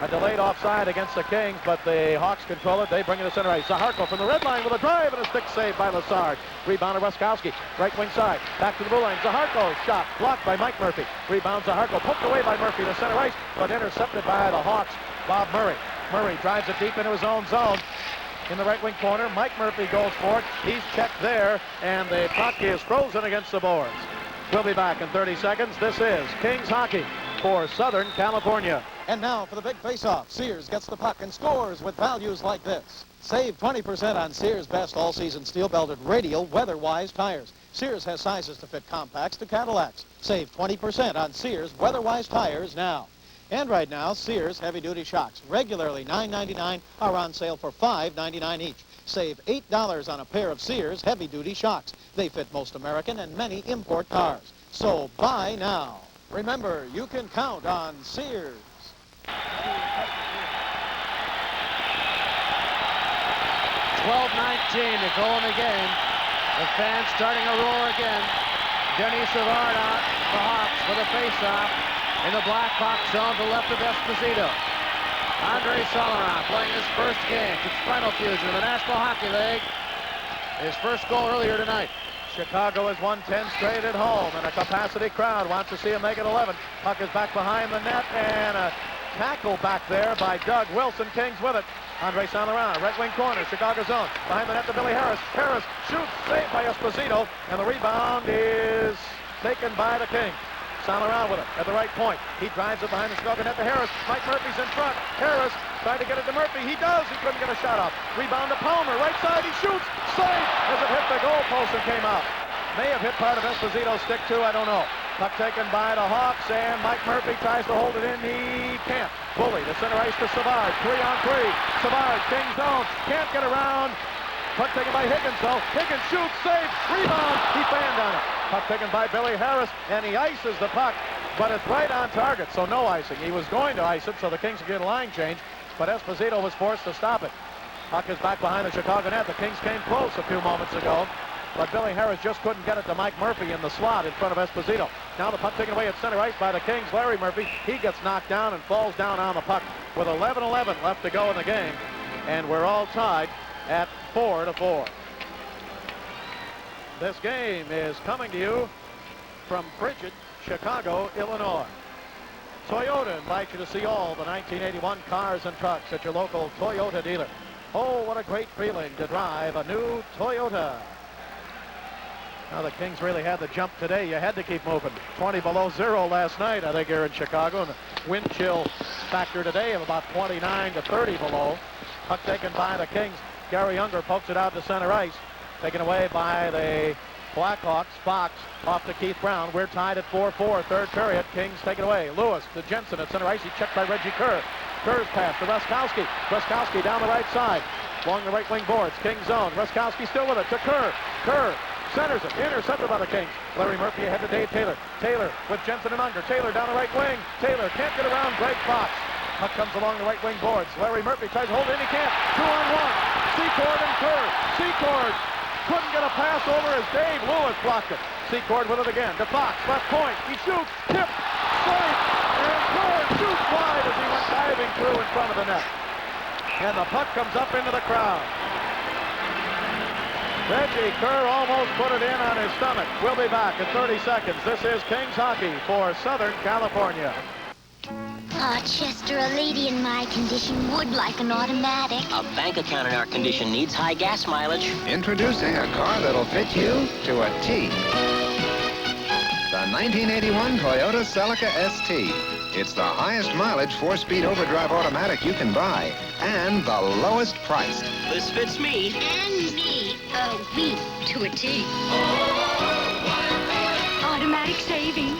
a delayed offside against the Kings, but the Hawks control it. They bring it to center ice. Zaharko from the red line with a drive and a stick save by Lassard. Rebound to Ruskowski. Right wing side. Back to the blue line. Zaharko shot blocked by Mike Murphy. Rebound Zaharko poked away by Murphy to center ice, but intercepted by the Hawks. Bob Murray. Murray drives it deep into his own zone. In the right wing corner, Mike Murphy goes for it. He's checked there, and the puck is frozen against the boards. We'll be back in 30 seconds. This is Kings hockey for Southern California. And now for the big face-off. Sears gets the puck and scores with values like this. Save 20% on Sears' best all-season steel-belted radial weather-wise tires. Sears has sizes to fit compacts to Cadillacs. Save 20% on Sears weather-wise tires now. And right now, Sears heavy-duty shocks, regularly $9.99, are on sale for $5.99 each. Save $8 on a pair of Sears heavy-duty shocks. They fit most American and many import cars. So buy now. Remember, you can count on Sears. 12:19 to go in the game. The fans starting a roar again. Denny Savard out, the Hawks with a face-off in the Blackhawks zone to the left of Esposito. Andre Solaron playing his first game for Spinal Fusion in the National Hockey League. His first goal earlier tonight. Chicago has won 10 straight at home, and a capacity crowd wants to see him make it 11. Puck is back behind the net, and a tackle back there by Doug Wilson. Kings with it. Andre Saint-Laurent, right wing corner, Chicago zone. Behind the net to Billy Harris. Harris shoots, saved by Esposito, and the rebound is taken by the Kings. Saint-Laurent with it at the right point. He drives it behind the Chicago net to Harris. Mike Murphy's in front. Harris tried to get it to Murphy. He does. He couldn't get a shot off. Rebound to Palmer. Right side. He shoots. Safe as it hit the goalpost and came out. May have hit part of Esposito's stick too. I don't know. Puck taken by the Hawks, and Mike Murphy tries to hold it in. He can't. Bully to center ice to Savard. 3-on-3. Savard, King zone. Can't get around. Puck taken by Higgins, though. Higgins shoots, save, rebound. He fanned on it. Puck taken by Billy Harris, and he ices the puck, but it's right on target, so no icing. He was going to ice it so the Kings could get a line change, but Esposito was forced to stop it. Puck is back behind the Chicago net. The Kings came close a few moments ago, but Billy Harris just couldn't get it to Mike Murphy in the slot in front of Esposito. Now the puck taken away at center ice by the Kings. Larry Murphy, he gets knocked down and falls down on the puck with 11:11 left to go in the game, and we're all tied at 4-4. This game is coming to you from Bridget, Chicago, Illinois. Toyota invites you to see all the 1981 cars and trucks at your local Toyota dealer. Oh, what a great feeling to drive a new Toyota. Now the Kings really had the jump today. You had to keep moving. 20 below zero last night, I think, here in Chicago. And the wind chill factor today of about 29 to 30 below. Puck taken by the Kings. Gary Unger pokes it out to center ice. Taken away by the Blackhawks. Fox off to Keith Brown. We're tied at 4-4, third period. Kings take it away. Lewis to Jensen at center ice. He checked by Reggie Kerr. Kerr's pass to Ruskowski. Ruskowski down the right side. Along the right wing boards. King zone. Ruskowski still with it to Kerr. Kerr centers it. Intercepted by the Kings. Larry Murphy ahead to Dave Taylor. Taylor with Jensen and Unger. Taylor down the right wing. Taylor can't get around Greg Fox. Puck comes along the right wing boards. Larry Murphy tries to hold it in. He can't. 2-on-1. Secord and Kerr. Secord couldn't get a pass over as Dave Lewis blocked it. Secord with it again to Fox. Left point. He shoots. Tip. straight, and Kerr shoots wide as he went diving through in front of the net. And the puck comes up into the crowd. Reggie Kerr almost put it in on his stomach. We'll be back in 30 seconds. This is Kings Hockey for Southern California. Oh, Chester, a lady in my condition would like an automatic. A bank account in our condition needs high gas mileage. Introducing a car that'll fit you to a T. The 1981 Toyota Celica ST. It's the highest mileage 4-speed overdrive automatic you can buy, and the lowest priced. This fits me. And me. Oh, me to a T. Automatic savings.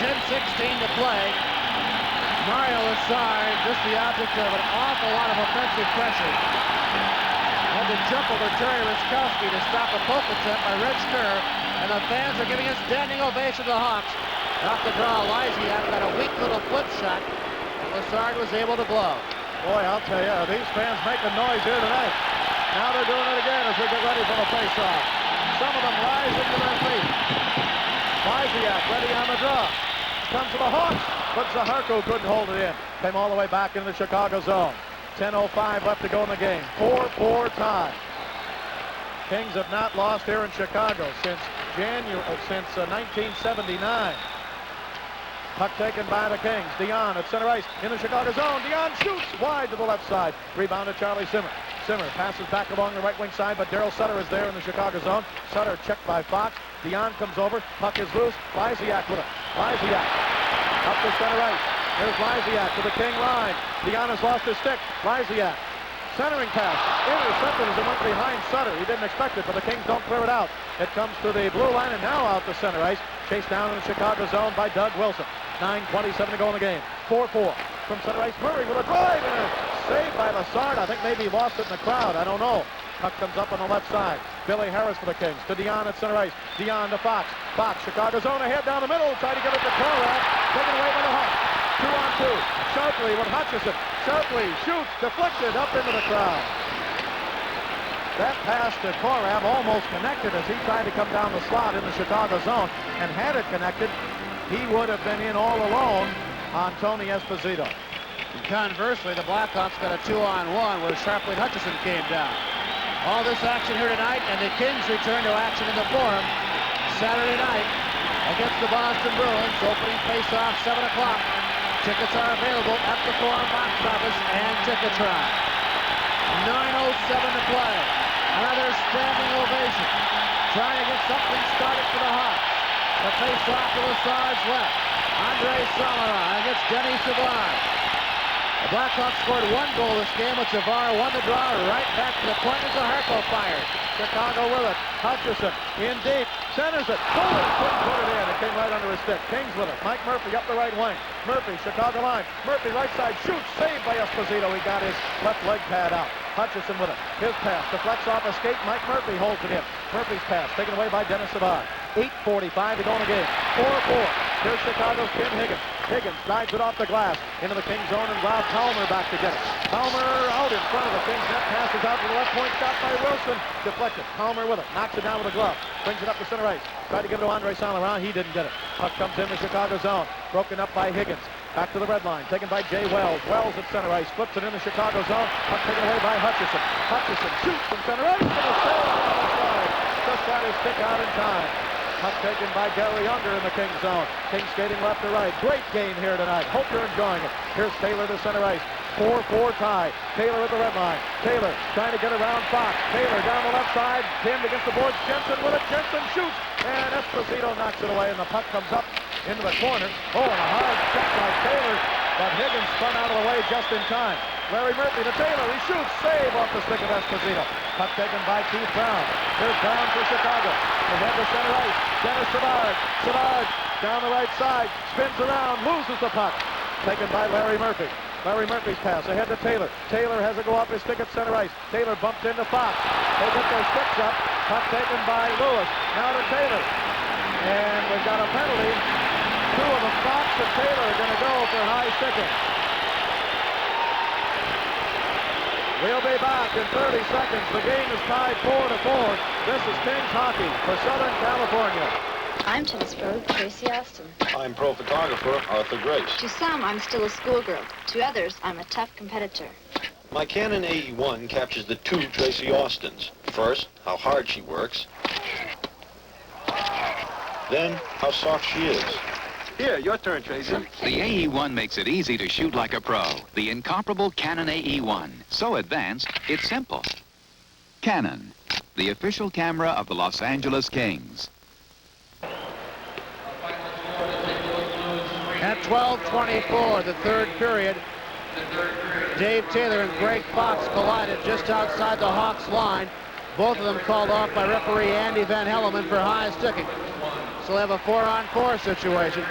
10:16 to play. Mario Lazard, just the object of an awful lot of offensive pressure. Had to jump over Terry Ruskowski to stop a poke attempt by Reg Kerr, and the fans are giving a standing ovation to the Hawks. Off the draw, Lysiak got a weak little flip shot, and Lazard was able to blow. Boy, I'll tell you, these fans making noise here tonight. Now they're doing it again as we get ready for the face-off. Some of them rise into their feet. Lysiak ready on the draw. Comes to the Hawks, but Zaharko couldn't hold it in. Came all the way back into the Chicago zone. 10:05 left to go in the game. 4-4 tie. Kings have not lost here in Chicago since 1979. Puck taken by the Kings. Dion at center ice in the Chicago zone. Dion shoots wide to the left side. Rebound to Charlie Simmer. Simmer passes back along the right wing side, but Daryl Sutter is there in the Chicago zone. Sutter checked by Fox. Dion comes over. Puck is loose. Lysiak with it. Lysiak up to center ice. There's Lysiak to the King line. Dion has lost his stick. Lysiak. Centering pass. Intercepted as it went behind Sutter. He didn't expect it, but the Kings don't clear it out. It comes to the blue line and now out to center ice. Chased down in the Chicago zone by Doug Wilson. 9:27 to go in the game. 4-4 from center ice. Murray with a drive and a save by Lazard. I think maybe he lost it in the crowd. I don't know. Puck comes up on the left side. Billy Harris for the Kings. To Dion at center ice. Dion to Fox. Fox, Chicago zone ahead down the middle. Try to get it to Conrad. Taken away by the Hawks. 2-on-2. Sharpley with Hutchison. Sharpley shoots. Deflected up into the crowd. That pass to Korab almost connected as he tried to come down the slot in the Chicago zone. And had it connected, he would have been in all alone on Tony Esposito. And conversely, the Blackhawks got a 2-on-1 where Sharpley and Hutchison came down. All this action here tonight, and the Kings return to action in the Forum Saturday night against the Boston Bruins. Opening face-off, 7 o'clock. Tickets are available at the Forum box office and Ticketron. 9:07 to play. Another standing ovation. Trying to get something started for the Hawks. The face-off to Lazard's left. Andre Samaran against Denny Savard. The Blackhawks scored 1 goal this game, but Savard won the draw right back to the point as Zaharko fired. Chicago with it. Hutchison in deep. Centers it. Couldn't put it in. It came right under his stick. Kings with it. Mike Murphy up the right wing. Murphy, Chicago line. Murphy right side. Shoots. Saved by Esposito. He got his left leg pad out. Hutchison with it. His pass deflects off a skate. Mike Murphy holds it in. Murphy's pass taken away by Dennis Savard. 8:45 to go in the game. 4-4. Here's Chicago's Tim Higgins. Higgins drives it off the glass into the Kings zone and Rob Palmer back to get it. Palmer out in front of the Kings net. Passes out to the left point. Shot by Wilson. Deflected. Palmer with it. Knocks it down with a glove. Brings it up to center ice. Tried to give it to Andre Samaran. He didn't get it. Puck comes in the Chicago zone. Broken up by Higgins. Back to the red line. Taken by Jay Wells. Wells at center ice. Flips it in the Chicago zone. Puck taken away by Hutchison. Hutchison shoots from center ice. And a save on the side. Just got his stick out in time. Puck taken by Gary Unger in the Kings zone. Kings skating left to right. Great game here tonight. Hope you're enjoying it. Here's Taylor to center ice. 4-4 tie. Taylor at the red line. Taylor trying to get around Fox. Taylor down the left side. Pinned against the boards. Jensen with it. Jensen shoots. And Esposito knocks it away, and the puck comes up into the corner. Oh, and a hard check by Taylor. But Higgins spun out of the way just in time. Larry Murphy to Taylor. He shoots. Save off the stick of Esposito. Puck taken by Keith Brown. Here's Brown for Chicago. Ahead to center ice. Dennis Savard. Savard down the right side. Spins around. Loses the puck. Taken by Larry Murphy. Larry Murphy's pass ahead to Taylor. Taylor has to go off his stick at center ice. Taylor bumped into Fox. They get their sticks up. Puck taken by Lewis. Now to Taylor. And we've got a penalty. 2 of them, Fox and Taylor, are going to go for high sticking. We'll be back in 30 seconds. The game is tied 4-4. This is Kings hockey for Southern California. I'm tennis pro Tracy Austin. I'm pro photographer Arthur Grace. To some, I'm still a schoolgirl. To others, I'm a tough competitor. My Canon AE1 captures the two Tracy Austins. First, how hard she works. Then, how soft she is. Here, your turn, Tracy. The AE1 makes it easy to shoot like a pro. The incomparable Canon AE1. So advanced, it's simple. Canon, the official camera of the Los Angeles Kings. At 12:24, the third period, Dave Taylor and Greg Fox collided just outside the Hawks line. Both of them called off by referee Andy Van Helleman for high sticking. So they have a 4-on-4 situation.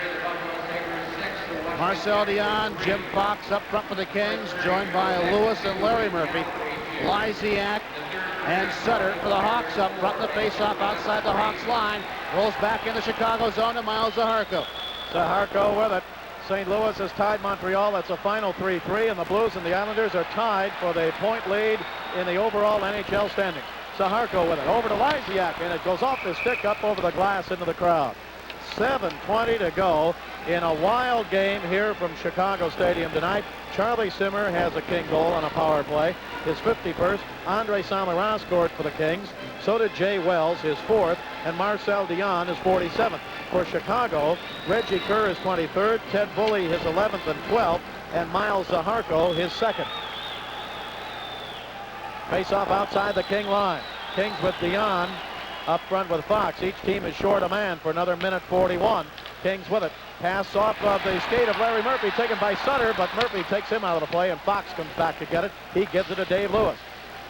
Marcel Dion, Jim Fox up front for the Kings, joined by Lewis and Larry Murphy. Lysiak and Sutter for the Hawks up front in the faceoff outside the Hawks line. Rolls back in the Chicago zone to Miles Zaharko. Zaharko with it. St. Louis has tied Montreal. That's a final 3-3, and the Blues and the Islanders are tied for the point lead in the overall NHL standings. Zaharko with it. Over to Lysiak, and it goes off the stick up over the glass into the crowd. 7:20 to go in a wild game here from Chicago Stadium tonight. Charlie Simmer has a King goal on a power play. His 51st. Andre Saint-Laurent scored for the Kings. So did Jay Wells, his 4th, and Marcel Dion, his 47th. For Chicago, Reggie Kerr is 23rd, Ted Bully his 11th and 12th, and Miles Zaharko his 2nd. Face-off outside the King line. Kings with Dion up front with Fox. Each team is short a man for another minute 41. Kings with it. Pass off of the skate of Larry Murphy, taken by Sutter, but Murphy takes him out of the play, and Fox comes back to get it. He gives it to Dave Lewis.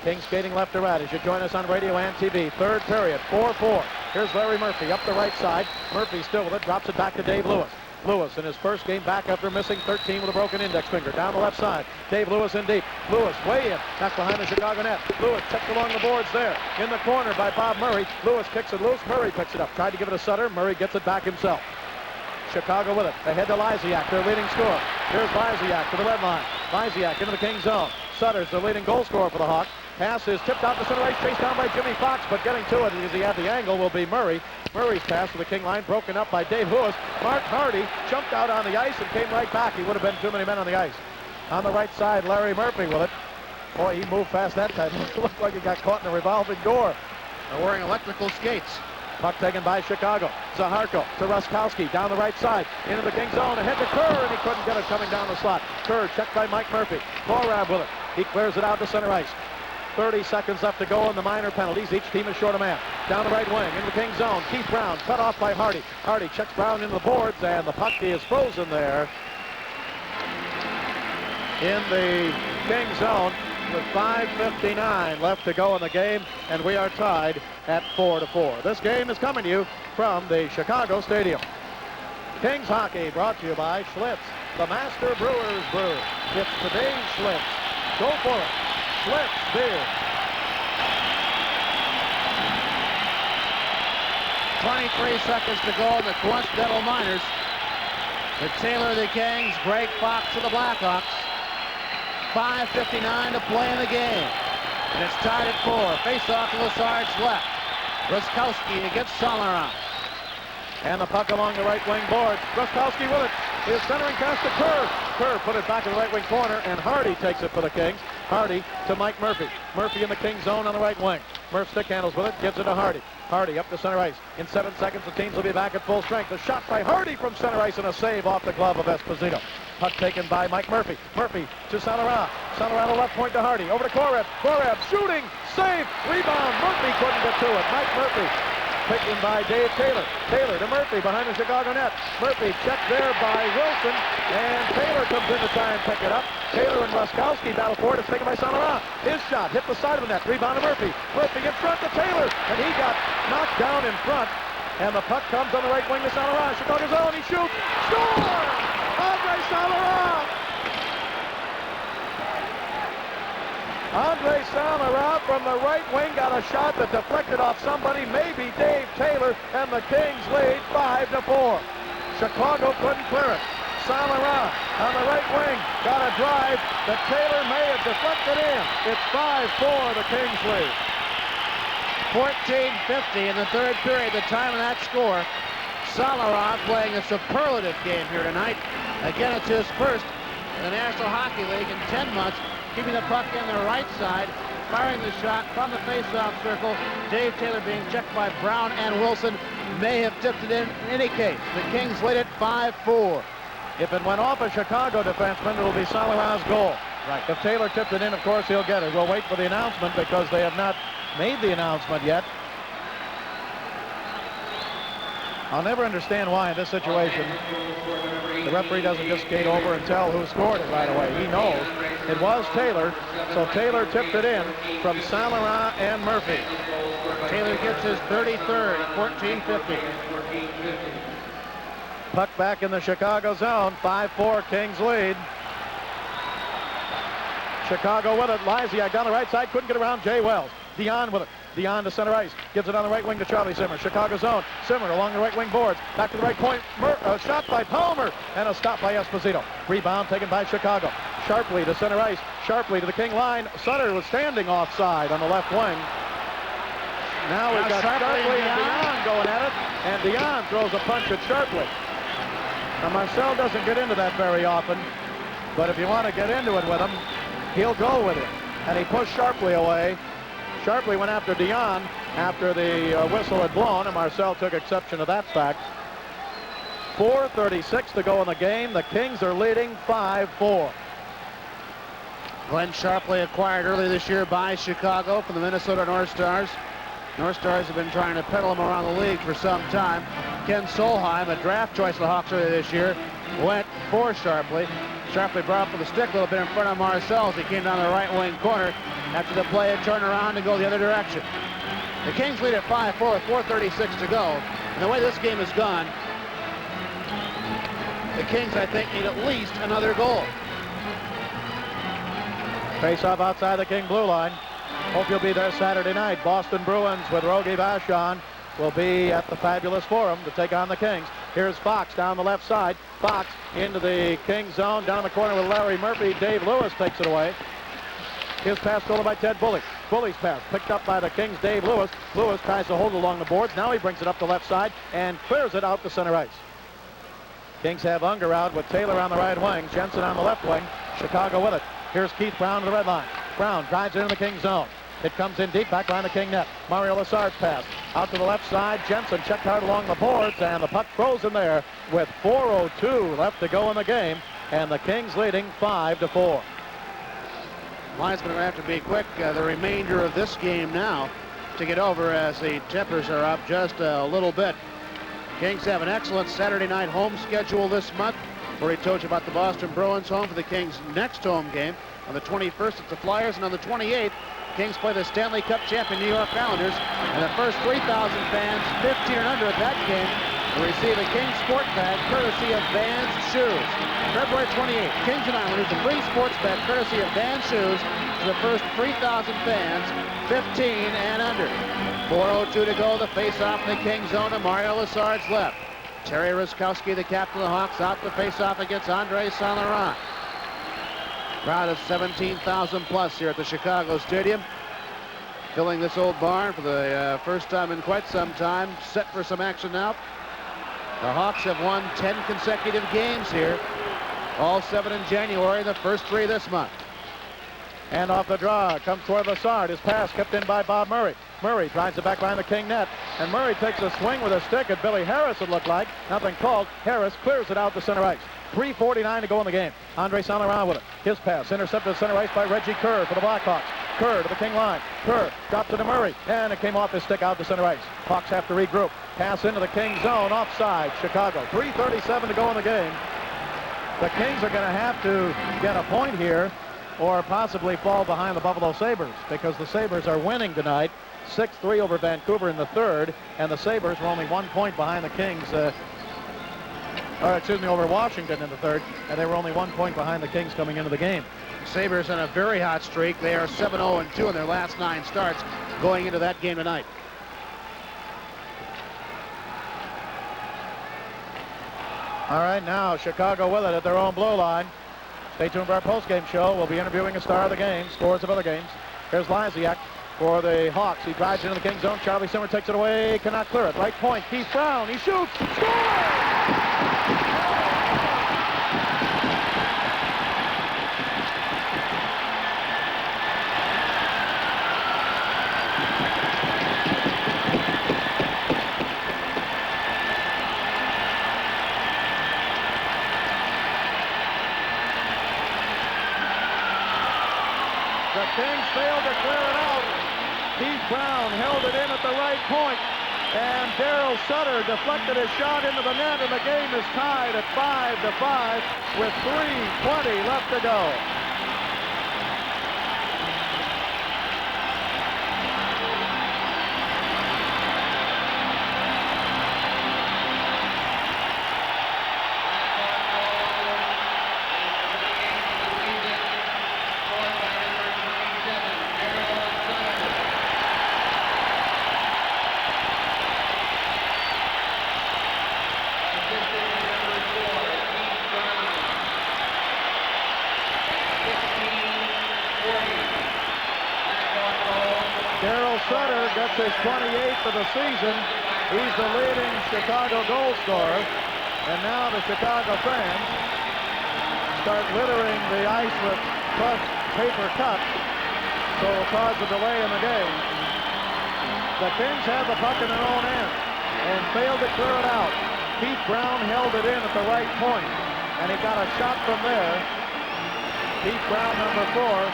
Kings skating left to right as you join us on radio and TV. Third period, 4-4. Here's Larry Murphy up the right side. Murphy still with it, drops it back to Dave Lewis. Lewis in his first game back after missing 13 with a broken index finger. Down the left side. Dave Lewis in deep. Lewis way in. That's behind the Chicago net. Lewis checked along the boards there. In the corner by Bob Murray. Lewis kicks it loose. Murray picks it up. Tried to give it to Sutter. Murray gets it back himself. Chicago with it. Ahead to Lysiak, their leading scorer. Here's Lysiak to the red line. Lysiak into the Kings zone. Sutter's the leading goal scorer for the Hawks. Pass is tipped out to center ice, chased down by Jimmy Fox, but getting to it as he had the angle will be Murray. Murray's pass to the King line, broken up by Dave Lewis. Mark Hardy jumped out on the ice and came right back. He would have been too many men on the ice. On the right side, Larry Murphy with it. Boy, he moved fast that time. It looked like he got caught in a revolving door. They're wearing electrical skates. Puck taken by Chicago. Zaharko to Ruskowski down the right side. Into the King zone. Ahead to Kerr, and he couldn't get it coming down the slot. Kerr checked by Mike Murphy. Korab with it. He clears it out to center ice. 30 seconds left to go in the minor penalties. Each team is short a man. Down the right wing, into the King zone. Keith Brown cut off by Hardy. Hardy checks Brown into the boards, and the puck is frozen there in the King zone with 5:59 left to go in the game, and we are tied at 4-4. This game is coming to you from the Chicago Stadium. Kings hockey brought to you by Schlitz, the Master Brewers Brew. It's today's Schlitz. Go for it. Schlitz beer. 23 seconds to go in the coincidental minors. The Taylor of the Kings, Greg Fox of the Blackhawks. 5:59 to play in the game. And it's tied at 4. Face-off to Lazard's left. Ruskowski against Saint-Laurent. And the puck along the right wing board. Ruskowski with it. His centering pass to Kerr. Kerr put it back in the right wing corner, and Hardy takes it for the Kings. Hardy to Mike Murphy. Murphy in the King zone on the right wing. Murph stick handles with it, gives it to Hardy. Hardy up to center ice. In 7 seconds, the teams will be back at full strength. A shot by Hardy from center ice and a save off the glove of Esposito. Puck taken by Mike Murphy. Murphy to Saint-Laurent. Saint-Laurent to left point to Hardy. Over to Korab. Korab shooting, save, rebound. Murphy couldn't get to it. Mike Murphy taken by Dave Taylor. Taylor to Murphy behind the Chicago net. Murphy checked there by Wilson, and Taylor comes in to try and pick it up. Taylor and Ruskowski battle for it. It's taken by Saint-Laurent. His shot hit the side of the net. Rebound to Murphy. Murphy in front to Taylor, and he got knocked down in front. And the puck comes on the right wing to Saint-Laurent. Chicago's zone. He shoots. Score! Andre Saint-Laurent! Andre Saint-Laurent from the right wing got a shot that deflected off somebody, maybe Dave Taylor, and the Kings lead 5-4. Chicago couldn't clear it. Saint-Laurent on the right wing. Got a drive that Taylor may have deflected in. It's 5-4, the Kings lead. 14:50 in the third period, the time of that score. Saint-Laurent playing a superlative game here tonight. Again, it's his first in the National Hockey League in 10 months, keeping the puck in the right side, firing the shot from the face-off circle. Dave Taylor being checked by Brown and Wilson. May have tipped it in any case. The Kings lead it 5-4. If it went off a Chicago defenseman, it'll be Saint-Laurent's goal. Right. If Taylor tipped it in, of course, he'll get it. We'll wait for the announcement because they have not made the announcement yet. I'll never understand why in this situation the referee doesn't just skate over and tell who scored it right away. He knows. It was Taylor, so Taylor tipped it in from Saint-Laurent and Murphy. Taylor gets his 33rd at 14:50. Puck back in the Chicago zone. 5-4 Kings lead. Chicago with it. Lysiak down the right side. Couldn't get around Jay Wells. Dion with it. Dion to center ice. Gives it on the right wing to Charlie Simmer. Chicago zone. Simmer along the right wing boards. Back to the right point. Shot by Palmer. And a stop by Esposito. Rebound taken by Chicago. Sharply to center ice. Sharply to the King line. Sutter was standing offside on the left wing. Now we've got Sharply and Dion going at it. And Dion throws a punch at Sharply. Now Marcel doesn't get into that very often. But if you want to get into it with him, he'll go with it. And he pushed Sharply away. Sharply went after Dion after the whistle had blown, and Marcel took exception to that fact. 4:36 to go in the game. The Kings are leading 5-4. Glenn Sharply acquired early this year by Chicago from the Minnesota North Stars. North Stars have been trying to peddle him around the league for some time. Ken Solheim, a draft choice of the Hawks earlier this year, went for Sharply. Sharply brought up with the stick a little bit in front of Marcel as he came down the right wing corner. After the play, had turned around to go the other direction. The Kings lead at 5-4 with 4:36 to go. And the way this game has gone, the Kings, I think, need at least another goal. Face-off outside the King blue line. Hope you'll be there Saturday night. Boston Bruins with Rogie Vachon will be at the Fabulous Forum to take on the Kings. Here's Fox down the left side. Fox into the Kings zone, down the corner with Larry Murphy. Dave Lewis takes it away. His pass stolen by Ted Bully. Bully's pass picked up by the Kings' Dave Lewis. Lewis tries to hold it along the boards. Now he brings it up the left side and clears it out to center ice. Kings have Unger out with Taylor on the right wing. Jensen on the left wing. Chicago with it. Here's Keith Brown to the red line. Brown drives it into the Kings zone. It comes in deep back behind the King net. Mario Lassard's pass out to the left side. Jensen checked hard along the boards, and the puck throws in there with 4:02 left to go in the game, and the Kings leading 5-4. Linesmen are going to have to be quick the remainder of this game now to get over as the tempers are up just a little bit. Kings have an excellent Saturday night home schedule this month. Already told you about the Boston Bruins home for the Kings' next home game. On the 21st, it's the Flyers, and on the 28th, Kings play the Stanley Cup champion New York Islanders. And the first 3,000 fans, 15 and under at that game, will receive a Kings Sport Bag courtesy of Vans Shoes. February 28th, Kings and Islanders, a free sports bag courtesy of Vans Shoes to the first 3,000 fans, 15 and under. 4:02 to go, the face-off in the Kings zone to Mario Lassard's left. Terry Ruskowski, the captain of the Hawks, out to face-off against Andre Saint-Laurent. Crowd of 17,000 plus here at the Chicago Stadium. Filling this old barn for the first time in quite some time. Set for some action now. The Hawks have won 10 consecutive games here. All 7 in January, the first 3 this month. And off the draw comes toward Lassard. His pass kept in by Bob Murray. Murray drives it back behind the King net. And Murray takes a swing with a stick at Billy Harris, it looked like. Nothing called. Harris clears it out to center ice. 3:49 to go in the game. Andre Saint-Laurent with it. His pass intercepted center ice by Reggie Kerr for the Blackhawks. Kerr to the King line. Kerr drops it to Murray. And it came off his stick out to center ice. Hawks have to regroup. Pass into the King zone. Offside. Chicago. 3:37 to go in the game. The Kings are going to have to get a point here or possibly fall behind the Buffalo Sabres because the Sabres are winning tonight. 6-3 over Vancouver in the third. And the Sabres were only 1 point behind the Kings. Over Washington in the third, and they were only 1 point behind the Kings coming into the game. Sabres on a very hot streak. They are 7-0-2 in their last 9 starts going into that game tonight. All right, now Chicago with it at their own blue line. Stay tuned for our postgame show. We'll be interviewing a star of the game, scores of other games. Here's Lysiak for the Hawks. He drives into the Kings zone. Charlie Simmer takes it away, cannot clear it. Right point, Keith Brown. He shoots, scores! The Kings failed to clear it out. Keith Brown held it in at the right point, and Darryl Sutter deflected his shot into the net, and the game is tied at 5-5 with 3:20 left to go. Darryl Sutter gets his 28th of the season. He's the leading Chicago goal scorer. And now the Chicago fans start littering the ice with crushed paper cups, so it will cause a delay in the game. The Kings have the puck in their own end and failed to clear it out. Keith Brown held it in at the right point, and he got a shot from there. Keith Brown, number 4,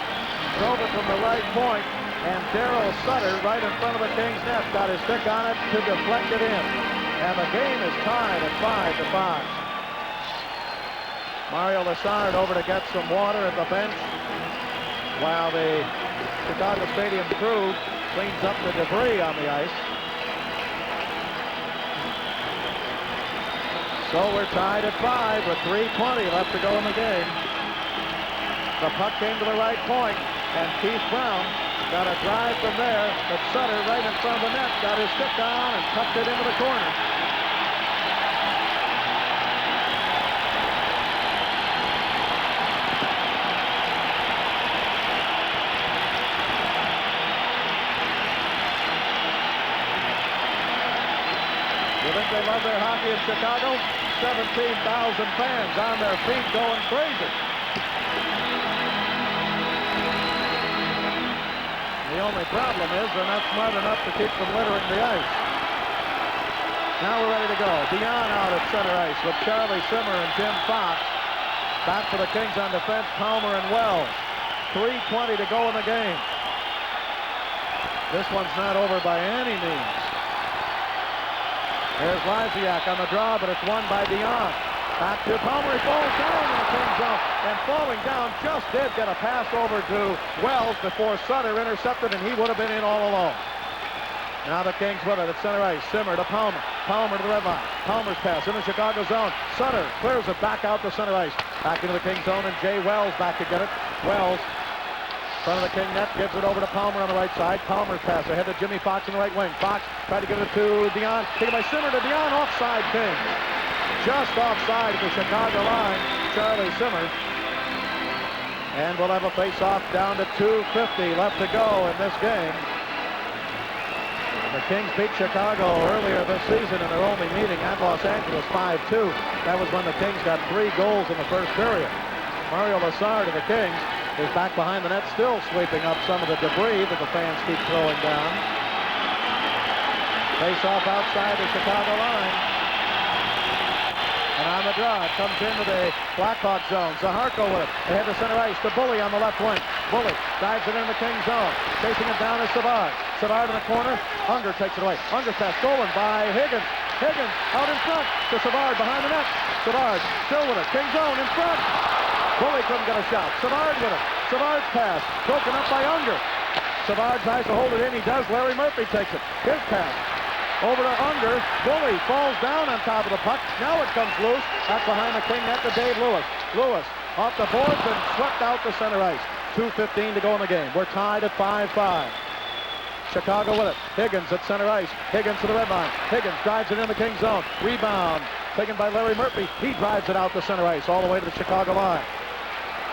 drove it from the right point, and Darryl Sutter, right in front of the Kings net, got his stick on it to deflect it in. And the game is tied at 5-5. Mario Lessard over to get some water at the bench while the Chicago Stadium crew cleans up the debris on the ice. So we're tied at 5 with 3:20 left to go in the game. The puck came to the right point, and Keith Brown got a drive from there, but Sutter right in front of the net got his stick down and tucked it into the corner. You think they love their hockey in Chicago? 17,000 fans on their feet going crazy. The only problem is they're not smart enough to keep from littering the ice. Now we're ready to go. Dion out at center ice with Charlie Simmer and Jim Fox. Back for the Kings on defense, Palmer and Wells. 3:20 to go in the game. This one's not over by any means. There's Lysiak on the draw, but it's won by Dion. Back to Palmer, he falls down in the Kings zone, and falling down just did get a pass over to Wells before Sutter intercepted, and he would have been in all alone. Now the Kings with it at center ice. Simmer to Palmer. Palmer to the red line. Palmer's pass in the Chicago zone. Sutter clears it back out to center ice. Back into the Kings zone, and Jay Wells back to get it. Wells, front of the King net, gives it over to Palmer on the right side. Palmer's pass ahead to Jimmy Fox in the right wing. Fox tried to give it to Dion. Taken by Simmer to Dion. Offside Kings. Just offside at the Chicago line, Charlie Simmer. And we'll have a face-off down to 2:50 left to go in this game. The Kings beat Chicago earlier this season in their only meeting at Los Angeles 5-2. That was when the Kings got 3 goals in the first period. Mario Lessard of the Kings is back behind the net, still sweeping up some of the debris that the fans keep throwing down. Face-off outside the Chicago line. And on the draw, it comes into the Blackhawks zone. Zaharko with it. Ahead to center ice to Bully on the left wing. Bully dives it in the Kings zone. Chasing it down is Savard. Savard in the corner. Unger takes it away. Unger's pass stolen by Higgins. Higgins out in front to Savard behind the net. Savard still with it. Kings zone in front. Bully couldn't get a shot. Savard with it. Savard's pass broken up by Unger. Savard tries to hold it in. He does. Larry Murphy takes it. His pass over to Unger. Bully falls down on top of the puck. Now it comes loose. That's behind the King net to Dave Lewis. Lewis off the boards and swept out to center ice. 2:15 to go in the game. We're tied at 5-5. Chicago with it. Higgins at center ice. Higgins to the red line. Higgins drives it in the King zone. Rebound taken by Larry Murphy. He drives it out to center ice, all the way to the Chicago line.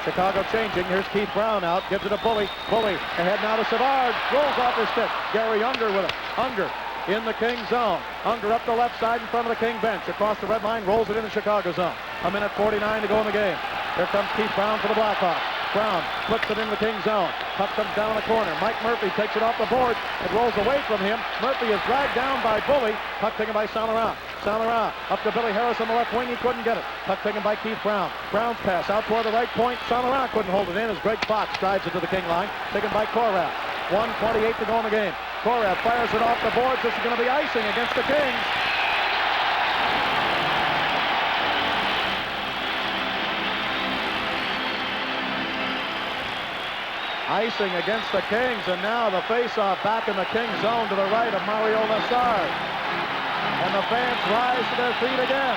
Chicago changing. Here's Keith Brown out. Gives it to Bully. Bully ahead now to Savard. Rolls off his stick. Gary Unger with it. Unger in the King zone. Unger up the left side in front of the King bench. Across the red line. Rolls it in the Chicago zone. 1:49 to go in the game. Here comes Keith Brown for the Blackhawks. Brown puts it in the King zone. Puck comes down the corner. Mike Murphy takes it off the board. It rolls away from him. Murphy is dragged down by Bully. Puck taken by Saint-Laurent. Saint-Laurent up to Billy Harris on the left wing. He couldn't get it. Puck taken by Keith Brown. Brown's pass out toward the right point. Saint-Laurent couldn't hold it in as Greg Fox drives it to the King line. Taken by Korab. 1:28 to go in the game. Korab fires it off the boards. This is going to be icing against the Kings. Icing against the Kings, and now the face-off back in the King zone to the right of Mario Lessard. And the fans rise to their feet again.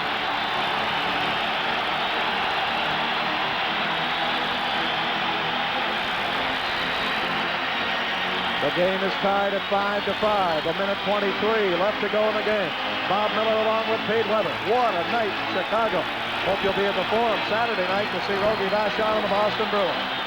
The game is tied at 5-5. 1:23 left to go in the game. Bob Miller along with Pete Weber. What a night, Chicago. Hope you'll be at the Forum Saturday night to see Rogie Vachon and the Boston Bruins.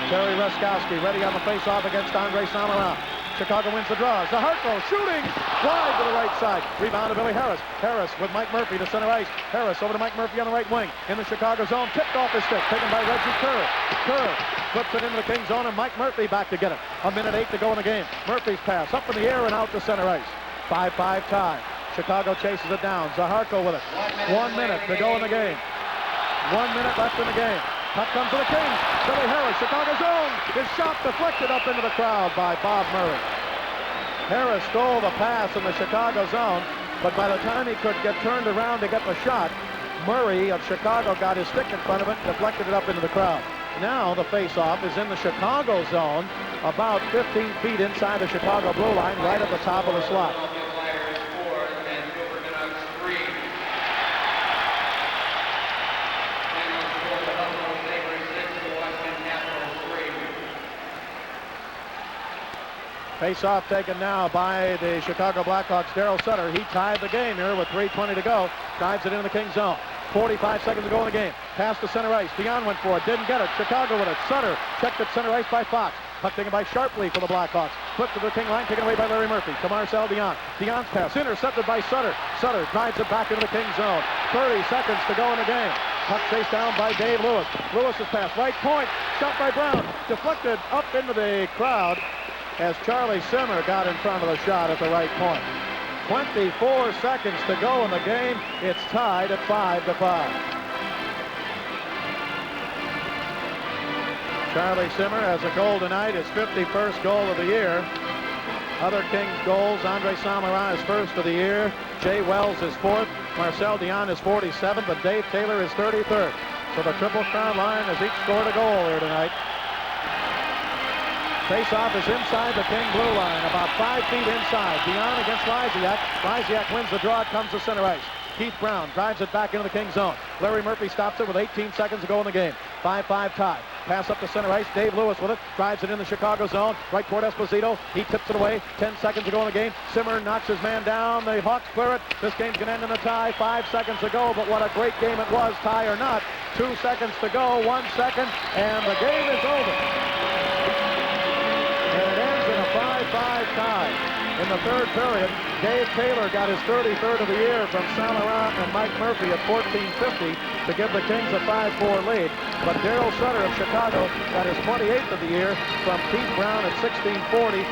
Terry Ruskowski ready on the face-off against Andre Saint-Laurent. Chicago wins the draw. Zaharko shooting wide to the right side. Rebound to Billy Harris. Harris with Mike Murphy to center ice. Harris over to Mike Murphy on the right wing. In the Chicago zone. Tipped off his stick. Taken by Reggie Kerr. Kerr flips it into the King zone, and Mike Murphy back to get it. 1:08 to go in the game. Murphy's pass up in the air and out to center ice. 5-5 tie. Chicago chases it down. Zaharko with it. 1 minute to go in the game. 1 minute left in the game. Puck comes to the Kings. Billy Harris, Chicago zone. His shot deflected up into the crowd by Bob Murray. Harris stole the pass in the Chicago zone, but by the time he could get turned around to get the shot, Murray of Chicago got his stick in front of it, deflected it up into the crowd. Now the face-off is in the Chicago zone, about 15 feet inside the Chicago blue line, right at the top of the slot. Face-off taken now by the Chicago Blackhawks, Daryl Sutter. He tied the game here with 3:20 to go. Drives it into the King zone. 45 seconds to go in the game. Pass to center ice. Dion went for it. Didn't get it. Chicago with it. Sutter checked at center ice by Fox. Puck taken by Sharpley for the Blackhawks. Flipped to the King line, taken away by Larry Murphy. To Marcel Dion. Dion's pass intercepted by Sutter. Sutter drives it back into the King zone. 30 seconds to go in the game. Puck chased down by Dave Lewis. Lewis's pass, right point. Shot by Brown. Deflected up into the crowd as Charlie Simmer got in front of the shot at the right point. 24 seconds to go in the game. It's tied at 5-5. Charlie Simmer has a goal tonight, his 51st goal of the year. Other Kings goals, Andre Saint-Laurent is first of the year. Jay Wells is fourth. Marcel Dion is 47th, but Dave Taylor is 33rd. So the Triple Crown line has each scored a goal here tonight. Face-off is inside the King blue line, about 5 feet inside. Dion against Lysiak. Lysiak wins the draw. It comes to center ice. Keith Brown drives it back into the King zone. Larry Murphy stops it with 18 seconds to go in the game. 5-5 tie. Pass up to center ice. Dave Lewis with it. Drives it in the Chicago zone. Right toward Esposito. He tips it away. 10 seconds to go in the game. Simmer knocks his man down. The Hawks clear it. This game's going to end in a tie. 5 seconds to go, but what a great game it was, tie or not. 2 seconds to go. 1 second, and the game is over. And it ends in a 5-5 tie. In the third period, Dave Taylor got his 33rd of the year from Saint-Laurent and Mike Murphy at 14:50 to give the Kings a 5-4 lead. But Daryl Sutter of Chicago got his 28th of the year from Keith Brown at 16:40.